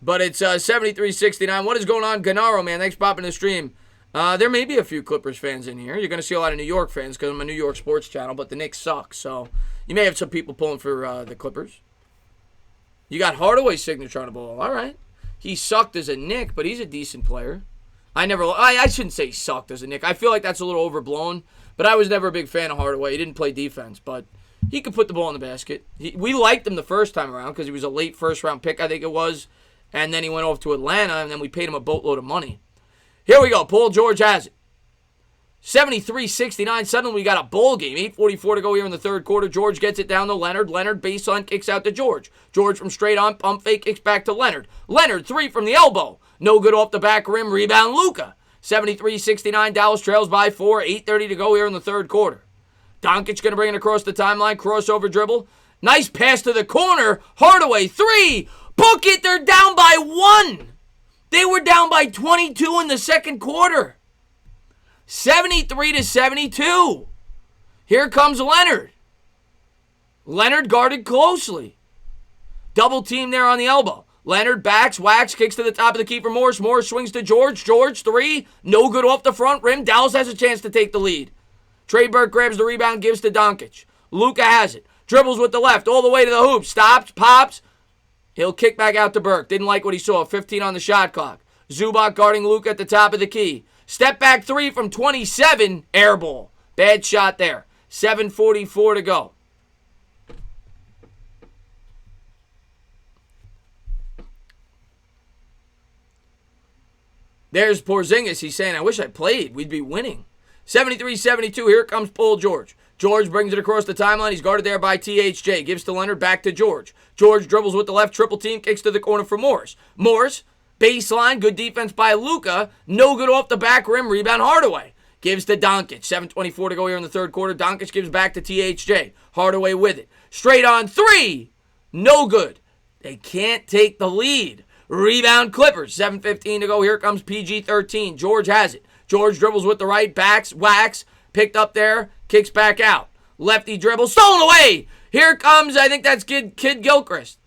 But it's 73-69. What is going on, Gennaro, man? Thanks for popping the stream. There may be a few Clippers fans in here. You're going to see a lot of New York fans because I'm a New York sports channel, but the Knicks suck. So you may have some people pulling for the Clippers. You got Hardaway's signature on the ball. All right. He sucked as a Knick, but he's a decent player. I shouldn't say he sucked as a Knick. I feel like that's a little overblown, but I was never a big fan of Hardaway. He didn't play defense, but he could put the ball in the basket. We liked him the first time around because he was a late first-round pick, I think it was. And then he went off to Atlanta, and then we paid him a boatload of money. Here we go. Paul George has it. 73-69. Suddenly we got a bowl game. 8:44 to go here in the third quarter. George gets it down to Leonard. Leonard baseline kicks out to George. George from straight on pump fake kicks back to Leonard. Leonard, three from the elbow. No good off the back rim. Rebound Luka. 73-69. Dallas trails by 4. 8:30 to go here in the third quarter. Doncic going to bring it across the timeline. Crossover dribble. Nice pass to the corner. Hardaway, three. Book it. They're down by 1. They were down by 22 in the second quarter. 73-72. Here comes Leonard. Leonard guarded closely. Double team there on the elbow. Leonard backs, whacks, kicks to the top of the key for Morris. Morris swings to George. George, three. No good off the front rim. Dallas has a chance to take the lead. Trey Burke grabs the rebound, gives to Doncic. Luka has it. Dribbles with the left all the way to the hoop. Stops, pops. He'll kick back out to Burke. Didn't like what he saw. 15 on the shot clock. Zubac guarding Luka at the top of the key. Step back three from 27. Air ball. Bad shot there. 7:44 to go. There's Porzingis. He's saying, I wish I played. We'd be winning. 73-72. Here comes Paul George. George brings it across the timeline. He's guarded there by THJ. Gives to Leonard. Back to George. George dribbles with the left. Triple team. Kicks to the corner for Morris. Morris. Baseline. Good defense by Luka. No good off the back rim. Rebound Hardaway. Gives to Doncic. 7:24 to go here in the third quarter. Doncic gives back to THJ. Hardaway with it. Straight on three. No good. They can't take the lead. Rebound Clippers. 7:15 to go. Here comes PG-13. George has it. George dribbles with the right. Backs. Whacks. Picked up there. Kicks back out. Lefty dribble. Stolen away. Here comes, I think that's Kid Gilchrist.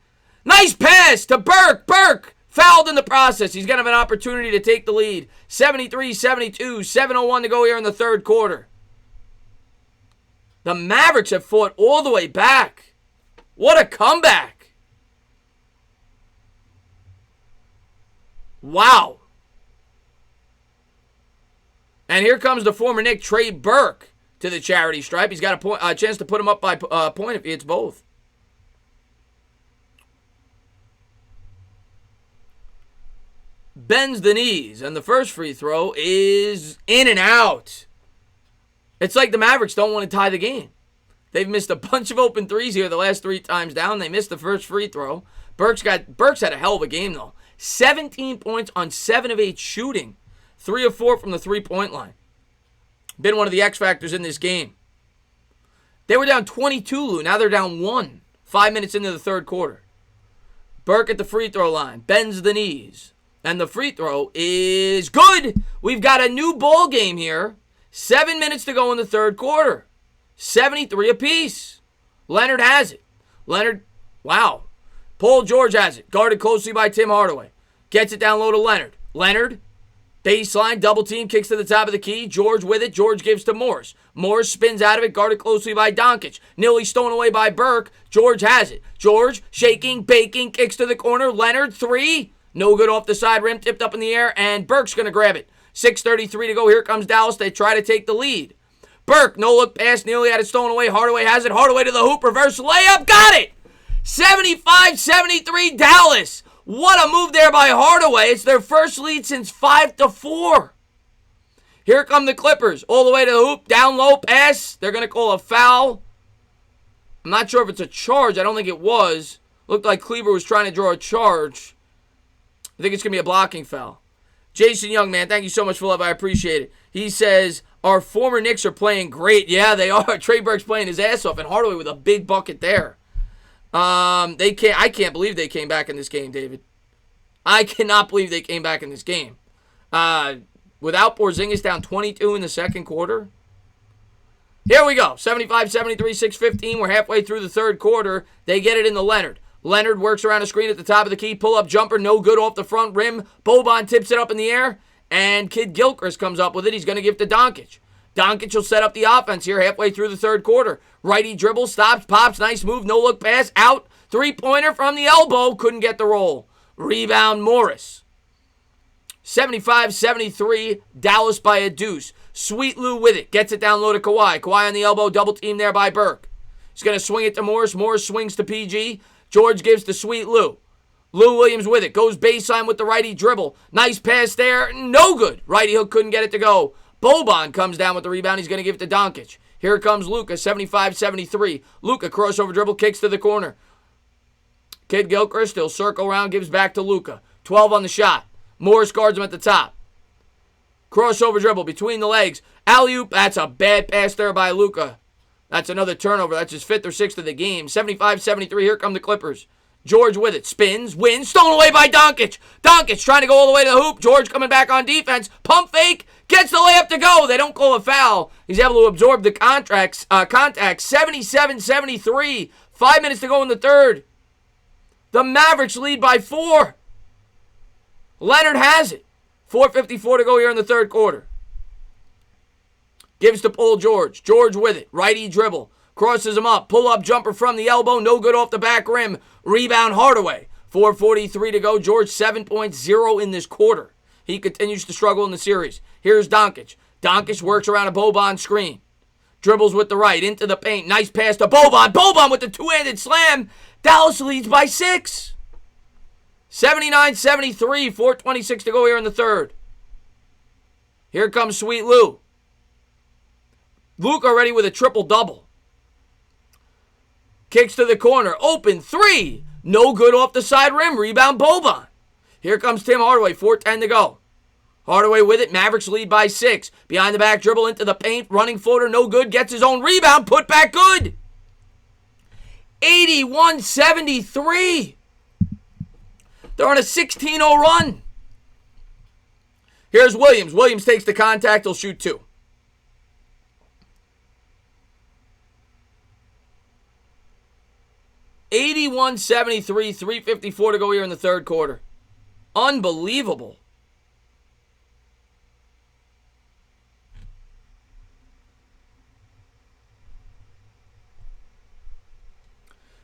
Nice pass to Burke. Burke fouled in the process. He's going to have an opportunity to take the lead. 73-72. 7:01 to go here in the third quarter. The Mavericks have fought all the way back. What a comeback. Wow. And here comes the former Knick, Trey Burke, to the charity stripe. He's got a chance to put him up by a point if he hits both. Bends the knees, and the first free throw is in and out. It's like the Mavericks don't want to tie the game. They've missed a bunch of open threes here the last 3 times down. They missed the first free throw. Burke's had a hell of a game, though. 17 points on 7 of 8 shooting. 3 of 4 from the three-point line. Been one of the X factors in this game. They were down 22, Lou. Now they're down 1. 5 minutes into the third quarter. Burke at the free throw line. Bends the knees. And the free throw is good. We've got a new ball game here. 7 minutes to go in the third quarter. 73 apiece. Leonard has it. Leonard, wow. Paul George has it. Guarded closely by Tim Hardaway. Gets it down low to Leonard. Leonard, baseline, double team, kicks to the top of the key. George with it. George gives to Morris. Morris spins out of it, guarded closely by Doncic. Nearly stolen away by Burke. George has it. George, shaking, baking, kicks to the corner. Leonard, three. No good off the side rim, tipped up in the air, and Burke's going to grab it. 6:33 to go. Here comes Dallas. They try to take the lead. Burke, no look pass, nearly had it stolen away. Hardaway has it. Hardaway to the hoop, reverse layup, got it! 75-73 Dallas. What a move there by Hardaway. It's their first lead since 5-4. Here come the Clippers. All the way to the hoop. Down low pass. They're going to call a foul. I'm not sure if it's a charge. I don't think it was. Looked like Kleber was trying to draw a charge. I think it's going to be a blocking foul. Jason Young, man, thank you so much for love. I appreciate it. He says, our former Knicks are playing great. Yeah, they are. Trey Burke's playing his ass off, and Hardaway with a big bucket there. I can't believe they came back in this game, David. I cannot believe they came back in this game. Without Porzingis down 22 in the second quarter. Here we go. 75-73, 6:15. We're halfway through the third quarter. They get it into Leonard. Leonard works around a screen at the top of the key. Pull-up jumper, no good off the front rim. Boban tips it up in the air, and Kid Gilchrist comes up with it. He's going to give it to Doncic. Doncic will set up the offense here halfway through the third quarter. Righty dribble, stops, pops, nice move, no-look pass, out. Three-pointer from the elbow, couldn't get the roll. Rebound, Morris. 75-73, Dallas by a deuce. Sweet Lou with it, gets it down low to Kawhi. Kawhi on the elbow, double team there by Burke. He's going to swing it to Morris. Morris swings to PG. George gives to Sweet Lou. Lou Williams with it, goes baseline with the righty dribble. Nice pass there, no good. Righty hook couldn't get it to go. Boban comes down with the rebound. He's going to give it to Doncic. Here comes Luka, 75-73. Luka, crossover dribble, kicks to the corner. Kid Gilchrist, he'll circle around, gives back to Luka. 12 on the shot. Morris guards him at the top. Crossover dribble between the legs. Alley-oop, that's a bad pass there by Luka. That's another turnover. That's his fifth or sixth of the game. 75-73, here come the Clippers. George with it, spins, wins, stolen away by Doncic. Doncic trying to go all the way to the hoop. George coming back on defense. Pump fake, gets the layup to go. They don't call a foul. He's able to absorb the contact. 77-73. 5 minutes to go in the third. The Mavericks lead by 4. Leonard has it. 4:54 to go here in the third quarter. Gives to Paul George. George with it. Righty dribble. Crosses him up. Pull-up jumper from the elbow. No good off the back rim. Rebound Hardaway. 4:43 to go. George 7.0 in this quarter. He continues to struggle in the series. Here's Doncic. Doncic works around a Boban screen. Dribbles with the right. Into the paint. Nice pass to Boban. Boban with the two-handed slam. Dallas leads by 6. 79-73. 4:26 to go here in the third. Here comes Sweet Lou. Luke already with a triple-double. Kicks to the corner. Open three. No good off the side rim. Rebound Boban. Here comes Tim Hardaway. 4:10 to go. Hardaway with it. Mavericks lead by 6. Behind the back dribble into the paint. Running floater. No good. Gets his own rebound. Put back good. 81-73. They're on a 16-0 run. Here's Williams. Williams takes the contact. He'll shoot 2. $81-73, 3:54 to go here in the third quarter. Unbelievable.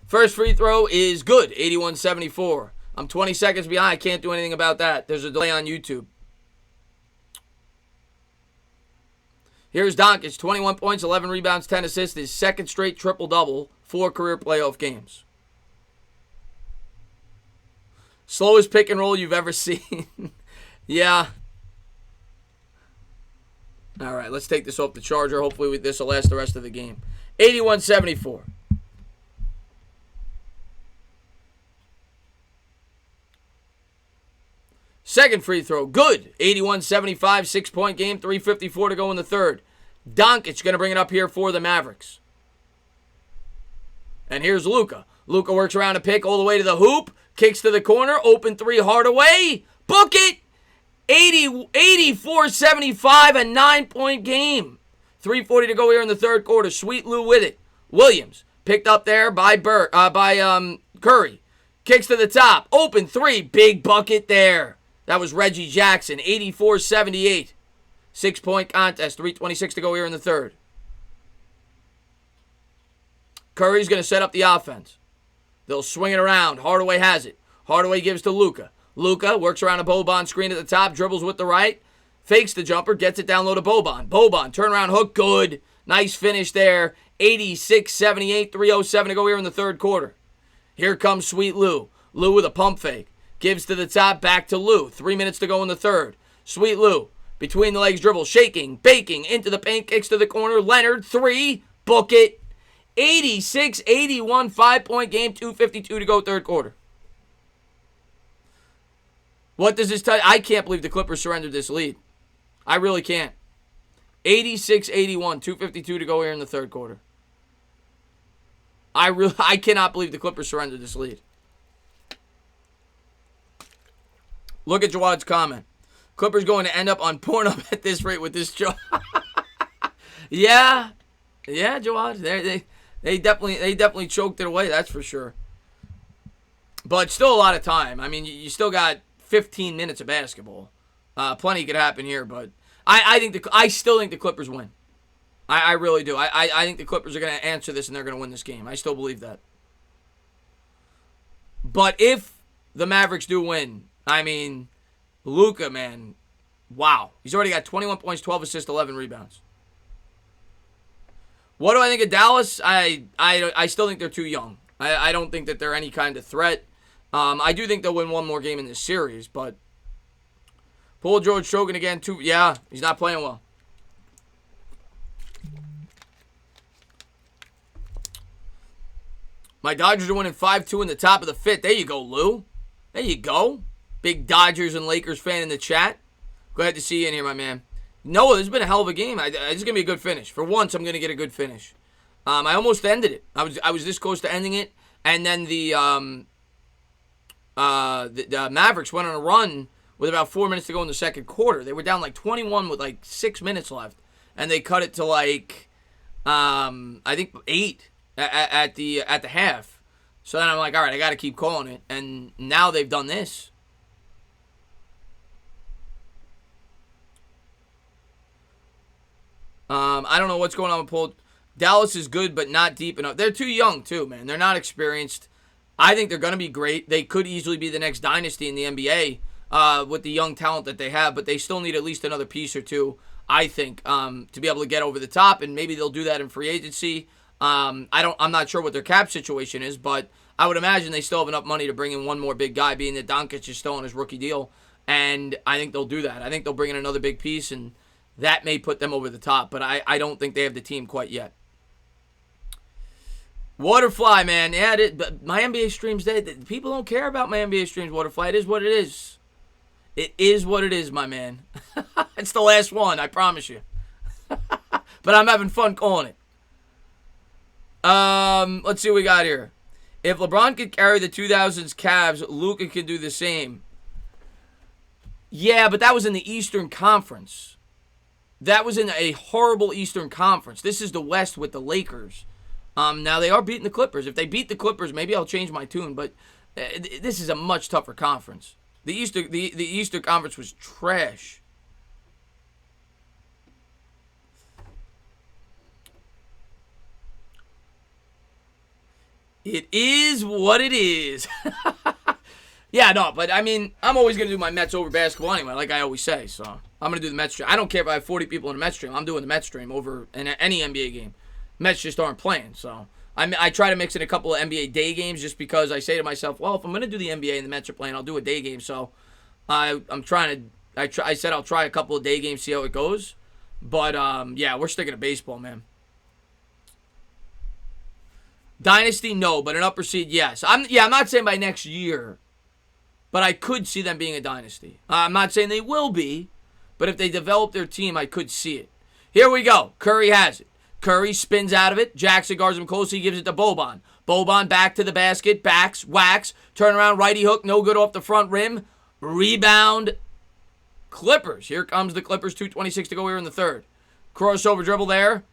First free throw is good, 81-74. I'm 20 seconds behind. I can't do anything about that. There's a delay on YouTube. Here's Doncic, 21 points, 11 rebounds, 10 assists. His second straight triple-double, 4 career playoff games. Slowest pick and roll you've ever seen. Yeah. All right, let's take this off the charger. Hopefully this will last the rest of the game. 81-74. Second free throw, good. 81-75, 6-point game, 3:54 to go in the third. Doncic going to bring it up here for the Mavericks. And here's Luka. Luka works around a pick all the way to the hoop. Kicks to the corner. Open three, Hardaway. Book it. 84-75, a 9-point game. 3:40 to go here in the third quarter. Sweet Lou with it. Williams picked up there by Curry. Kicks to the top. Open three. Big bucket there. That was Reggie Jackson. 84-78. 6-point contest. 3:26 to go here in the third. Curry's going to set up the offense. They'll swing it around. Hardaway has it. Hardaway gives to Luka. Luka works around a Boban screen at the top. Dribbles with the right. Fakes the jumper. Gets it down low to Boban. Boban, turnaround hook. Good. Nice finish there. 86-78. 3:07 to go here in the third quarter. Here comes Sweet Lou. Lou with a pump fake. Gives to the top. Back to Lou. 3 minutes to go in the third. Sweet Lou. Between the legs dribble. Shaking. Baking. Into the paint. Kicks to the corner. Leonard. 3. Book it. 86-81, 5-point game, 2:52 to go, third quarter. What does this tell you? I can't believe the Clippers surrendered this lead. I really can't. 86-81, 2:52 to go here in the third quarter. I cannot believe the Clippers surrendered this lead. Look at Jawad's comment. Clippers going to end up on Pornhub at this rate with this joke. Yeah, Jawad. They definitely choked it away. That's for sure. But still a lot of time. I mean, you still got 15 minutes of basketball. Plenty could happen here, but I still think the Clippers win. I really do. I think the Clippers are going to answer this and they're going to win this game. I still believe that. But if the Mavericks do win, I mean, Luka, man, wow. He's already got 21 points, 12 assists, 11 rebounds. What do I think of Dallas? I still think they're too young. I don't think that they're any kind of threat. I do think they'll win one more game in this series, but Paul George choking again, too. Yeah, he's not playing well. My Dodgers are winning 5-2 in the top of the fifth. There you go, Lou. There you go. Big Dodgers and Lakers fan in the chat. Glad to see you in here, my man. Noah, this has been a hell of a game. This is going to be a good finish. For once, I'm going to get a good finish. I almost ended it. I was this close to ending it, and then the Mavericks went on a run with about 4 minutes to go in the second quarter. They were down like 21 with like 6 minutes left, and they cut it to like I think 8 at the half. So then I'm like, all right, I got to keep calling it, and now they've done this. I don't know what's going on with Paul. Dallas is good, but not deep enough. They're too young, too, man. They're not experienced. I think they're going to be great. They could easily be the next dynasty in the NBA with the young talent that they have, but they still need at least another piece or two, I think, to be able to get over the top, and maybe they'll do that in free agency. I'm not sure what their cap situation is, but I would imagine they still have enough money to bring in one more big guy, being that Doncic is still on his rookie deal, and I think they'll do that. I think they'll bring in another big piece, and that may put them over the top, but I don't think they have the team quite yet. Waterfly, man. Yeah, but my NBA streams, people don't care about my NBA streams, Waterfly. It is what it is. It is what it is, my man. It's the last one, I promise you. But I'm having fun calling it. Let's see what we got here. If LeBron could carry the 2000s Cavs, Luka can do the same. Yeah, but that was in the Eastern Conference. That was in a horrible Eastern Conference. This is the West with the Lakers. Now, they are beating the Clippers. If they beat the Clippers, maybe I'll change my tune, but this is a much tougher conference. The Eastern Conference was trash. It is what it is. Yeah, no, but I mean, I'm always going to do my Mets over basketball anyway, like I always say, so I'm going to do the Mets stream. I don't care if I have 40 people in the Mets stream. I'm doing the Mets stream over in any NBA game. Mets just aren't playing, so I try to mix in a couple of NBA day games just because I say to myself, well, if I'm going to do the NBA and the Mets are playing, I'll do a day game, so I said I'll try a couple of day games, see how it goes, but yeah, we're sticking to baseball, man. Dynasty, no, but an upper seed, yes. I'm not saying by next year, but I could see them being a dynasty. I'm not saying they will be, but if they develop their team, I could see it. Here we go. Curry has it. Curry spins out of it. Jackson guards him close. He gives it to Boban. Boban back to the basket. Backs, whacks. Turn around, righty hook. No good off the front rim. Rebound. Clippers. Here comes the Clippers. 2:26 to go here in the third. Crossover dribble there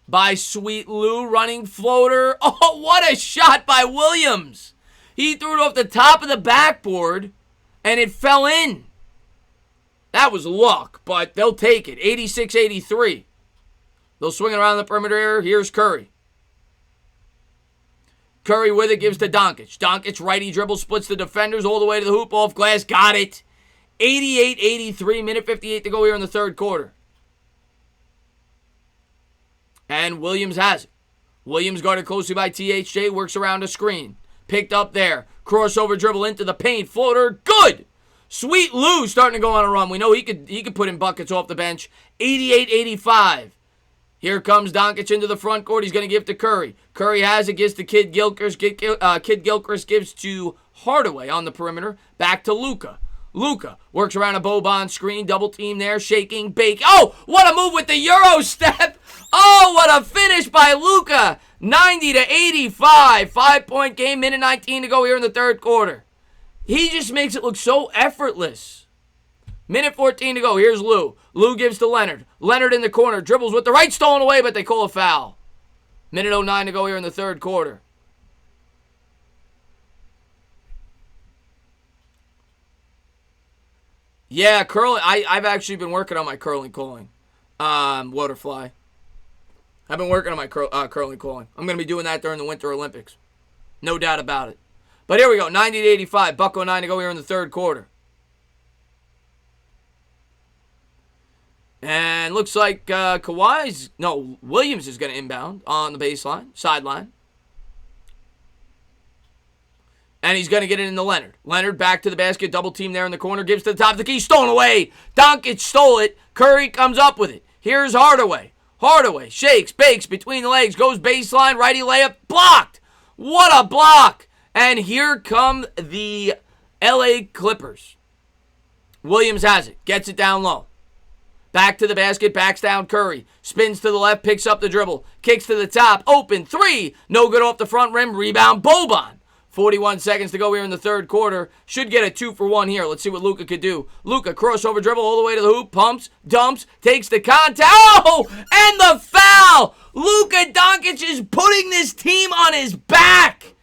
by Sweet Lou. Running floater. Oh, what a shot by Williams. He threw it off the top of the backboard, and it fell in. That was luck, but they'll take it. 86-83. They'll swing it around the perimeter. Here's Curry. Curry with it, gives to Doncic. Doncic, righty dribble, splits the defenders all the way to the hoop, off glass. Got it. 88-83, minute 58 to go here in the third quarter. And Williams has it. Williams guarded closely by THJ, works around a screen. Picked up there. Crossover dribble into the paint. Floater. Good. Sweet Lou starting to go on a run. We know he could put in buckets off the bench. 88-85. Here comes Doncic into the front court. He's going to give to Curry. Curry has it. Gives to Kid Gilchrist. Kid Gilchrist gives to Hardaway on the perimeter. Back to Luka. Luka works around a Boban screen. Double team there. Shaking. Bake. Oh, what a move with the Euro step. Oh, what a finish by Luka. 90-85. 5-point game. Minute 19 to go here in the third quarter. He just makes it look so effortless. Minute 14 to go. Here's Lou. Lou gives to Leonard. Leonard in the corner. Dribbles with the right, stolen away, but they call a foul. Minute 09 to go here in the third quarter. Yeah, curling. I've actually been working on my curling calling. Waterfly. I've been working on my curling calling. I'm going to be doing that during the Winter Olympics. No doubt about it. But here we go. 90-85. Buck 09 to go here in the third quarter. And looks like Williams is going to inbound on the baseline, sideline. And he's going to get it into Leonard. Leonard back to the basket, double team there in the corner, gives to the top of the key, stolen away. Doncic stole it. Curry comes up with it. Here's Hardaway. Hardaway shakes, bakes between the legs, goes baseline, righty layup, blocked. What a block. And here come the LA Clippers. Williams has it, gets it down low. Back to the basket, backs down Curry. Spins to the left, picks up the dribble. Kicks to the top, open, three. No good off the front rim, rebound, Boban. 41 seconds to go here in the third quarter. Should get a 2-for-1 here. Let's see what Luka could do. Luka, crossover dribble all the way to the hoop, pumps, dumps, takes the contact. Oh, and the foul! Luka Doncic is putting this team on his back.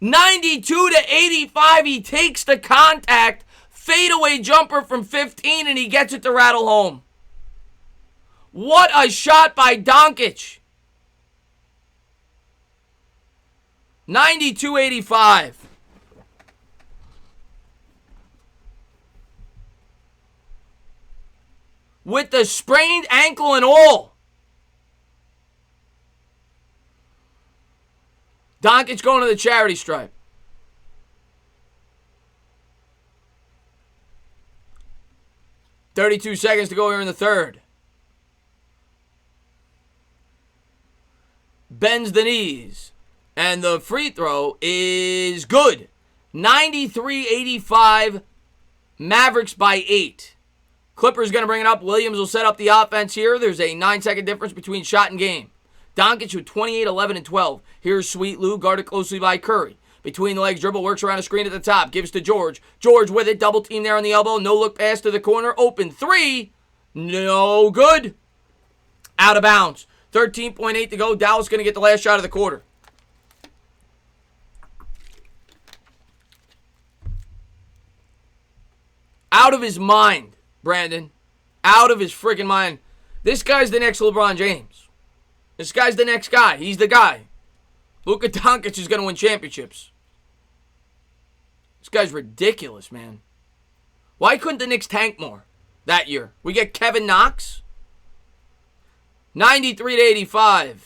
92-85, he takes the contact. Fadeaway jumper from 15, and he gets it to rattle home. What a shot by Doncic. 92-85. With the sprained ankle and all. Doncic going to the charity stripe. .32 seconds to go here in the third. Bends the knees. And the free throw is good. 93-85. Mavericks by 8. Clippers going to bring it up. Williams will set up the offense here. There's a 9-second difference between shot and game. Doncic with 28, 11, and 12. Here's Sweet Lou, guarded closely by Curry. Between the legs dribble, works around a screen at the top. Gives to George. George with it. Double team there on the elbow. No look pass to the corner. Open three. No good. Out of bounds. 13.8 to go. Dallas going to get the last shot of the quarter. Out of his mind, Brandon. Out of his freaking mind. This guy's the next LeBron James. This guy's the next guy. He's the guy. Luka Doncic is going to win championships. This guy's ridiculous, man. Why couldn't the Knicks tank more that year? We get Kevin Knox. 93-85.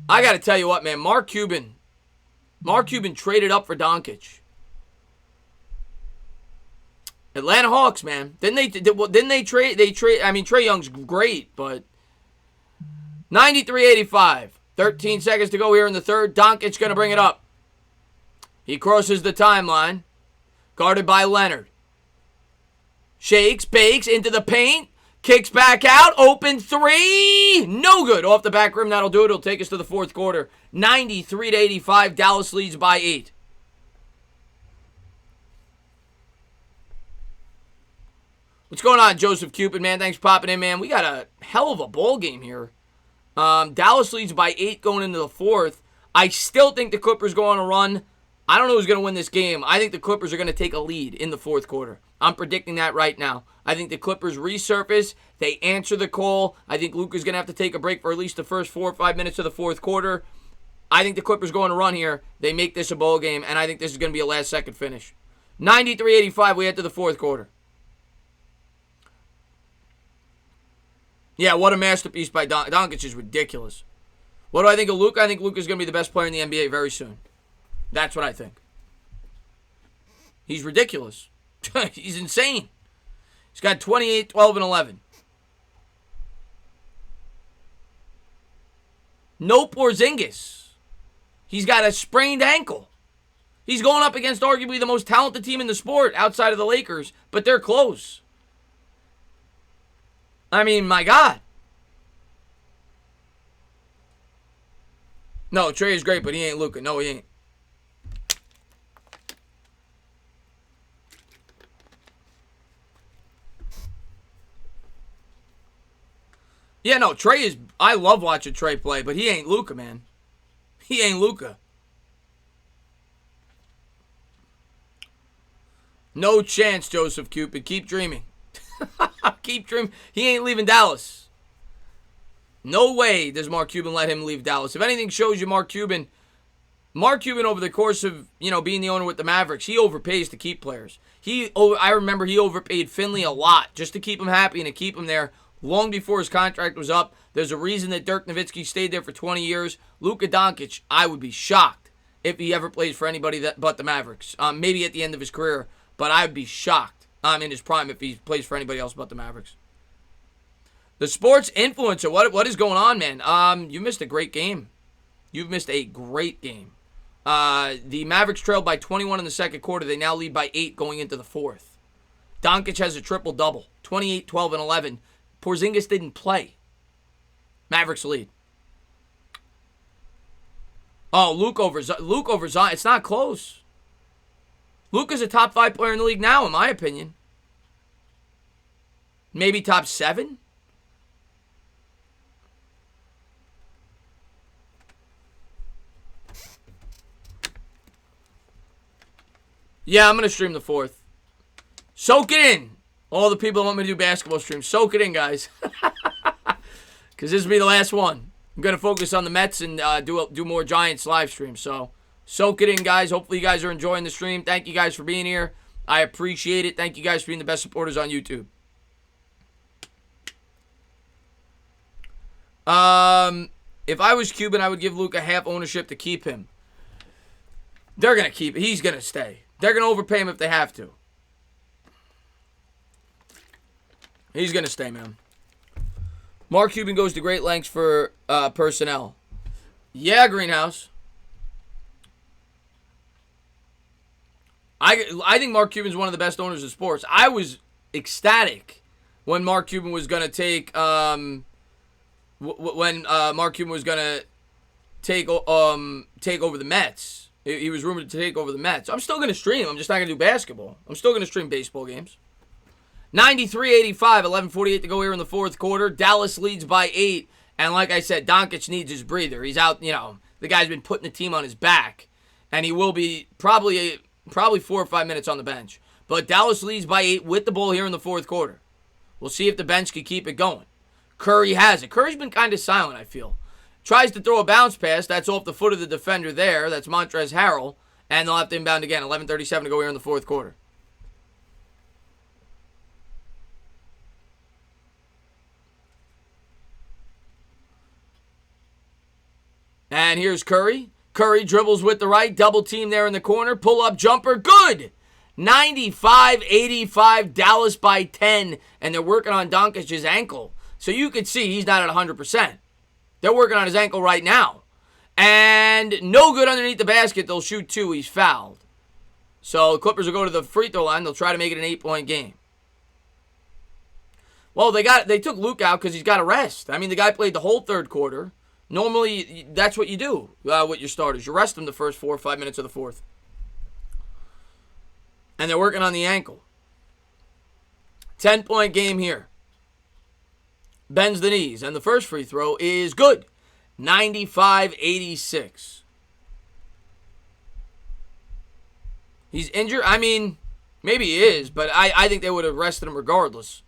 I got to tell you what, man. Mark Cuban traded up for Doncic. Atlanta Hawks, man. Didn't they trade? I mean, Trae Young's great, but 93-85. 13 seconds to go here in the third. Doncic going to bring it up. He crosses the timeline. Guarded by Leonard. Shakes, bakes, into the paint. Kicks back out. Open three. No good. Off the back rim. That'll do it. It'll take us to the fourth quarter. 93-85. Dallas leads by 8. What's going on, Joseph Cupid, man? Thanks for popping in, man. We got a hell of a ball game here. Dallas leads by 8 going into the fourth. I still think the Clippers go on a run. I don't know who's going to win this game. I think the Clippers are going to take a lead in the fourth quarter. I'm predicting that right now. I think the Clippers resurface. They answer the call. I think Luka's going to have to take a break for at least the first 4 or 5 minutes of the fourth quarter. I think the Clippers go on a run here. They make this a ball game, and I think this is going to be a last-second finish. 93-85, we head to the fourth quarter. Yeah, what a masterpiece by Doncic is ridiculous. What do I think of Luka? I think Luka's going to be the best player in the NBA very soon. That's what I think. He's ridiculous. He's insane. He's got 28, 12, and 11. No Porzingis. He's got a sprained ankle. He's going up against arguably the most talented team in the sport outside of the Lakers, but they're close. I mean, my God. No, Trae is great, but he ain't Luka. No, he ain't. Yeah, no, Trey is... I love watching Trey play, but he ain't Luka, man. He ain't Luka. No chance, Joseph Cupid. Keep dreaming. Keep dreaming. He ain't leaving Dallas. No way does Mark Cuban let him leave Dallas. If anything shows you Mark Cuban over the course of, being the owner with the Mavericks, he overpays to keep players. I remember he overpaid Finley a lot just to keep him happy and to keep him there long before his contract was up. There's a reason that Dirk Nowitzki stayed there for 20 years. Luka Doncic, I would be shocked if he ever plays for anybody but the Mavericks. Maybe at the end of his career, but I would be shocked in his prime if he plays for anybody else but the Mavericks. The sports influencer, what is going on, man? You missed a great game. You've missed a great game. The Mavericks trailed by 21 in the second quarter. They now lead by 8 going into the fourth. Doncic has a triple-double, 28, 12, and 11. Porzingis didn't play. Mavericks lead. Oh, Luke over Zion. It's not close. Luke is a top 5 player in the league now, in my opinion. Maybe top 7. Yeah, I'm going to stream the fourth. Soak it in. All the people that want me to do basketball streams, soak it in, guys. Because this will be the last one. I'm going to focus on the Mets and do more Giants live streams. So, soak it in, guys. Hopefully you guys are enjoying the stream. Thank you guys for being here. I appreciate it. Thank you guys for being the best supporters on YouTube. If I was Cuban, I would give Luka half ownership to keep him. They're going to keep it. He's going to stay. They're going to overpay him if they have to. He's going to stay, man. Mark Cuban goes to great lengths for personnel. Yeah, Greenhouse. I think Mark Cuban's one of the best owners in sports. I was ecstatic when Mark Cuban was going to take Mark Cuban was going to take over the Mets. He was rumored to take over the Mets. I'm still going to stream. I'm just not going to do basketball. I'm still going to stream baseball games. 93-85, 11:48 to go here in the fourth quarter. Dallas leads by 8. And like I said, Doncic needs his breather. He's out, the guy's been putting the team on his back. And he will be probably 4 or 5 minutes on the bench. But Dallas leads by 8 with the ball here in the fourth quarter. We'll see if the bench can keep it going. Curry has it. Curry's been kind of silent, I feel. Tries to throw a bounce pass. That's off the foot of the defender there. That's Montrezl Harrell. And they'll have to inbound again. 11:37 to go here in the fourth quarter. And here's Curry. Curry dribbles with the right. Double team there in the corner. Pull-up jumper. Good! 95-85. Dallas by 10. And they're working on Doncic's ankle. So you can see he's not at 100%. They're working on his ankle right now. And no good underneath the basket. They'll shoot 2. He's fouled. So the Clippers will go to the free throw line. They'll try to make it an 8-point game. Well, they took Luke out because he's got to rest. I mean, the guy played the whole third quarter. Normally, that's what you do with your starters. You rest them the first 4 or 5 minutes of the fourth. And they're working on the ankle. 10-point game here. Bends the knees. And the first free throw is good. 95-86. He's injured. I mean, maybe he is, but I think they would have rested him regardless.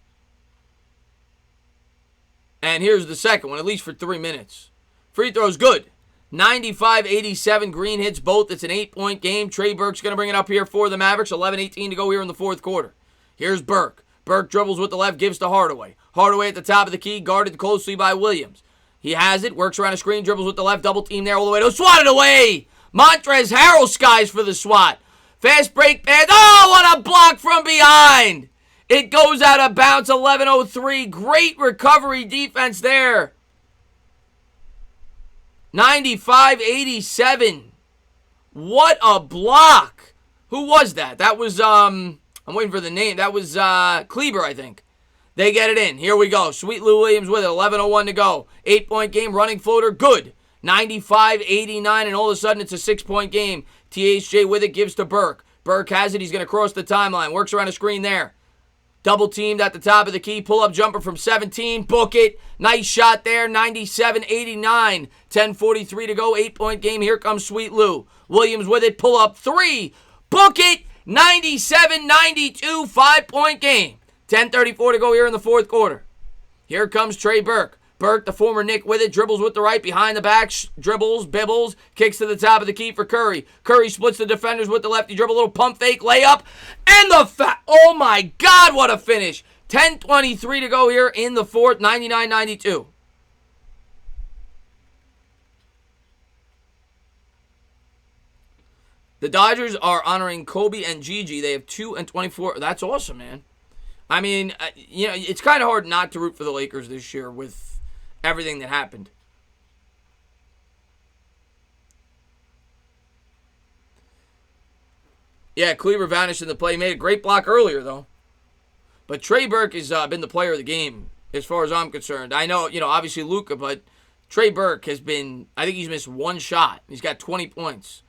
And here's the second one, at least for 3 minutes. Free throw's good. 95-87. Green hits both. It's an 8-point game. Trey Burke's going to bring it up here for the Mavericks. 11:18 to go here in the fourth quarter. Here's Burke. Burke dribbles with the left, gives to Hardaway. Hardaway at the top of the key, guarded closely by Williams. He has it, works around a screen, dribbles with the left, double team there all the way. No, swatted away! Montrezl Harrell skies for the swat. Fast break pass. Oh, what a block from behind! It goes out of bounds, 11:03. Great recovery defense there. 95-87. What a block. Who was that? That was, I'm waiting for the name. That was Kleber, I think. They get it in. Here we go. Sweet Lou Williams with it. 11:01 to go. 8-point game. Running floater. Good. 95-89. And all of a sudden, it's a 6-point game. THJ with it. Gives to Burke. Burke has it. He's going to cross the timeline. Works around a screen there. Double teamed at the top of the key. Pull-up jumper from 17. Book it. Nice shot there. 97-89. 10:43 to go. 8-point game. Here comes Sweet Lou. Williams with it. Pull-up 3. Book it. 97-92. 5-point game. 10:34 to go here in the fourth quarter. Here comes Trey Burke. Burke, the former Knick, with it. Dribbles with the right. Behind the back. Dribbles. Bibbles. Kicks to the top of the key for Curry. Curry splits the defenders with the lefty dribble. Little pump fake. Layup. And the oh my God, what a finish. 10:23 to go here in the fourth. 99-92. The Dodgers are honoring Kobe and Gigi. They have 2 and 24. That's awesome, man. I mean, it's kind of hard not to root for the Lakers this year with everything that happened. Yeah, Cleaver vanished in the play. Made a great block earlier, though. But Trey Burke has been the player of the game, as far as I'm concerned. I know, obviously Luka, but Trey Burke has been, I think he's missed one shot. He's got 20 points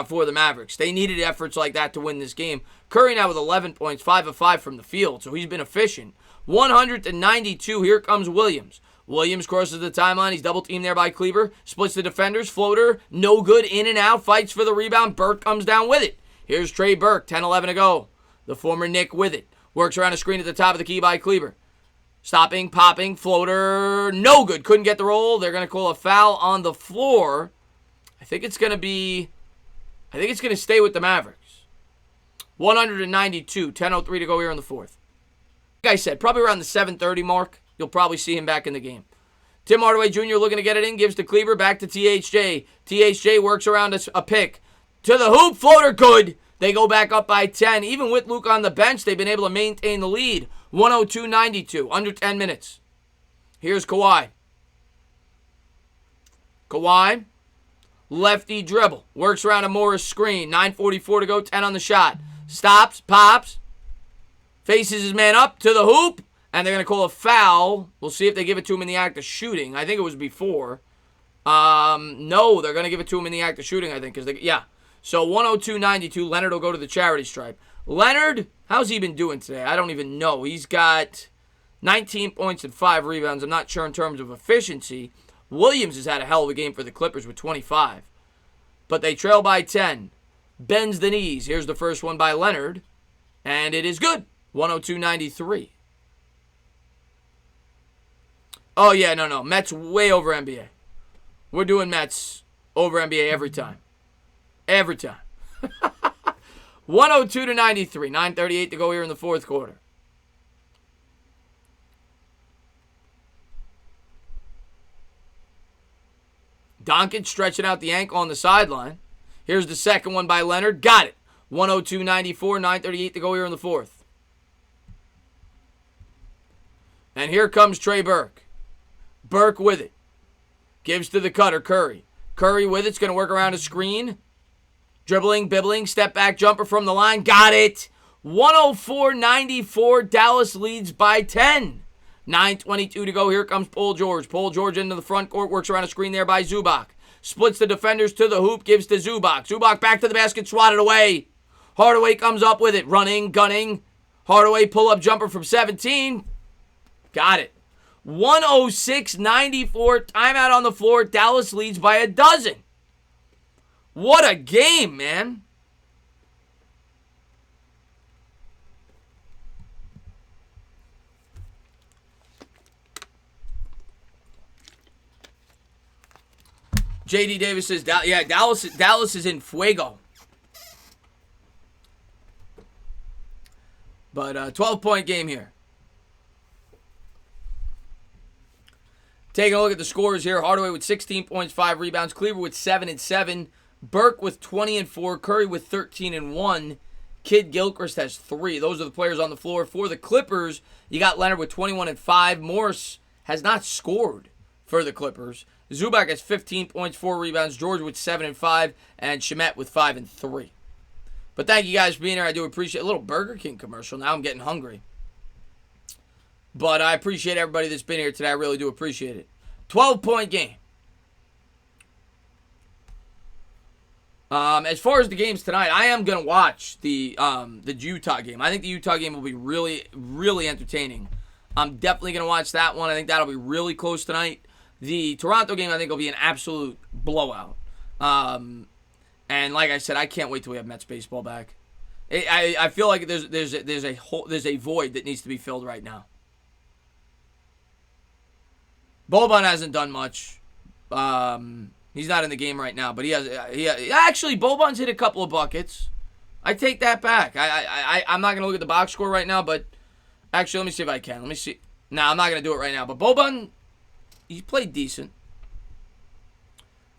for the Mavericks. They needed efforts like that to win this game. Curry now with 11 points, 5 of 5 from the field, so he's been efficient. 100-92, here comes Williams. Williams crosses the timeline. He's double-teamed there by Kleber. Splits the defenders. Floater, no good, in and out. Fights for the rebound. Burke comes down with it. Here's Trey Burke, 10-11 to go. The former Knick with it. Works around a screen at the top of the key by Kleber. Stopping, popping, floater, no good. Couldn't get the roll. They're going to call a foul on the floor. I think it's going to stay with the Mavericks. 192, 10:03 to go here in the fourth. Like I said, probably around the 7:30 mark, you'll probably see him back in the game. Tim Hardaway Jr. looking to get it in, gives to Kleber, back to THJ. THJ works around a pick. To the hoop, floater, good. They go back up by 10. Even with Luke on the bench, they've been able to maintain the lead. 102-92, under 10 minutes. Here's Kawhi. Kawhi, lefty dribble. Works around a Morris screen. 9:44 to go, 10 on the shot. Stops, pops. Faces his man up to the hoop. And they're going to call a foul. We'll see if they give it to him in the act of shooting. I think it was before. No, they're going to give it to him in the act of shooting, I think. Yeah. So 102-92, Leonard will go to the charity stripe. Leonard, how's he been doing today? I don't even know. He's got 19 points and 5 rebounds. I'm not sure in terms of efficiency. Williams has had a hell of a game for the Clippers with 25. But they trail by 10. Bends the knees. Here's the first one by Leonard. And it is good. 102-93. Oh, yeah, no. Mets way over NBA. We're doing Mets over NBA every time. Every time. 102-93. 9:38 to go here in the fourth quarter. Doncic stretching out the ankle on the sideline. Here's the second one by Leonard. Got it. 102-94. 9:38 to go here in the fourth. And here comes Trey Burke. Burke with it. Gives to the cutter, Curry. Curry with it's going to work around a screen. Dribbling, bibbling, step back jumper from the line. Got it. 104-94. Dallas leads by 10. 9:22 to go. Here comes Paul George. Paul George into the front court. Works around a screen there by Zubac. Splits the defenders to the hoop. Gives to Zubac. Zubac back to the basket. Swatted away. Hardaway comes up with it. Running, gunning. Hardaway pull-up jumper from 17. Got it. 106-94. Timeout on the floor. Dallas leads by a dozen. What a game, man. JD Davis says, Dallas is in fuego. But 12-point game here. Taking a look at the scores here. Hardaway with 16 points, 5 rebounds. Kleber with 7 and 7. Burke with 20 and 4. Curry with 13 and 1. Kid Gilchrist has 3. Those are the players on the floor. For the Clippers, you got Leonard with 21 and 5. Morris has not scored for the Clippers. Zubac has 15 points, 4 rebounds. George with 7 and 5. And Shamet with 5 and 3. But thank you guys for being here. I do appreciate a little Burger King commercial. Now I'm getting hungry. But I appreciate everybody that's been here today. I really do appreciate it. 12-point game. As far as the games tonight, I am gonna watch the Utah game. I think the Utah game will be really, really entertaining. I'm definitely gonna watch that one. I think that'll be really close tonight. The Toronto game, I think, will be an absolute blowout. And like I said, I can't wait till we have Mets baseball back. I feel like there's a void that needs to be filled right now. Boban hasn't done much. He's not in the game right now, but he actually Boban's hit a couple of buckets. I take that back. I'm not gonna look at the box score right now, but actually let me see if I can. Let me see. No, I'm not gonna do it right now. But Boban, he played decent.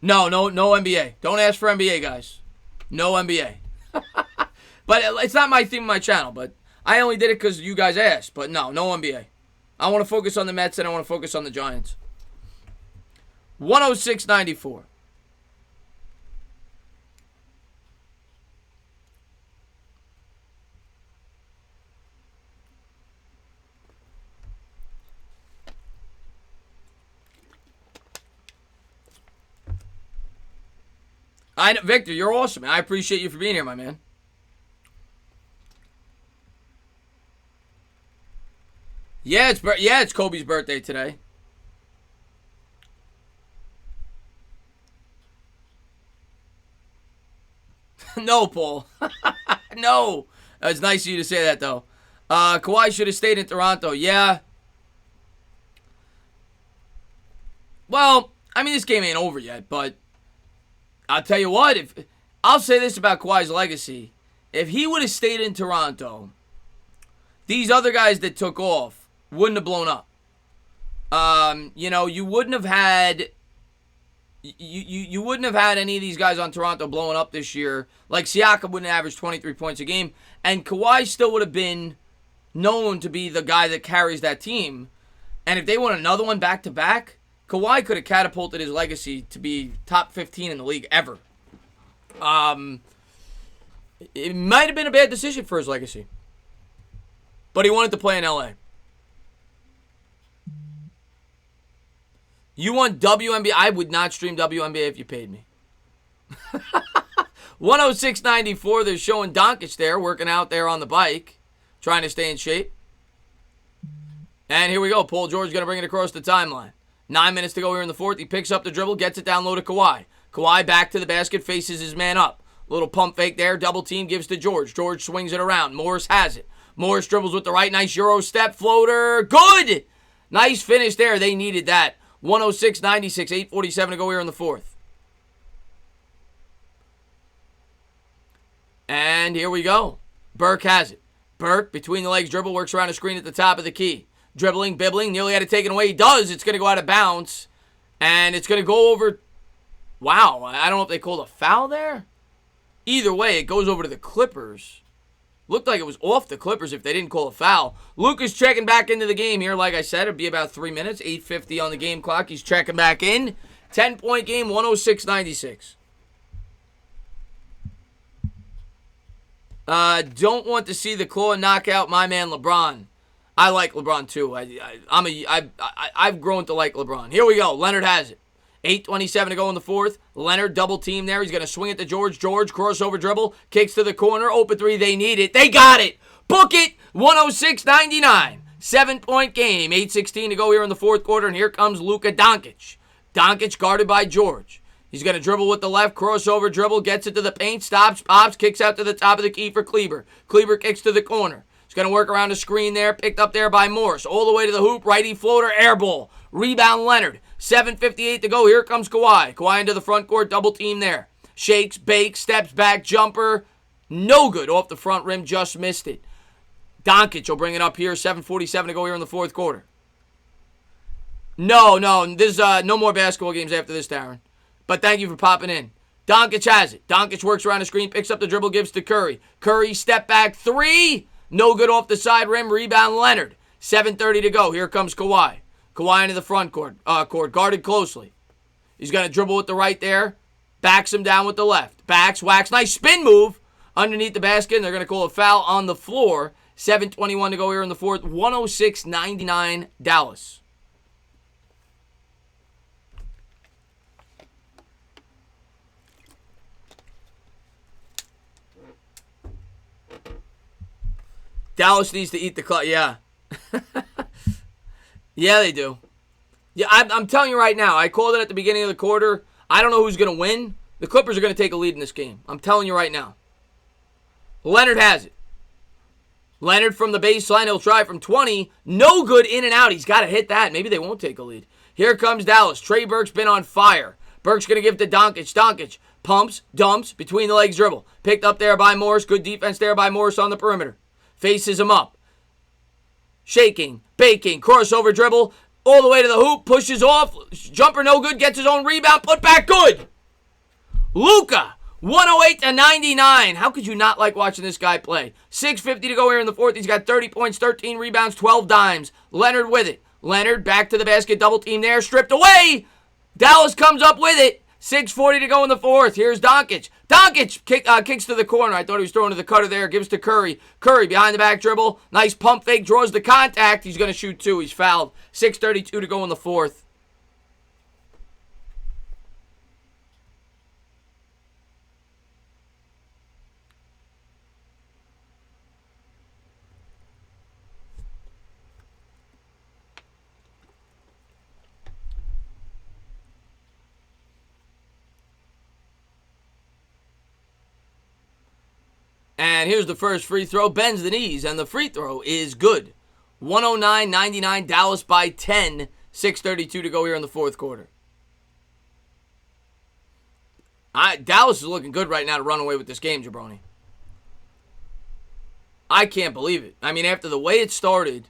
No NBA. Don't ask for NBA, guys. No NBA. But it's not my theme of my channel, but I only did it because you guys asked. But no NBA. I want to focus on the Mets and I want to focus on the Giants. 106.94. Victor, you're awesome, man. I appreciate you for being here, my man. Yeah, it's Kobe's birthday today. No, Paul. No. It's nice of you to say that, though. Kawhi should have stayed in Toronto. Yeah. Well, I mean, this game ain't over yet, but I'll tell you what. I'll say this about Kawhi's legacy. If he would have stayed in Toronto, these other guys that took off wouldn't have blown up. You wouldn't have had... You wouldn't have had any of these guys on Toronto blowing up this year. Like Siakam wouldn't average 23 points a game. And Kawhi still would have been known to be the guy that carries that team. And if they won another one back-to-back, Kawhi could have catapulted his legacy to be top 15 in the league ever. It might have been a bad decision for his legacy. But he wanted to play in LA. You want WNBA? I would not stream WNBA if you paid me. 106.94. They're showing Doncic there, working out there on the bike, trying to stay in shape. And here we go. Paul George going to bring it across the timeline. 9 minutes to go here in the fourth. He picks up the dribble, gets it down low to Kawhi. Kawhi back to the basket, faces his man up. Little pump fake there. Double team gives to George. George swings it around. Morris has it. Morris dribbles with the right. Nice Euro step floater. Good! Nice finish there. They needed that. 106.96, 8:47 to go here in the fourth. And here we go. Burke has it. Burke, between the legs dribble, works around a screen at the top of the key. Dribbling, bibbling, nearly had it taken away. He does. It's going to go out of bounds. And it's going to go over. Wow, I don't know if they called a foul there. Either way, it goes over to the Clippers. Looked like it was off the Clippers if they didn't call a foul. Luka's checking back into the game here. Like I said, it'll be about 3 minutes. 8:50 on the game clock. He's checking back in. 10-point game, 106.96. Don't want to see the claw knock out my man LeBron. I like LeBron too. I've grown to like LeBron. Here we go. Leonard has it. 8:27 to go in the fourth. Leonard double team there. He's going to swing it to George. George crossover dribble. Kicks to the corner. Open three. They need it. They got it. Book it. 106.99. 7-point game. 8:16 to go here in the fourth quarter. And here comes Luka Doncic. Doncic guarded by George. He's going to dribble with the left. Crossover dribble. Gets it to the paint. Stops. Pops. Kicks out to the top of the key for Kleber. Kleber kicks to the corner. He's going to work around the screen there. Picked up there by Morris. All the way to the hoop. Righty floater. Air ball. Rebound Leonard. 7:58 to go. Here comes Kawhi. Kawhi into the front court. Double team there. Shakes, bakes, steps back, jumper. No good. Off the front rim. Just missed it. Doncic will bring it up here. 7:47 to go here in the fourth quarter. No. There's no more basketball games after this, Darren. But thank you for popping in. Doncic has it. Doncic works around the screen. Picks up the dribble. Gives to Curry. Curry step back three. No good off the side rim. Rebound Leonard. 7:30 to go. Here comes Kawhi. Kawhi into the front court, guarded closely. He's going to dribble with the right there. Backs him down with the left. Backs, whacks, nice spin move underneath the basket. And they're going to call a foul on the floor. 7:21 to go here in the fourth. 106.99 Dallas. Dallas needs to eat the clock. Yeah. Yeah, they do. Yeah, I'm telling you right now. I called it at the beginning of the quarter. I don't know who's going to win. The Clippers are going to take a lead in this game. I'm telling you right now. Leonard has it. Leonard from the baseline. He'll try from 20. No good, in and out. He's got to hit that. Maybe they won't take a lead. Here comes Dallas. Trey Burke's been on fire. Burke's going to give it to Doncic. Doncic pumps, dumps, between the legs dribble. Picked up there by Morris. Good defense there by Morris on the perimeter. Faces him up. Shaking, baking, crossover dribble. All the way to the hoop. Pushes off. Jumper no good. Gets his own rebound. Put back good. Luka. 108-99. How could you not like watching this guy play? 6:50 to go here in the fourth. He's got 30 points, 13 rebounds, 12 dimes. Leonard with it. Leonard back to the basket. Double team there. Stripped away. Dallas comes up with it. 6:40 to go in the fourth. Here's Doncic. Doncic kicks to the corner. I thought he was throwing to the cutter there. Gives to Curry. Curry behind the back dribble. Nice pump fake. Draws the contact. He's going to shoot two. He's fouled. 6:32 to go in the fourth. And here's the first free throw. Bends the knees, and the free throw is good. 109-99, Dallas by 10. 6:32 to go here in the fourth quarter. Dallas is looking good right now to run away with this game, Jabroni. I can't believe it. I mean, after the way it started,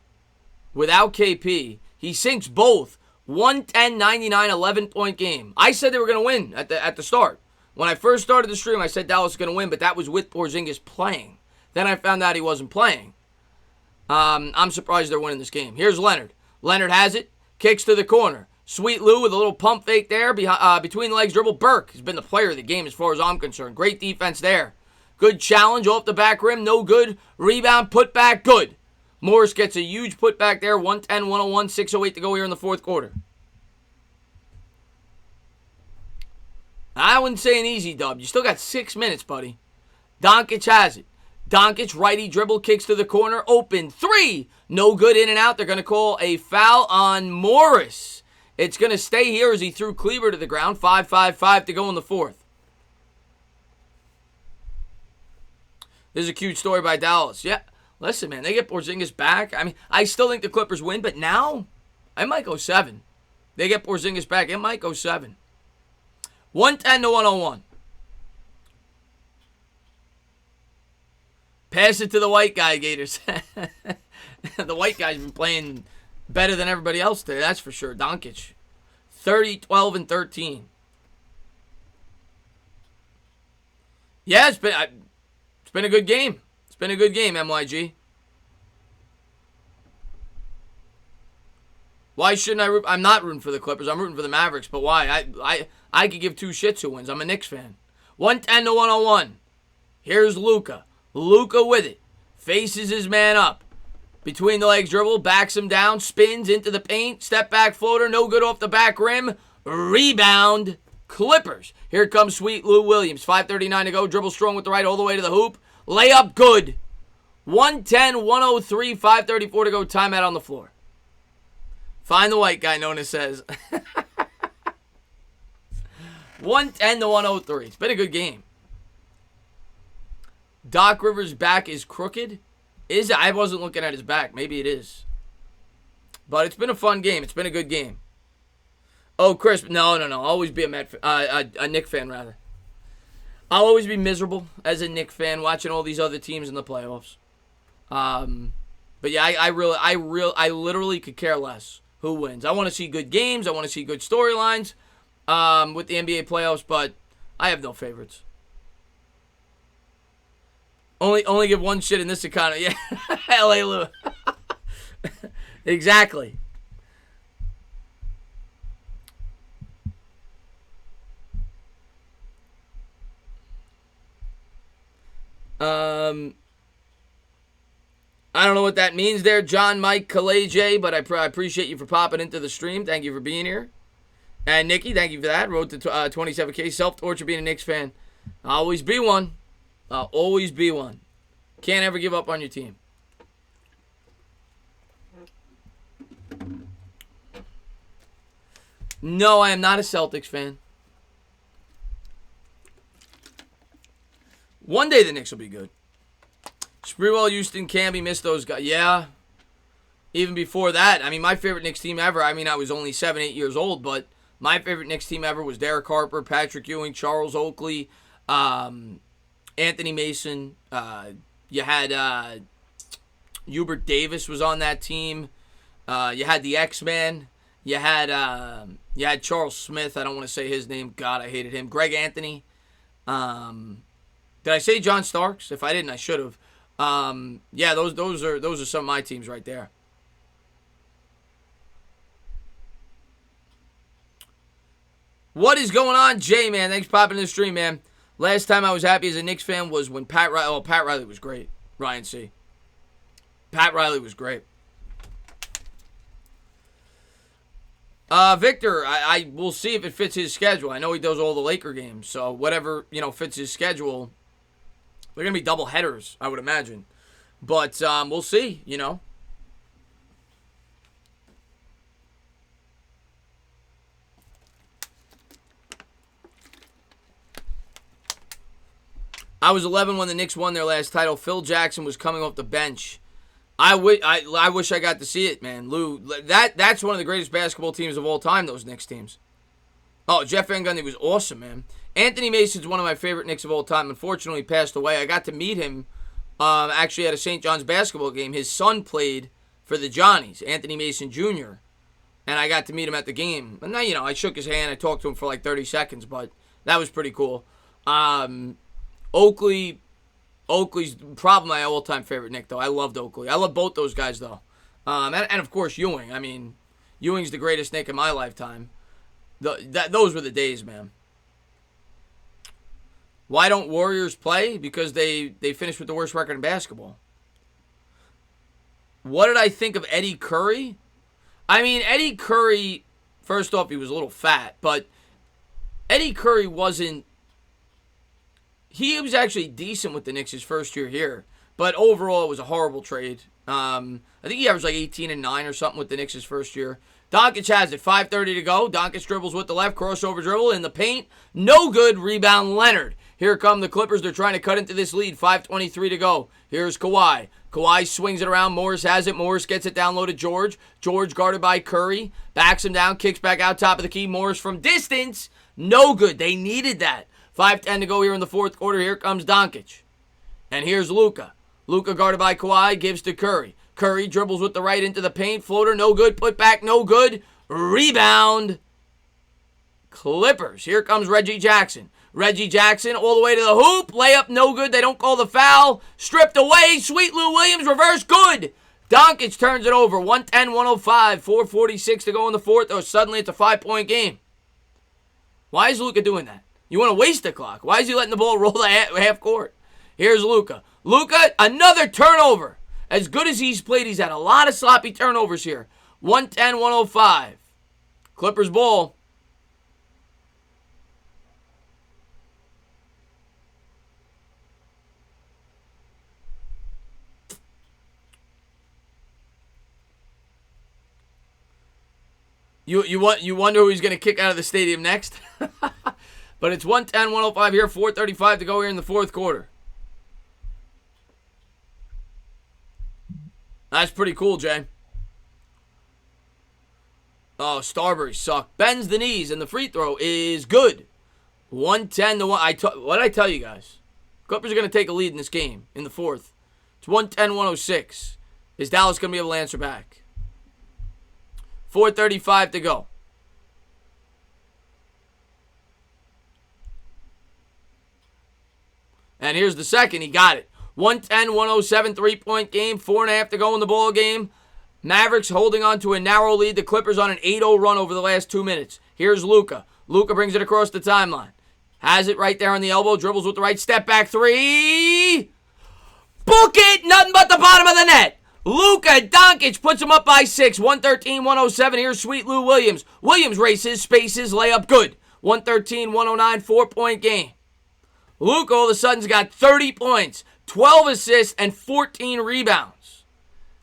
without KP, he sinks both. 110-99, 11-point game. I said they were going to win at the start. When I first started the stream, I said Dallas was going to win, but that was with Porzingis playing. Then I found out he wasn't playing. I'm surprised they're winning this game. Here's Leonard. Leonard has it. Kicks to the corner. Sweet Lou with a little pump fake there. Between the legs dribble. Burke has been the player of the game as far as I'm concerned. Great defense there. Good challenge off the back rim. No good. Rebound. Put back. Good. Morris gets a huge putback there. 110-101. 6:08 to go here in the fourth quarter. I wouldn't say an easy dub. You still got 6 minutes, buddy. Doncic has it. Doncic, righty dribble, kicks to the corner. Open three. No good, in and out. They're going to call a foul on Morris. It's going to stay here as he threw Kleber to the ground. 5:55 to go in the fourth. This is a cute story by Dallas. Yeah, listen, man, they get Porzingis back. I mean, I still think the Clippers win, but now I might go 7. They get Porzingis back. It might go 7. 110-101. Pass it to the white guy, Gators. The white guy's been playing better than everybody else today, that's for sure. Doncic. 30, 12, and 13. Yeah, it's been a good game. It's been a good game, MYG. Why shouldn't I root? I'm not rooting for the Clippers. I'm rooting for the Mavericks. But why? I could give two shits who wins. I'm a Knicks fan. 110-101. Here's Luka. Luka with it. Faces his man up. Between the legs dribble. Backs him down. Spins into the paint. Step back floater. No good off the back rim. Rebound. Clippers. Here comes Sweet Lou Williams. 5:39 to go. Dribble strong with the right all the way to the hoop. Layup good. 110-103. 5:34 to go. Timeout on the floor. Find the white guy, Nona says. 110-103. It's been a good game. Doc Rivers' back is crooked. Is it? I wasn't looking at his back. Maybe it is. But it's been a fun game. It's been a good game. Oh, Chris. No. I'll always be a Knick fan, rather. I'll always be miserable as a Knick fan watching all these other teams in the playoffs. But yeah, I literally could care less who wins. I want to see good games. I want to see good storylines with the NBA playoffs, but I have no favorites. Only give one shit in this economy. Yeah, L.A. Lou. Exactly. I don't know what that means there, John Mike Kaleje, but I appreciate you for popping into the stream. Thank you for being here. And Nikki, thank you for that. Road to 27K. Self-torture being a Knicks fan. I'll always be one. I'll always be one. Can't ever give up on your team. No, I am not a Celtics fan. One day the Knicks will be good. Sprewell, Houston, Camby, missed those guys. Yeah. Even before that, I mean, my favorite Knicks team ever, I mean, I was only 7, 8 years old, but my favorite Knicks team ever was Derek Harper, Patrick Ewing, Charles Oakley, Anthony Mason. You had Hubert Davis was on that team. You had the X-Man. You had Charles Smith. I don't want to say his name. God, I hated him. Greg Anthony. Did I say John Starks? If I didn't, I should have. Yeah, those are some of my teams right there. What is going on, Jay, man? Thanks for popping in the stream, man. Last time I was happy as a Knicks fan was when Pat Riley was great. Ryan C. Pat Riley was great. Victor, I will see if it fits his schedule. I know he does all the Laker games, so whatever, fits his schedule. They're going to be double headers, I would imagine. But we'll see, I was 11 when the Knicks won their last title. Phil Jackson was coming off the bench. I wish I got to see it, man. Lou, that's one of the greatest basketball teams of all time, those Knicks teams. Oh, Jeff Van Gundy was awesome, man. Anthony Mason's one of my favorite Knicks of all time. Unfortunately, he passed away. I got to meet him actually at a St. John's basketball game. His son played for the Johnnies, Anthony Mason Jr., and I got to meet him at the game. And then, I shook his hand. I talked to him for like 30 seconds, but that was pretty cool. Oakley's probably my all-time favorite Knick, though. I loved Oakley. I love both those guys, though. And of course, Ewing. I mean, Ewing's the greatest Knick in my lifetime. Those were the days, man. Why don't Warriors play? Because they finished with the worst record in basketball. What did I think of Eddie Curry? I mean, Eddie Curry, first off, he was a little fat, but Eddie Curry wasn't... He was actually decent with the Knicks his first year here, but overall it was a horrible trade. I think he averaged like 18 and 9 or something with the Knicks his first year. Doncic has it, 5:30 to go. Doncic dribbles with the left, crossover dribble in the paint. No good, rebound Leonard. Here come the Clippers. They're trying to cut into this lead, 5:23 to go. Here's Kawhi. Kawhi swings it around. Morris has it. Morris gets it down low to George. George guarded by Curry. Backs him down, kicks back out top of the key. Morris from distance. No good. They needed that. 5:10 to go here in the fourth quarter. Here comes Doncic. And here's Luka. Luka guarded by Kawhi, gives to Curry. Curry dribbles with the right into the paint. Floater, no good. Put back, no good. Rebound. Clippers. Here comes Reggie Jackson. Reggie Jackson all the way to the hoop. Layup, no good. They don't call the foul. Stripped away. Sweet Lou Williams, reverse, good. Doncic turns it over. 110-105. 4:46 to go in the fourth. Oh, suddenly it's a 5-point game. Why is Luka doing that? You want to waste the clock. Why is he letting the ball roll the half court? Here's Luka. Luka, another turnover. As good as he's played, he's had a lot of sloppy turnovers here. 110-105. Clippers ball. You wonder who he's going to kick out of the stadium next? But it's 110-105 here, 4:35 to go here in the fourth quarter. That's pretty cool, Jay. Oh, Starbury sucked. Bends the knees, and the free throw is good. 110-1. What did I tell you guys? Clippers are going to take a lead in this game in the fourth. It's 110-106. Is Dallas going to be able to answer back? 4:35 to go. And here's the second. He got it. 110-107, 3-point game. 4.5 to go in the ball game. Mavericks holding on to a narrow lead. The Clippers on an 8-0 run over the last 2 minutes. Here's Luka. Luka brings it across the timeline. Has it right there on the elbow. Dribbles with the right. Step back three. Book it. Nothing but the bottom of the net. Luka Doncic puts him up by 6. 113-107. Here's Sweet Lou Williams. Williams races, spaces, layup good. 113-109, 4-point game. Luka all of a sudden's got 30 points, 12 assists, and 14 rebounds.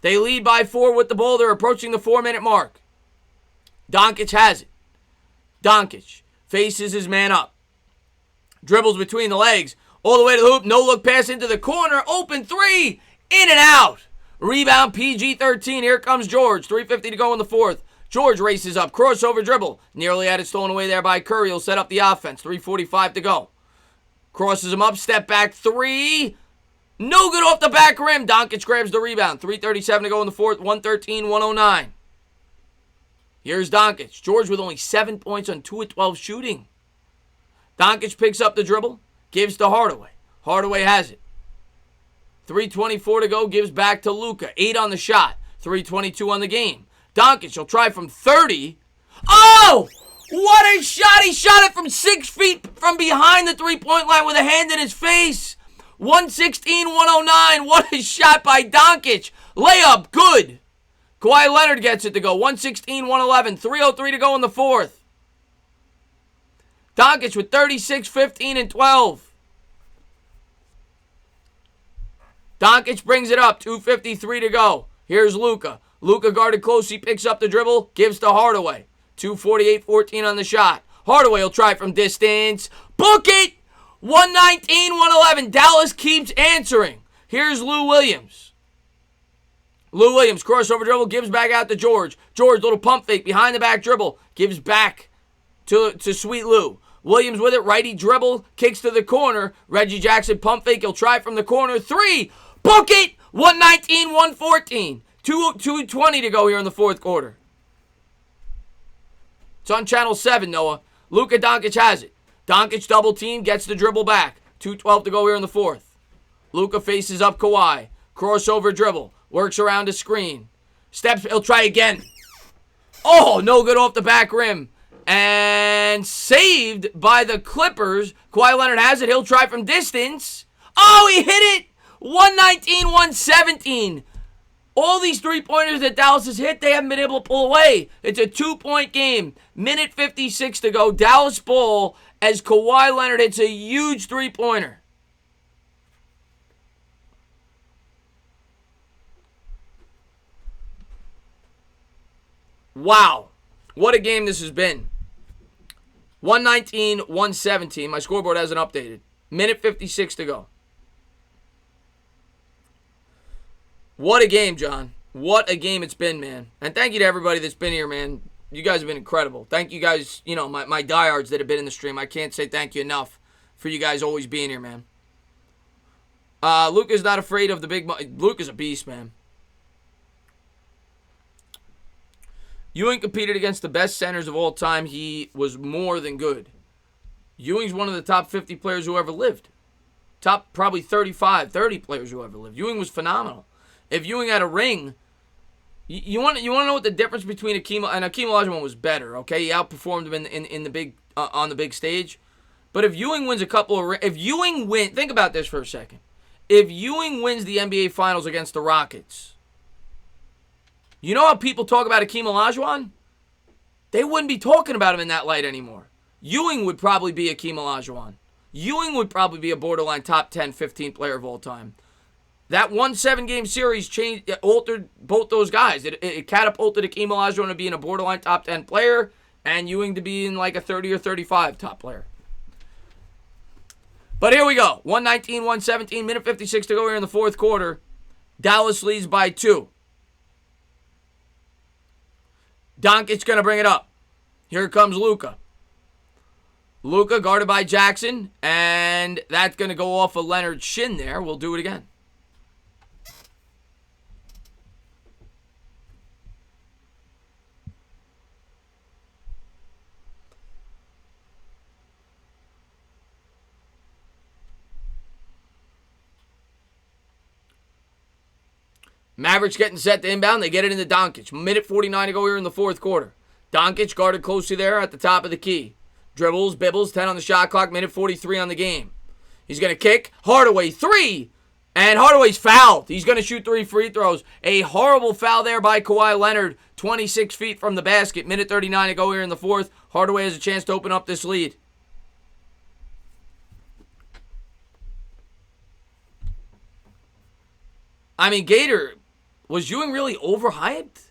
They lead by 4 with the ball. They're approaching the 4-minute mark. Doncic has it. Doncic faces his man up. Dribbles between the legs. All the way to the hoop. No look pass into the corner. Open three. In and out. Rebound PG-13. Here comes George. 3:50 to go in the fourth. George races up. Crossover dribble. Nearly had it stolen away there by Curry. He'll set up the offense. 3:45 to go. Crosses him up. Step back three. No good off the back rim. Doncic grabs the rebound. 3:37 to go in the fourth. 113-109. Here's Doncic. George with only 7 points on 2 of 12 shooting. Doncic picks up the dribble. Gives to Hardaway. Hardaway has it. 3:24 to go. Gives back to Luka. 8 on the shot. 3:22 on the game. Doncic will try from 30. Oh! What a shot! He shot it from 6 feet from behind the three-point line with a hand in his face. 116-109. What a shot by Doncic. Layup, good. Kawhi Leonard gets it to go. 116-111. 3:03 to go in the fourth. Doncic with 36, 15, and 12. Doncic brings it up. 2:53 to go. Here's Luka. Luka guarded close. He picks up the dribble. Gives to Hardaway. 2:48-14 on the shot. Hardaway will try from distance. Book it! 119-111. Dallas keeps answering. Here's Lou Williams. Lou Williams, crossover dribble, gives back out to George. George, little pump fake, behind the back dribble, gives back to Sweet Lou. Williams with it, righty dribble, kicks to the corner. Reggie Jackson, pump fake, he'll try from the corner. 3, book it! 119-114. 2:20 to go here in the fourth quarter. It's on Channel 7, Noah. Luka Doncic has it. Doncic double team, gets the dribble back. 2:12 to go here in the fourth. Luka faces up Kawhi. Crossover dribble. Works around a screen. Steps, he'll try again. Oh, no good off the back rim. And saved by the Clippers. Kawhi Leonard has it. He'll try from distance. Oh, he hit it. 119-117. All these three-pointers that Dallas has hit, they haven't been able to pull away. It's a 2-point game. Minute 56 to go. Dallas ball as Kawhi Leonard hits a huge three-pointer. Wow. What a game this has been. 119-117. My scoreboard hasn't updated. Minute 56 to go. What a game, John. What a game it's been, man. And thank you to everybody that's been here, man. You guys have been incredible. Thank you guys, my diehards that have been in the stream. I can't say thank you enough for you guys always being here, man. Luka's not afraid of the big... Luka's a beast, man. Ewing competed against the best centers of all time. He was more than good. Ewing's one of the top 50 players who ever lived. Top probably 30 players who ever lived. Ewing was phenomenal. If Ewing had a ring, you want to know what the difference between Hakeem Olajuwon was better. Okay, he outperformed him in the big on the big stage. But if Ewing wins think about this for a second. If Ewing wins the NBA Finals against the Rockets, you know how people talk about Hakeem Olajuwon? They wouldn't be talking about him in that light anymore. Ewing would probably be Hakeem Olajuwon. Ewing would probably be a borderline top 10, 15 player of all time. That 7-game series altered both those guys. It catapulted Hakeem Olajuwon to being a borderline top 10 player and Ewing to being like a 30 or 35 top player. But here we go. 119-117, minute 56 to go here in the fourth quarter. Dallas leads by 2. Doncic's going to bring it up. Here comes Luka. Luka guarded by Jackson, and that's going to go off of Leonard's shin there. We'll do it again. Mavericks getting set to inbound. They get it into Doncic. Minute 49 to go here in the fourth quarter. Doncic guarded closely there at the top of the key. Dribbles, bibbles, 10 on the shot clock. Minute 43 on the game. He's going to kick. Hardaway, 3. And Hardaway's fouled. He's going to shoot 3 free throws. A horrible foul there by Kawhi Leonard. 26 feet from the basket. Minute 39 to go here in the fourth. Hardaway has a chance to open up this lead. I mean, Gator... Was Ewing really overhyped?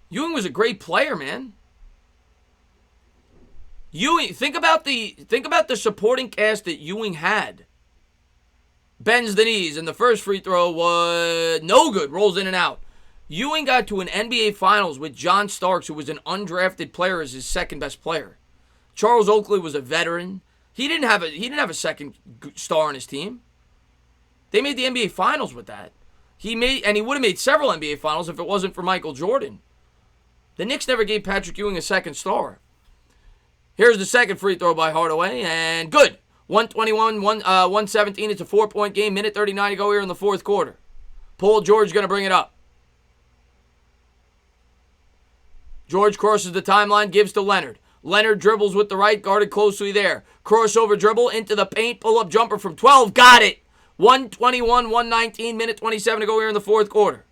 Ewing was a great player, man. Ewing, think about the supporting cast that Ewing had. Bends the knees, and the first free throw was no good. Rolls in and out. Ewing got to an NBA Finals with John Starks, who was an undrafted player, as his second best player. Charles Oakley was a veteran. He didn't have a second star on his team. They made the NBA Finals with that. He would have made several NBA Finals if it wasn't for Michael Jordan. The Knicks never gave Patrick Ewing a second star. Here's the second free throw by Hardaway, and good. 117. It's a 4-point game. Minute 39 to go here in the fourth quarter. Paul George going to bring it up. George crosses the timeline, gives to Leonard. Leonard dribbles with the right, guarded closely there. Crossover dribble into the paint, pull-up jumper from 12. Got it. 121, 119, minute 27 to go here in the fourth quarter.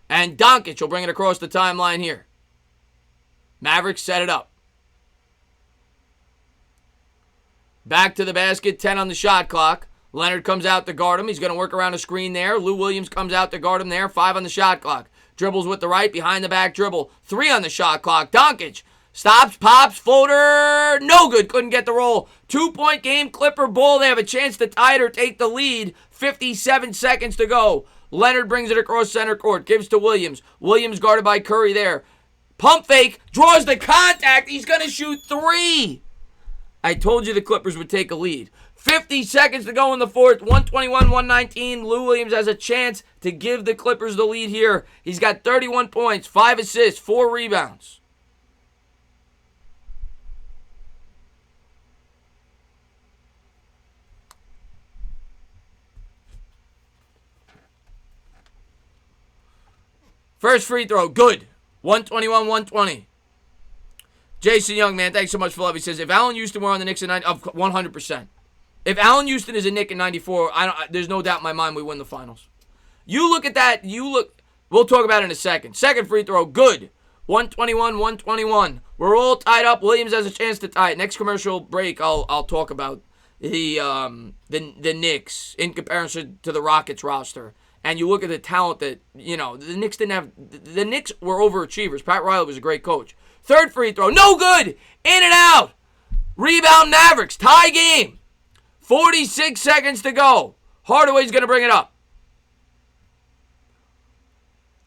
And Doncic will bring it across the timeline here. Mavericks set it up. Back to the basket, 10 on the shot clock. Leonard comes out to guard him. He's going to work around a screen there. Lou Williams comes out to guard him there. 5 on the shot clock. Dribbles with the right, behind the back dribble. 3 on the shot clock. Doncic stops, pops, floater. No good. Couldn't get the roll. 2-point game. Clipper ball. They have a chance to tie it or take the lead. 57 seconds to go. Leonard brings it across center court. Gives to Williams. Williams guarded by Curry there. Pump fake. Draws the contact. He's going to shoot 3. I told you the Clippers would take a lead. 50 seconds to go in the fourth. 121, 119. Lou Williams has a chance to give the Clippers the lead here. He's got 31 points, 5 assists, 4 rebounds. First free throw, good. 121, 120. Jason Young, man, thanks so much for love. He says, if Allen Houston were on the Knicks in 100%. If Allen Houston is a Knick in 94, there's no doubt in my mind we win the finals. You look at that, we'll talk about it in a second. Second free throw, good. 121, 121. We're all tied up. Williams has a chance to tie it. Next commercial break, I'll talk about the Knicks in comparison to the Rockets roster. And you look at the talent that, the Knicks didn't have. The Knicks were overachievers. Pat Riley was a great coach. Third free throw, no good. In and out. Rebound Mavericks. Tie game. 46 seconds to go. Hardaway's going to bring it up.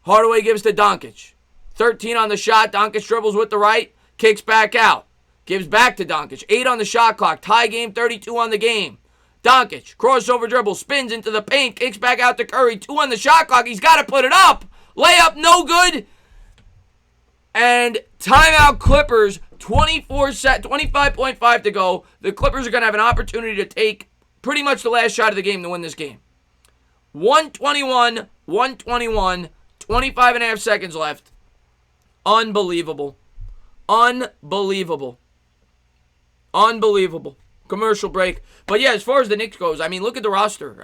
Hardaway gives to Doncic. 13 on the shot. Doncic dribbles with the right. Kicks back out. Gives back to Doncic. 8 on the shot clock. Tie game. 32 on the game. Doncic. Crossover dribble. Spins into the paint. Kicks back out to Curry. 2 on the shot clock. He's got to put it up. Layup. No good. And timeout Clippers. 25.5 to go. The Clippers are going to have an opportunity to take pretty much the last shot of the game to win this game. 121, 121, 25 and a half seconds left. Unbelievable. Unbelievable. Unbelievable. Commercial break. But yeah, as far as the Knicks goes, look at the roster.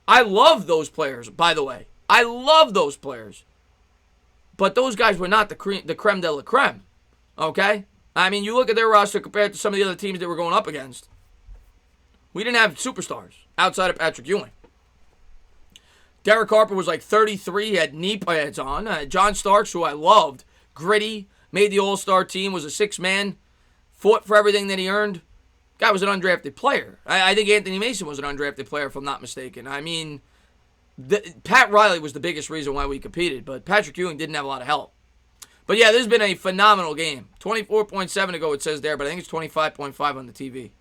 I love those players, by the way. I love those players. But those guys were not the creme de la creme. Okay? You look at their roster compared to some of the other teams that we're going up against. We didn't have superstars outside of Patrick Ewing. Derek Harper was like 33. He had knee pads on. John Starks, who I loved, gritty, made the All-Star team, was a 6-man, fought for everything that he earned. Guy was an undrafted player. I think Anthony Mason was an undrafted player, if I'm not mistaken. Pat Riley was the biggest reason why we competed, but Patrick Ewing didn't have a lot of help. But yeah, this has been a phenomenal game. 24.7 to go, it says there, but I think it's 25.5 on the TV.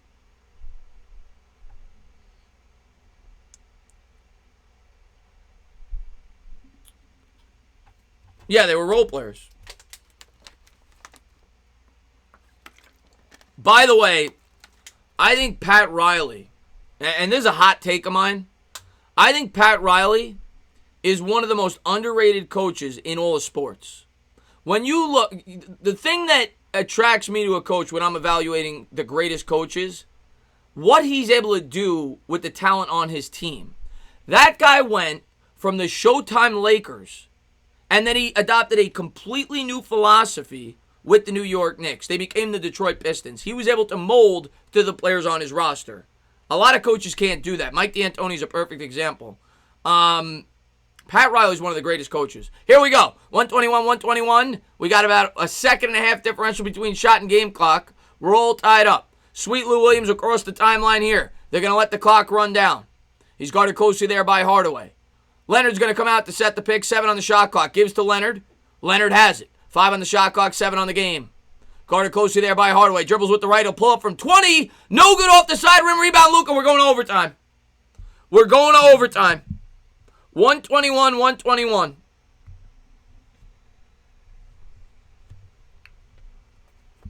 Yeah, they were role players. By the way, I think Pat Riley, and this is a hot take of mine, I think Pat Riley is one of the most underrated coaches in all of sports. When you look, the thing that attracts me to a coach when I'm evaluating the greatest coaches, what he's able to do with the talent on his team. That guy went from the Showtime Lakers, and then he adopted a completely new philosophy with the New York Knicks. They became the Detroit Pistons. He was able to mold to the players on his roster. A lot of coaches can't do that. Mike D'Antoni's a perfect example. Pat Riley's one of the greatest coaches. Here we go. 121. We got about a second and a half differential between shot and game clock. We're all tied up. Sweet Lou Williams across the timeline here. They're going to let the clock run down. He's guarded closely there by Hardaway. Leonard's going to come out to set the pick. 7 on the shot clock. Gives to Leonard. Leonard has it. 5 on the shot clock. 7 on the game. Guarded closely there by Hardaway. Dribbles with the right. He'll pull up from 20. No good off the side rim. Rebound, Luka. We're going to overtime. We're going to overtime. 121.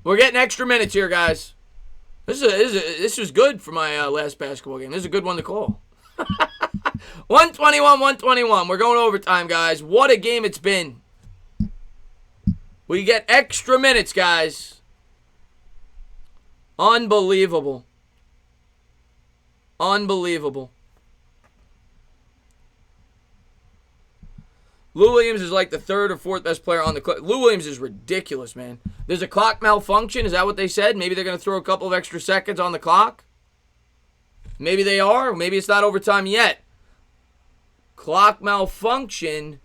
We're getting extra minutes here, guys. This is good for my last basketball game. This is a good one to call. 121. We're going overtime, guys. What a game it's been. We get extra minutes, guys. Unbelievable. Lou Williams is like the 3rd or 4th best player on the clock. Lou Williams is ridiculous, man. There's a clock malfunction. Is that what they said? Maybe they're going to throw a couple of extra seconds on the clock. Maybe they are. Maybe it's not overtime yet. Clock malfunction.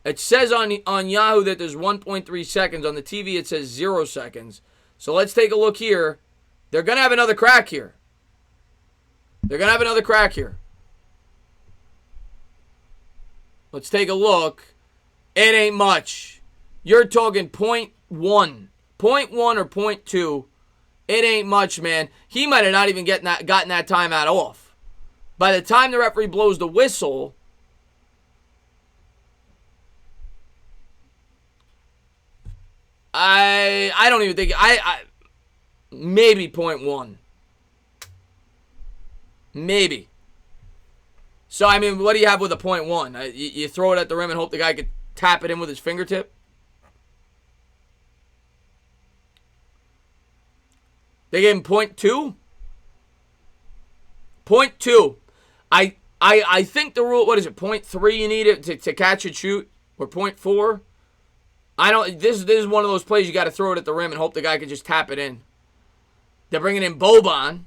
It says on Yahoo that there's 1.3 seconds. On the TV, it says 0 seconds. So let's take a look here. They're going to have another crack here. Let's take a look. It ain't much. You're talking 0.1. 0.1 or 0.2. It ain't much, man. He might have not even gotten that timeout off. By the time the referee blows the whistle, I don't even think maybe 0.1. Maybe. So, I mean, what do you have with a 0.1? You throw it at the rim and hope the guy could tap it in with his fingertip? They gave him 0.2? 0.2. I think the rule, what is it, 0.3 you need it to catch and shoot? Or 0.4? This is one of those plays you got to throw it at the rim and hope the guy can just tap it in. They're bringing in Boban.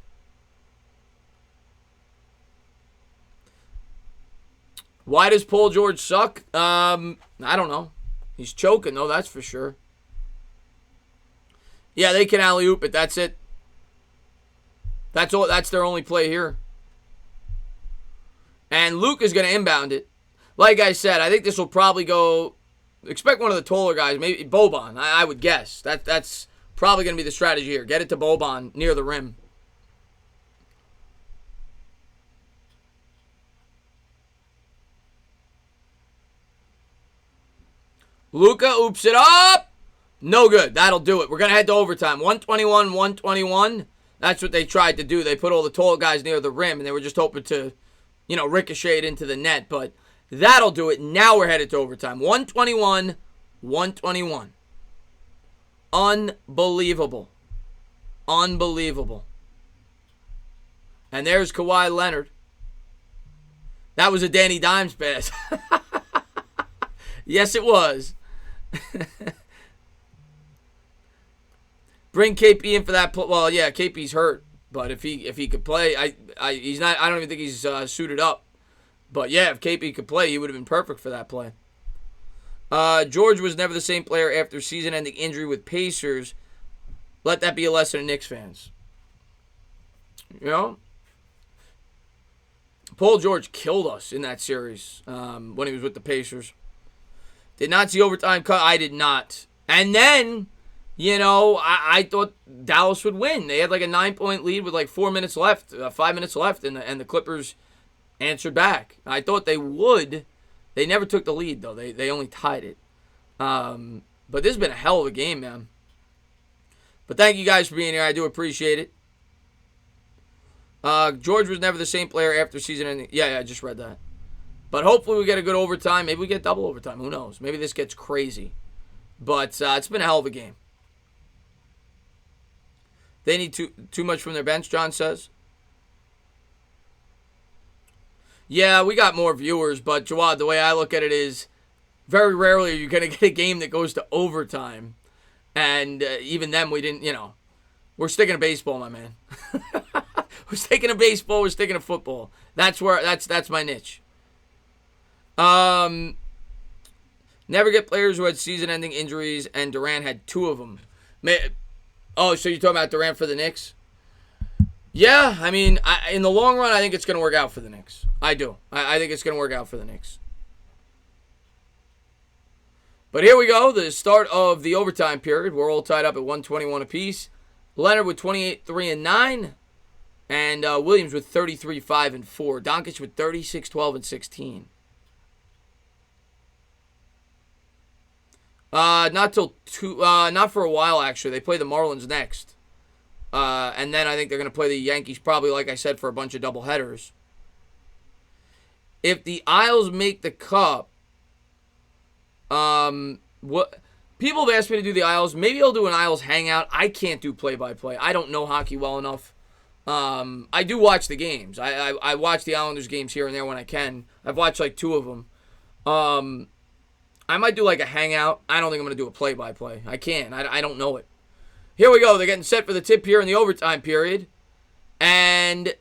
Why does Paul George suck? I don't know. He's choking, though, that's for sure. Yeah, they can alley-oop it. That's it. That's all. That's their only play here. And Luke is going to inbound it. Like I said, I think this will probably go... Expect one of the taller guys, maybe Boban, I would guess. That's probably going to be the strategy here. Get it to Boban near the rim. Luka oops it up. No good. That'll do it. We're going to head to overtime. 121. That's what they tried to do. They put all the tall guys near the rim, and they were just hoping to, ricochet it into the net. But that'll do it. Now we're headed to overtime. 121. Unbelievable. And there's Kawhi Leonard. That was a Danny Dimes pass. Yes, it was. Bring KP in for that. Well, yeah, KP's hurt, but if he could play, he's not. I don't even think he's suited up. But yeah, if KP could play, he would have been perfect for that play. George was never the same player after season-ending injury with Pacers. Let that be a lesson to Knicks fans. Paul George killed us in that series when he was with the Pacers. Did not see overtime cut. I did not. And then, I thought Dallas would win. They had like a 9-point lead with like 4 minutes left, 5 minutes left, and the Clippers answered back. I thought they would. They never took the lead, though. They only tied it. But this has been a hell of a game, man. But thank you guys for being here. I do appreciate it. George was never the same player after season ending. Yeah, I just read that. But hopefully we get a good overtime. Maybe we get double overtime. Who knows? Maybe this gets crazy. But it's been a hell of a game. They need too much from their bench, John says. Yeah, we got more viewers, but Jawad, the way I look at it is very rarely are you going to get a game that goes to overtime. And even then, we didn't, we're sticking to baseball, my man. We're sticking to baseball, we're sticking to football. That's my niche. Never get players who had season-ending injuries, and Durant had 2 of them. So you're talking about Durant for the Knicks? Yeah, I mean, in the long run, I think it's going to work out for the Knicks. I do. I think it's going to work out for the Knicks. But here we go, the start of the overtime period. We're all tied up at 121 apiece. Leonard with 28, 3, and 9. And Williams with 33, 5, and 4. Doncic with 36, 12, and 16. Not for a while, actually. They play the Marlins next. And then I think they're going to play the Yankees, probably, like I said, for a bunch of doubleheaders. If the Isles make the Cup, what people have asked me to do the Isles. Maybe I'll do an Isles hangout. I can't do play-by-play. I don't know hockey well enough. I do watch the games. I watch the Islanders games here and there when I can. I've watched like 2 of them. I might do like a hangout. I don't think I'm going to do a play-by-play. I can't. I don't know it. Here we go. They're getting set for the tip here in the overtime period. And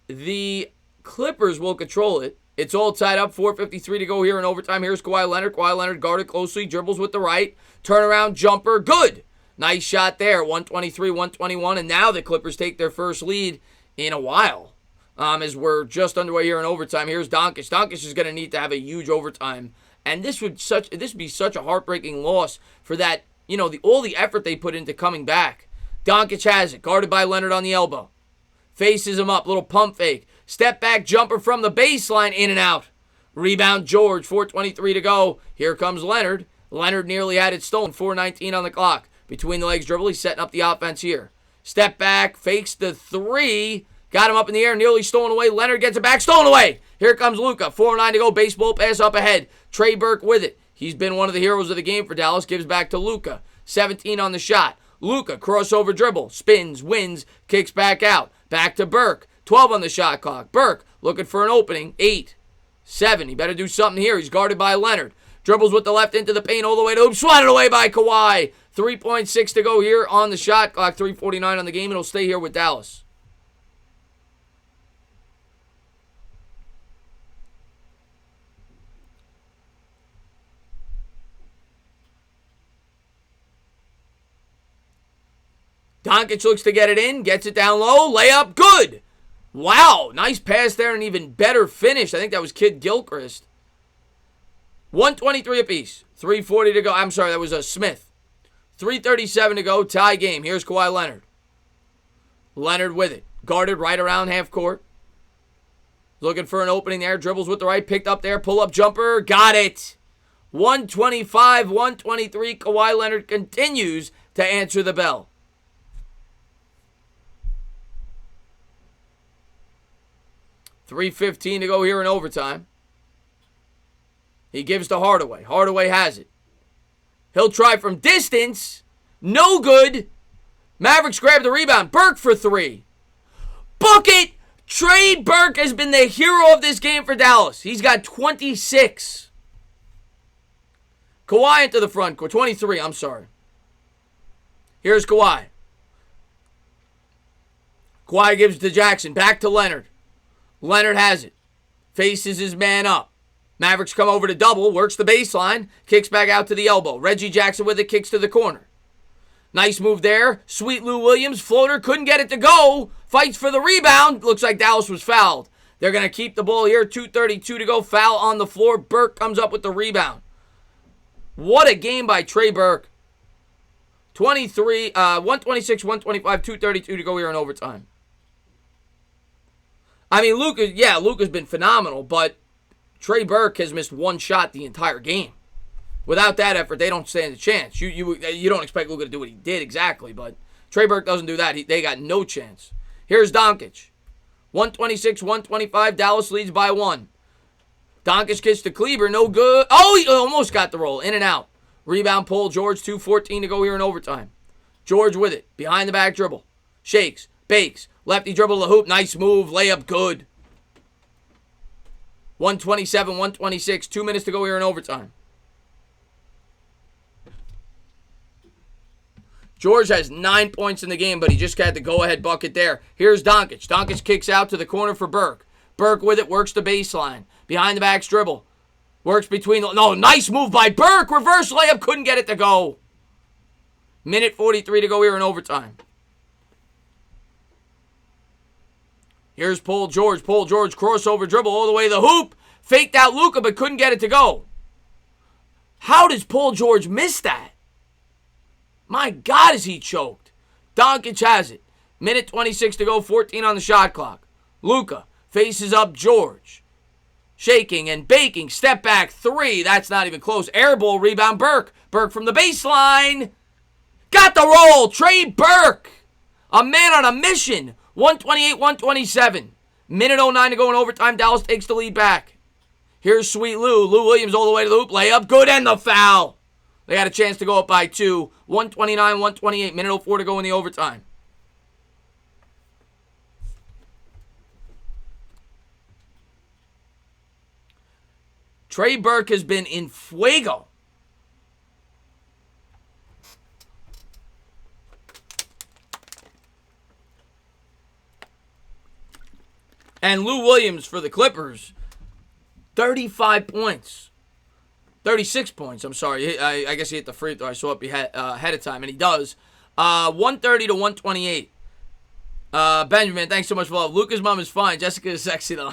the Clippers will control it. It's all tied up. 4:53 to go here in overtime. Here's Kawhi Leonard. Kawhi Leonard guarded closely. Dribbles with the right. Turnaround jumper. Good. Nice shot there. 123, 121. And now the Clippers take their first lead in a while. As we're just underway here in overtime. Here's Doncic. Doncic is going to need to have a huge overtime. And this would be such a heartbreaking loss for that, all the effort they put into coming back. Doncic has it. Guarded by Leonard on the elbow. Faces him up. Little pump fake. Step back jumper from the baseline. In and out. Rebound George. 4:23 to go. Here comes Leonard. Leonard nearly had it stolen. 4:19 on the clock. Between the legs dribble. He's setting up the offense here. Step back. Fakes the 3. Got him up in the air. Nearly stolen away. Leonard gets it back. Stolen away. Here comes Luka. 4:09 to go. Baseball pass up ahead. Trey Burke with it. He's been one of the heroes of the game for Dallas. Gives back to Luka. 17 on the shot. Luka, crossover dribble. Spins, wins, kicks back out. Back to Burke. 12 on the shot clock. Burke looking for an opening. 8. 7. He better do something here. He's guarded by Leonard. Dribbles with the left into the paint all the way to hoop. Swatted away by Kawhi. 3.6 to go here on the shot clock. 3:49 on the game. It'll stay here with Dallas. Doncic looks to get it in, gets it down low, layup, good. Wow, nice pass there and even better finish. I think that was Kid Gilchrist. 123 apiece, 3:40 to go. I'm sorry, that was Smith. 3:37 to go, tie game. Here's Kawhi Leonard. Leonard with it, guarded right around half court. Looking for an opening there, dribbles with the right, picked up there, pull-up jumper, got it. 125, 123, Kawhi Leonard continues to answer the bell. 3:15 to go here in overtime. He gives to Hardaway. Hardaway has it. He'll try from distance. No good. Mavericks grab the rebound. Burke for 3. Book it! Trey Burke has been the hero of this game for Dallas. He's got 26. Kawhi into the front court. 23, I'm sorry. Here's Kawhi. Kawhi gives to Jackson. Back to Leonard. Leonard has it. Faces his man up. Mavericks come over to double. Works the baseline. Kicks back out to the elbow. Reggie Jackson with it. Kicks to the corner. Nice move there. Sweet Lou Williams. Floater. Couldn't get it to go. Fights for the rebound. Looks like Dallas was fouled. They're going to keep the ball here. 2:32 to go. Foul on the floor. Burke comes up with the rebound. What a game by Trey Burke. 126, 125, 2:32 to go here in overtime. I mean, Luka's been phenomenal, but Trey Burke has missed one shot the entire game. Without that effort, they don't stand a chance. You don't expect Luka to do what he did exactly, but Trey Burke doesn't do that. They got no chance. Here's Doncic. 126, 125. Dallas leads by 1. Doncic gets to Kleber. No good. Oh, he almost got the roll. In and out. Rebound Paul George. 2:14 to go here in overtime. George with it. Behind the back dribble. Shakes. Bakes. Lefty dribble to the hoop. Nice move. Layup good. 127, 126. 2 minutes to go here in overtime. George has 9 points in the game, but he just got the go-ahead bucket there. Here's Doncic. Doncic kicks out to the corner for Burke. Burke with it. Works the baseline. Behind the back dribble. Works between the... No, nice move by Burke. Reverse layup. Couldn't get it to go. Minute 43 to go here in overtime. Here's Paul George. Paul George crossover dribble all the way to the hoop. Faked out Luka, but couldn't get it to go. How does Paul George miss that? My God, is he choked. Doncic has it. Minute 26 to go, 14 on the shot clock. Luka faces up George. Shaking and baking. Step back three. That's not even close. Air ball rebound. Burke. Burke from the baseline. Got the roll. Trey Burke. A man on a mission. 128-127. Minute 09 to go in overtime. Dallas takes the lead back. Here's Sweet Lou. Lou Williams all the way to the hoop. Layup. Good, and the foul. They had a chance to go up by 2. 129-128. Minute 04 to go in the overtime. Trey Burke has been in fuego. And Lou Williams for the Clippers, 35 points. 36 points, I'm sorry. I guess he hit the free throw. I saw it ahead of time, and he does. 130 to 128. Benjamin, thanks so much for love. Luca's mom is fine. Jessica is sexy, though.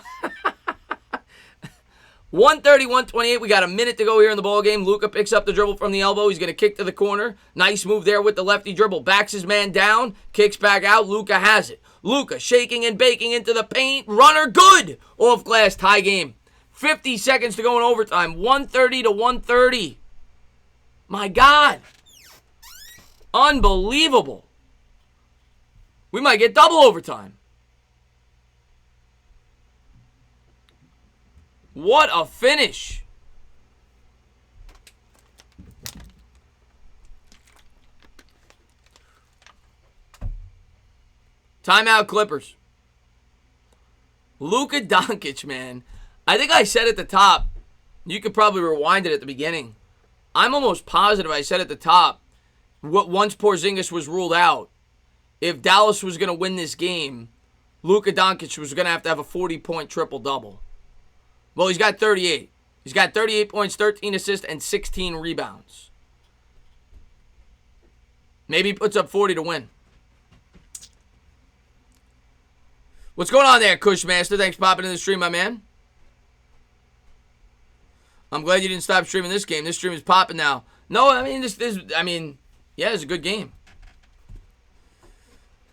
130, 128. We got a minute to go here in the ball game. Luka picks up the dribble from the elbow. He's going to kick to the corner. Nice move there with the lefty dribble. Backs his man down. Kicks back out. Luka has it. Luka shaking and baking into the paint. Runner good. Off glass. Tie game. 50 seconds to go in overtime. 130 to 130. My God. Unbelievable. We might get double overtime. What a finish. Timeout Clippers. Luka Doncic, man. I think I said at the top, you could probably rewind it at the beginning. I'm almost positive I said at the top, once Porzingis was ruled out, if Dallas was going to win this game, Luka Doncic was going to have a 40-point triple-double. Well, he's got 38. He's got 38 points, 13 assists, and 16 rebounds. Maybe he puts up 40 to win. What's going on there, Cushmaster? Thanks for popping in the stream, my man. I'm glad you didn't stop streaming this game. This stream is popping now. No, I mean, yeah, it's a good game.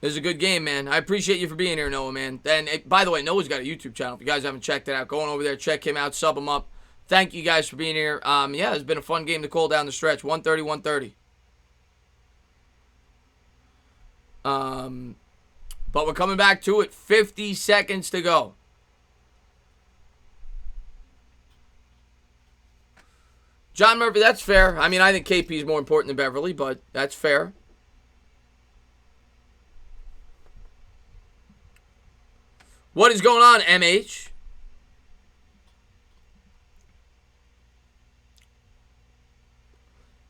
It's a good game, man. I appreciate you for being here, Noah, man. And by the way, Noah's got a YouTube channel. If you guys haven't checked it out, go on over there, check him out, sub him up. Thank you guys for being here. Yeah, it's been a fun game to call down the stretch. 130, 130. But we're coming back to it. 50 seconds to go. John Murphy, that's fair. I mean, I think KP is more important than Beverly, but that's fair. What is going on, MH?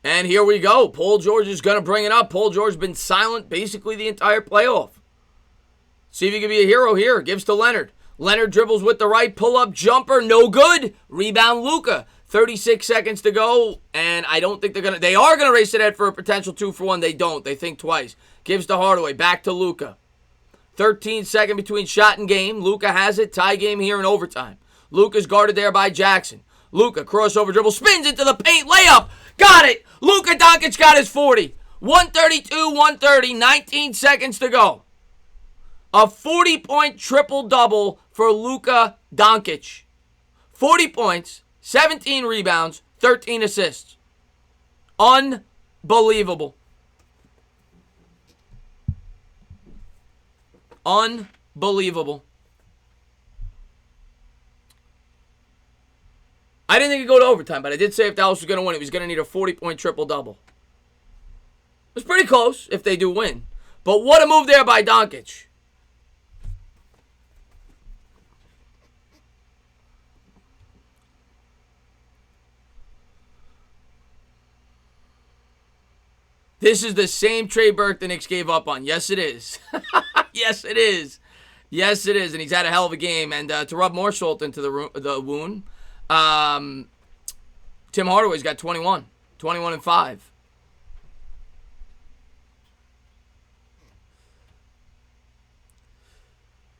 And here we go. Paul George is going to bring it up. Paul George has been silent basically the entire playoff. See if he can be a hero here. Gives to Leonard. Leonard dribbles with the right. Pull-up jumper. No good. Rebound Luka. 36 seconds to go. And I don't think they are going to race it ahead for a potential 2-for-1. They don't. They think twice. Gives to Hardaway. Back to Luka. 13 seconds between shot and game. Luka has it. Tie game here in overtime. Luka's guarded there by Jackson. Luka, crossover dribble, spins into the paint. Layup. Got it. Luka Doncic got his 40. 132-130. 19 seconds to go. A 40-point triple-double for Luka Doncic. 40 points, 17 rebounds, 13 assists. Unbelievable. Unbelievable. I didn't think it'd go to overtime, but I did say if Dallas was going to win, it was going to need a 40-point triple-double. It's pretty close if they do win. But what a move there by Doncic. This is the same Trey Burke the Knicks gave up on. Yes, it is. Yes, it is. Yes, it is. And he's had a hell of a game. And to rub more salt into the wound, Tim Hardaway's got 21. 21 and 5.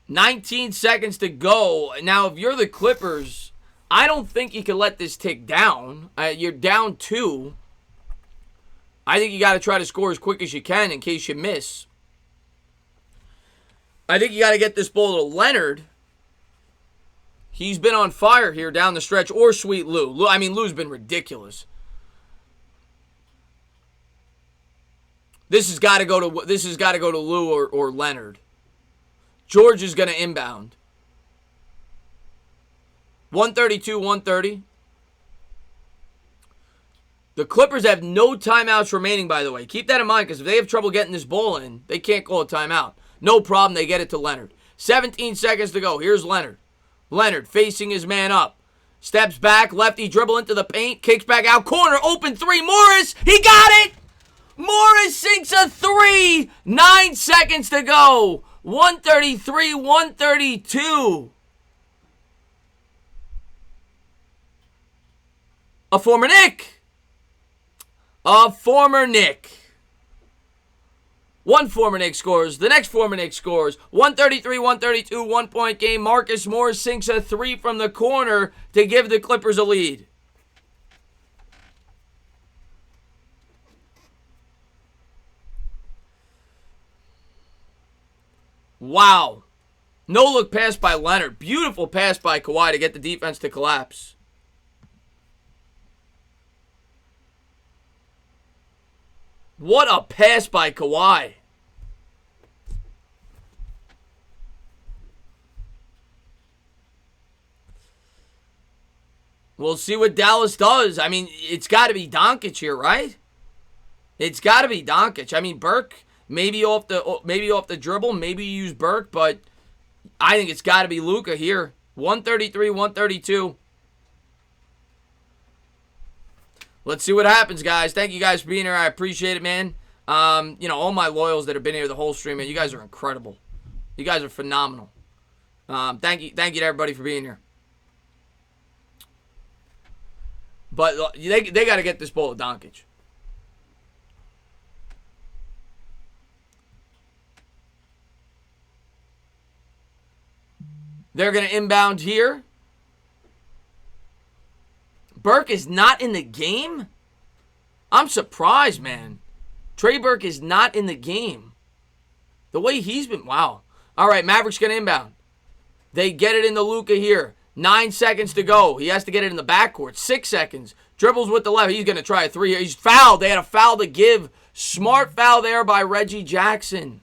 $19 seconds to go. Now, if you're the Clippers, I don't think you can let this tick down. You're down 2. I think you got to try to score as quick as you can in case you miss. I think you got to get this ball to Leonard. He's been on fire here down the stretch, or Sweet Lou. Lou's been ridiculous. This has got to go to Lou or Leonard. George is going to inbound. 132-130. The Clippers have no timeouts remaining, by the way. Keep that in mind, because if they have trouble getting this ball in, they can't call a timeout. No problem. They get it to Leonard. 17 seconds to go. Here's Leonard. Leonard facing his man up. Steps back. Lefty dribble into the paint. Kicks back out. Corner. Open three. Morris. He got it. Morris sinks a three. 9 seconds to go. 133-132. A former Knick. A former Knick. One former Knick scores. The next former Knick scores. 133-132, 1-point game. Marcus Morris sinks a three from the corner to give the Clippers a lead. Wow. No-look pass by Leonard. Beautiful pass by Kawhi to get the defense to collapse. What a pass by Kawhi. We'll see what Dallas does. I mean, it's got to be Doncic here, right? It's got to be Doncic. Burke, maybe off the dribble, maybe you use Burke, but I think it's got to be Luka here. 133-132. Let's see what happens, guys. Thank you guys for being here. I appreciate it, man. All my loyals that have been here the whole stream, man, you guys are incredible. You guys are phenomenal. Thank you to everybody for being here. But they got to get this ball to Doncic. They're going to inbound here. Burke is not in the game? I'm surprised, man. Trey Burke is not in the game. The way he's been, wow. All right, Mavericks going to inbound. They get it into Luka here. 9 seconds to go. He has to get it in the backcourt. 6 seconds. Dribbles with the left. He's going to try a three here. He's fouled. They had a foul to give. Smart foul there by Reggie Jackson.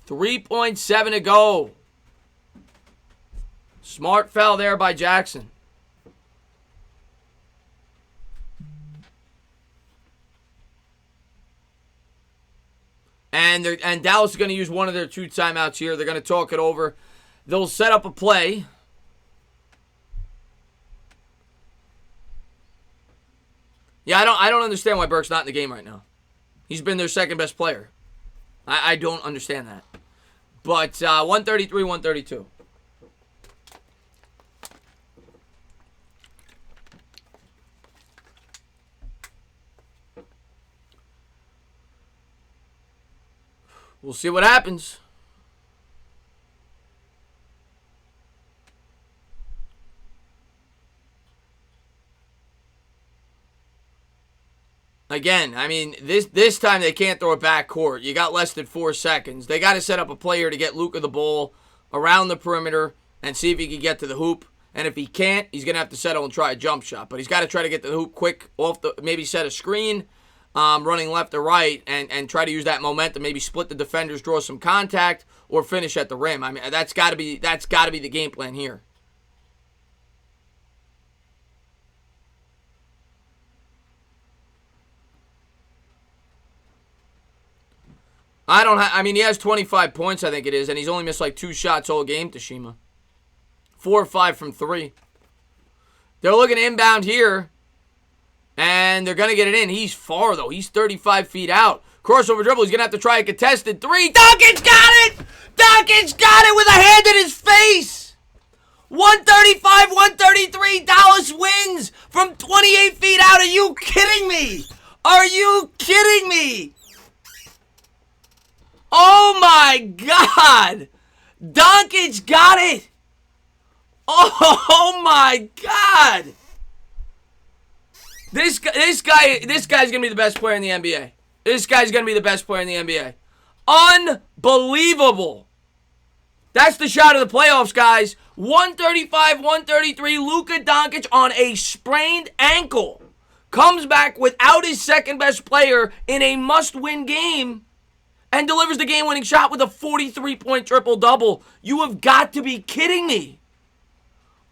3.7 to go. Smart foul there by Jackson. And Dallas is going to use one of their 2 timeouts here. They're going to talk it over. They'll set up a play. Yeah, I don't understand why Burke's not in the game right now. He's been their second best player. I don't understand that. But 133-132. We'll see what happens. Again, this time they can't throw it back court. You got less than 4 seconds. They got to set up a player to get Luka the ball around the perimeter and see if he can get to the hoop. And if he can't, he's going to have to settle and try a jump shot. But he's got to try to get to the hoop quick, maybe set a screen, running left or right, and try to use that momentum, maybe split the defenders, draw some contact, or finish at the rim. That's got to be the game plan here. He has 25 points, I think it is, and he's only missed like 2 shots all game, Tashima. 4 or 5 from 3. They're looking to inbound here, and they're going to get it in. He's far, though. He's 35 feet out. Crossover dribble. He's going to have to try a contested 3. Doncic got it! Doncic got it with a hand in his face! 135, 133. Dallas wins from 28 feet out. Are you kidding me? Are you kidding me? Oh my God. Doncic got it. Oh my God. This guy's going to be the best player in the NBA. This guy's going to be the best player in the NBA. Unbelievable. That's the shot of the playoffs, guys. 135, 133. Luka Doncic on a sprained ankle comes back without his second best player in a must-win game and delivers the game-winning shot with a 43-point triple-double. You have got to be kidding me.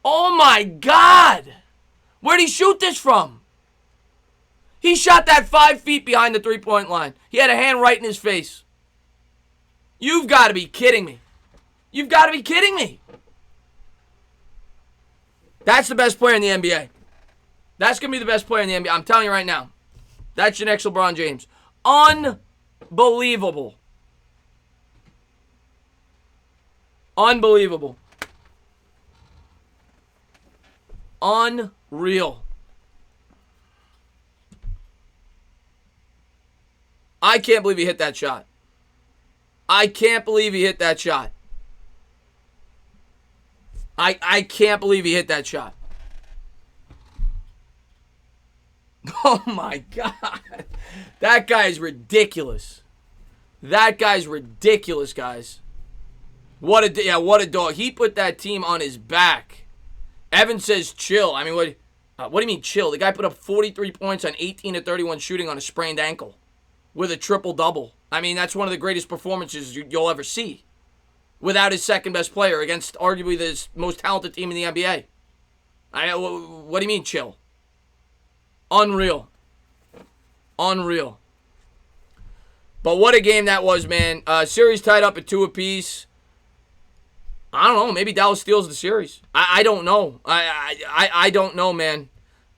Oh my God. Where'd he shoot this from? He shot that 5 feet behind the three-point line. He had a hand right in his face. You've got to be kidding me. You've got to be kidding me. That's the best player in the NBA. That's going to be the best player in the NBA. I'm telling you right now. That's your next LeBron James. Unbelievable. Unbelievable. Unreal. I can't believe he hit that shot. I can't believe he hit that shot. I can't believe he hit that shot. Oh my God. That guy's ridiculous. That guy's ridiculous, guys. What a dog. He put that team on his back. Evan says chill. I mean, what do you mean chill? The guy put up 43 points on 18 to 31 shooting on a sprained ankle with a triple-double. I mean, that's one of the greatest performances you'll ever see without his second-best player against arguably the most talented team in the NBA. What do you mean chill? Unreal. Unreal. But what a game that was, man. Series tied up at 2 apiece. I don't know. Maybe Dallas steals the series. I don't know. I don't know, man.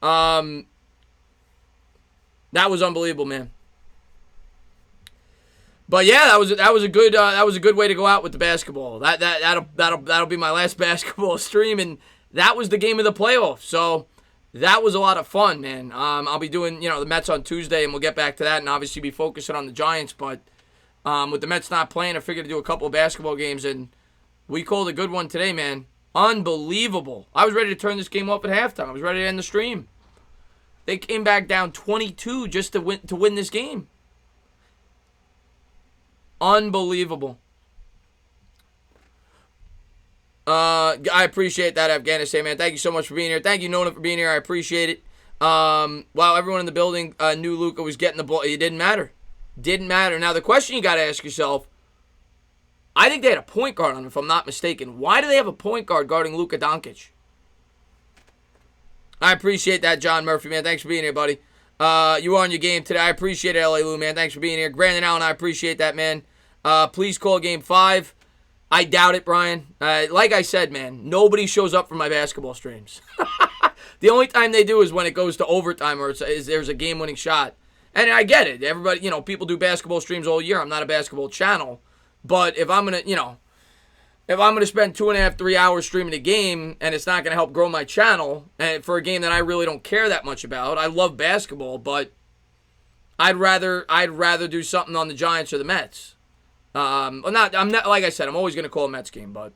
That was unbelievable, man. But yeah, that was a good way to go out with the basketball. That'll be my last basketball stream, and that was the game of the playoffs. So that was a lot of fun, man. I'll be doing the Mets on Tuesday, and we'll get back to that, and obviously be focusing on the Giants. But with the Mets not playing, I figured to do a couple of basketball games, and we called a good one today, man. Unbelievable. I was ready to turn this game off at halftime. I was ready to end the stream. They came back down 22 just to win this game. Unbelievable. I appreciate that, Afghanistan, man. Thank you so much for being here. Thank you, Nona, for being here. I appreciate it. Wow, everyone in the building knew Luka was getting the ball. It didn't matter. Didn't matter. Now, the question you got to ask yourself, I think they had a point guard on him, if I'm not mistaken. Why do they have a point guard guarding Luka Doncic? I appreciate that, John Murphy, man. Thanks for being here, buddy. You were on your game today. I appreciate it, LA Lou, man. Thanks for being here. Brandon Allen, I appreciate that, man. Please call Game 5. I doubt it, Brian. Like I said, man, nobody shows up for my basketball streams. The only time they do is when it goes to overtime or there's a game-winning shot. And I get it. Everybody, people do basketball streams all year. I'm not a basketball channel. But if I'm going to spend 2.5, 3 hours streaming a game and it's not going to help grow my channel and for a game that I really don't care that much about, I love basketball, but I'd rather do something on the Giants or the Mets. I'm not like I said, I'm always going to call a Mets game, but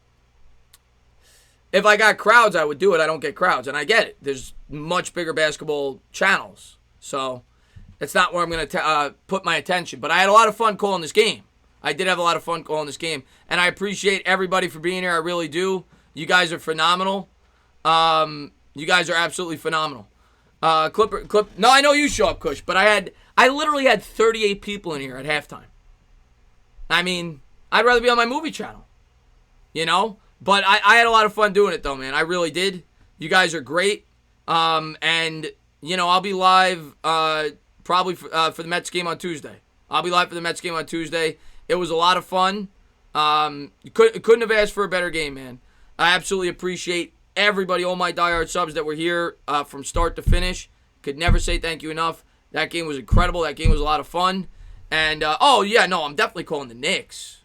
if I got crowds, I would do it. I don't get crowds, and I get it. There's much bigger basketball channels, so it's not where I'm going to put my attention. But I had a lot of fun calling this game. I did have a lot of fun calling this game, and I appreciate everybody for being here. I really do. You guys are phenomenal. You guys are absolutely phenomenal. Clip. No, I know you show up, Kush, but I literally had 38 people in here at halftime. I mean, I'd rather be on my movie channel, But I had a lot of fun doing it, though, man. I really did. You guys are great. And, I'll be live probably for the Mets game on Tuesday. I'll be live for the Mets game on Tuesday. It was a lot of fun. You couldn't have asked for a better game, man. I absolutely appreciate everybody, all my diehard subs that were here from start to finish. Could never say thank you enough. That game was incredible. That game was a lot of fun. And, I'm definitely calling the Knicks.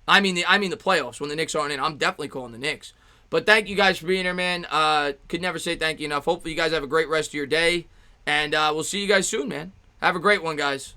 I mean the playoffs when the Knicks aren't in. I'm definitely calling the Knicks. But thank you guys for being here, man. Could never say thank you enough. Hopefully you guys have a great rest of your day. And we'll see you guys soon, man. Have a great one, guys.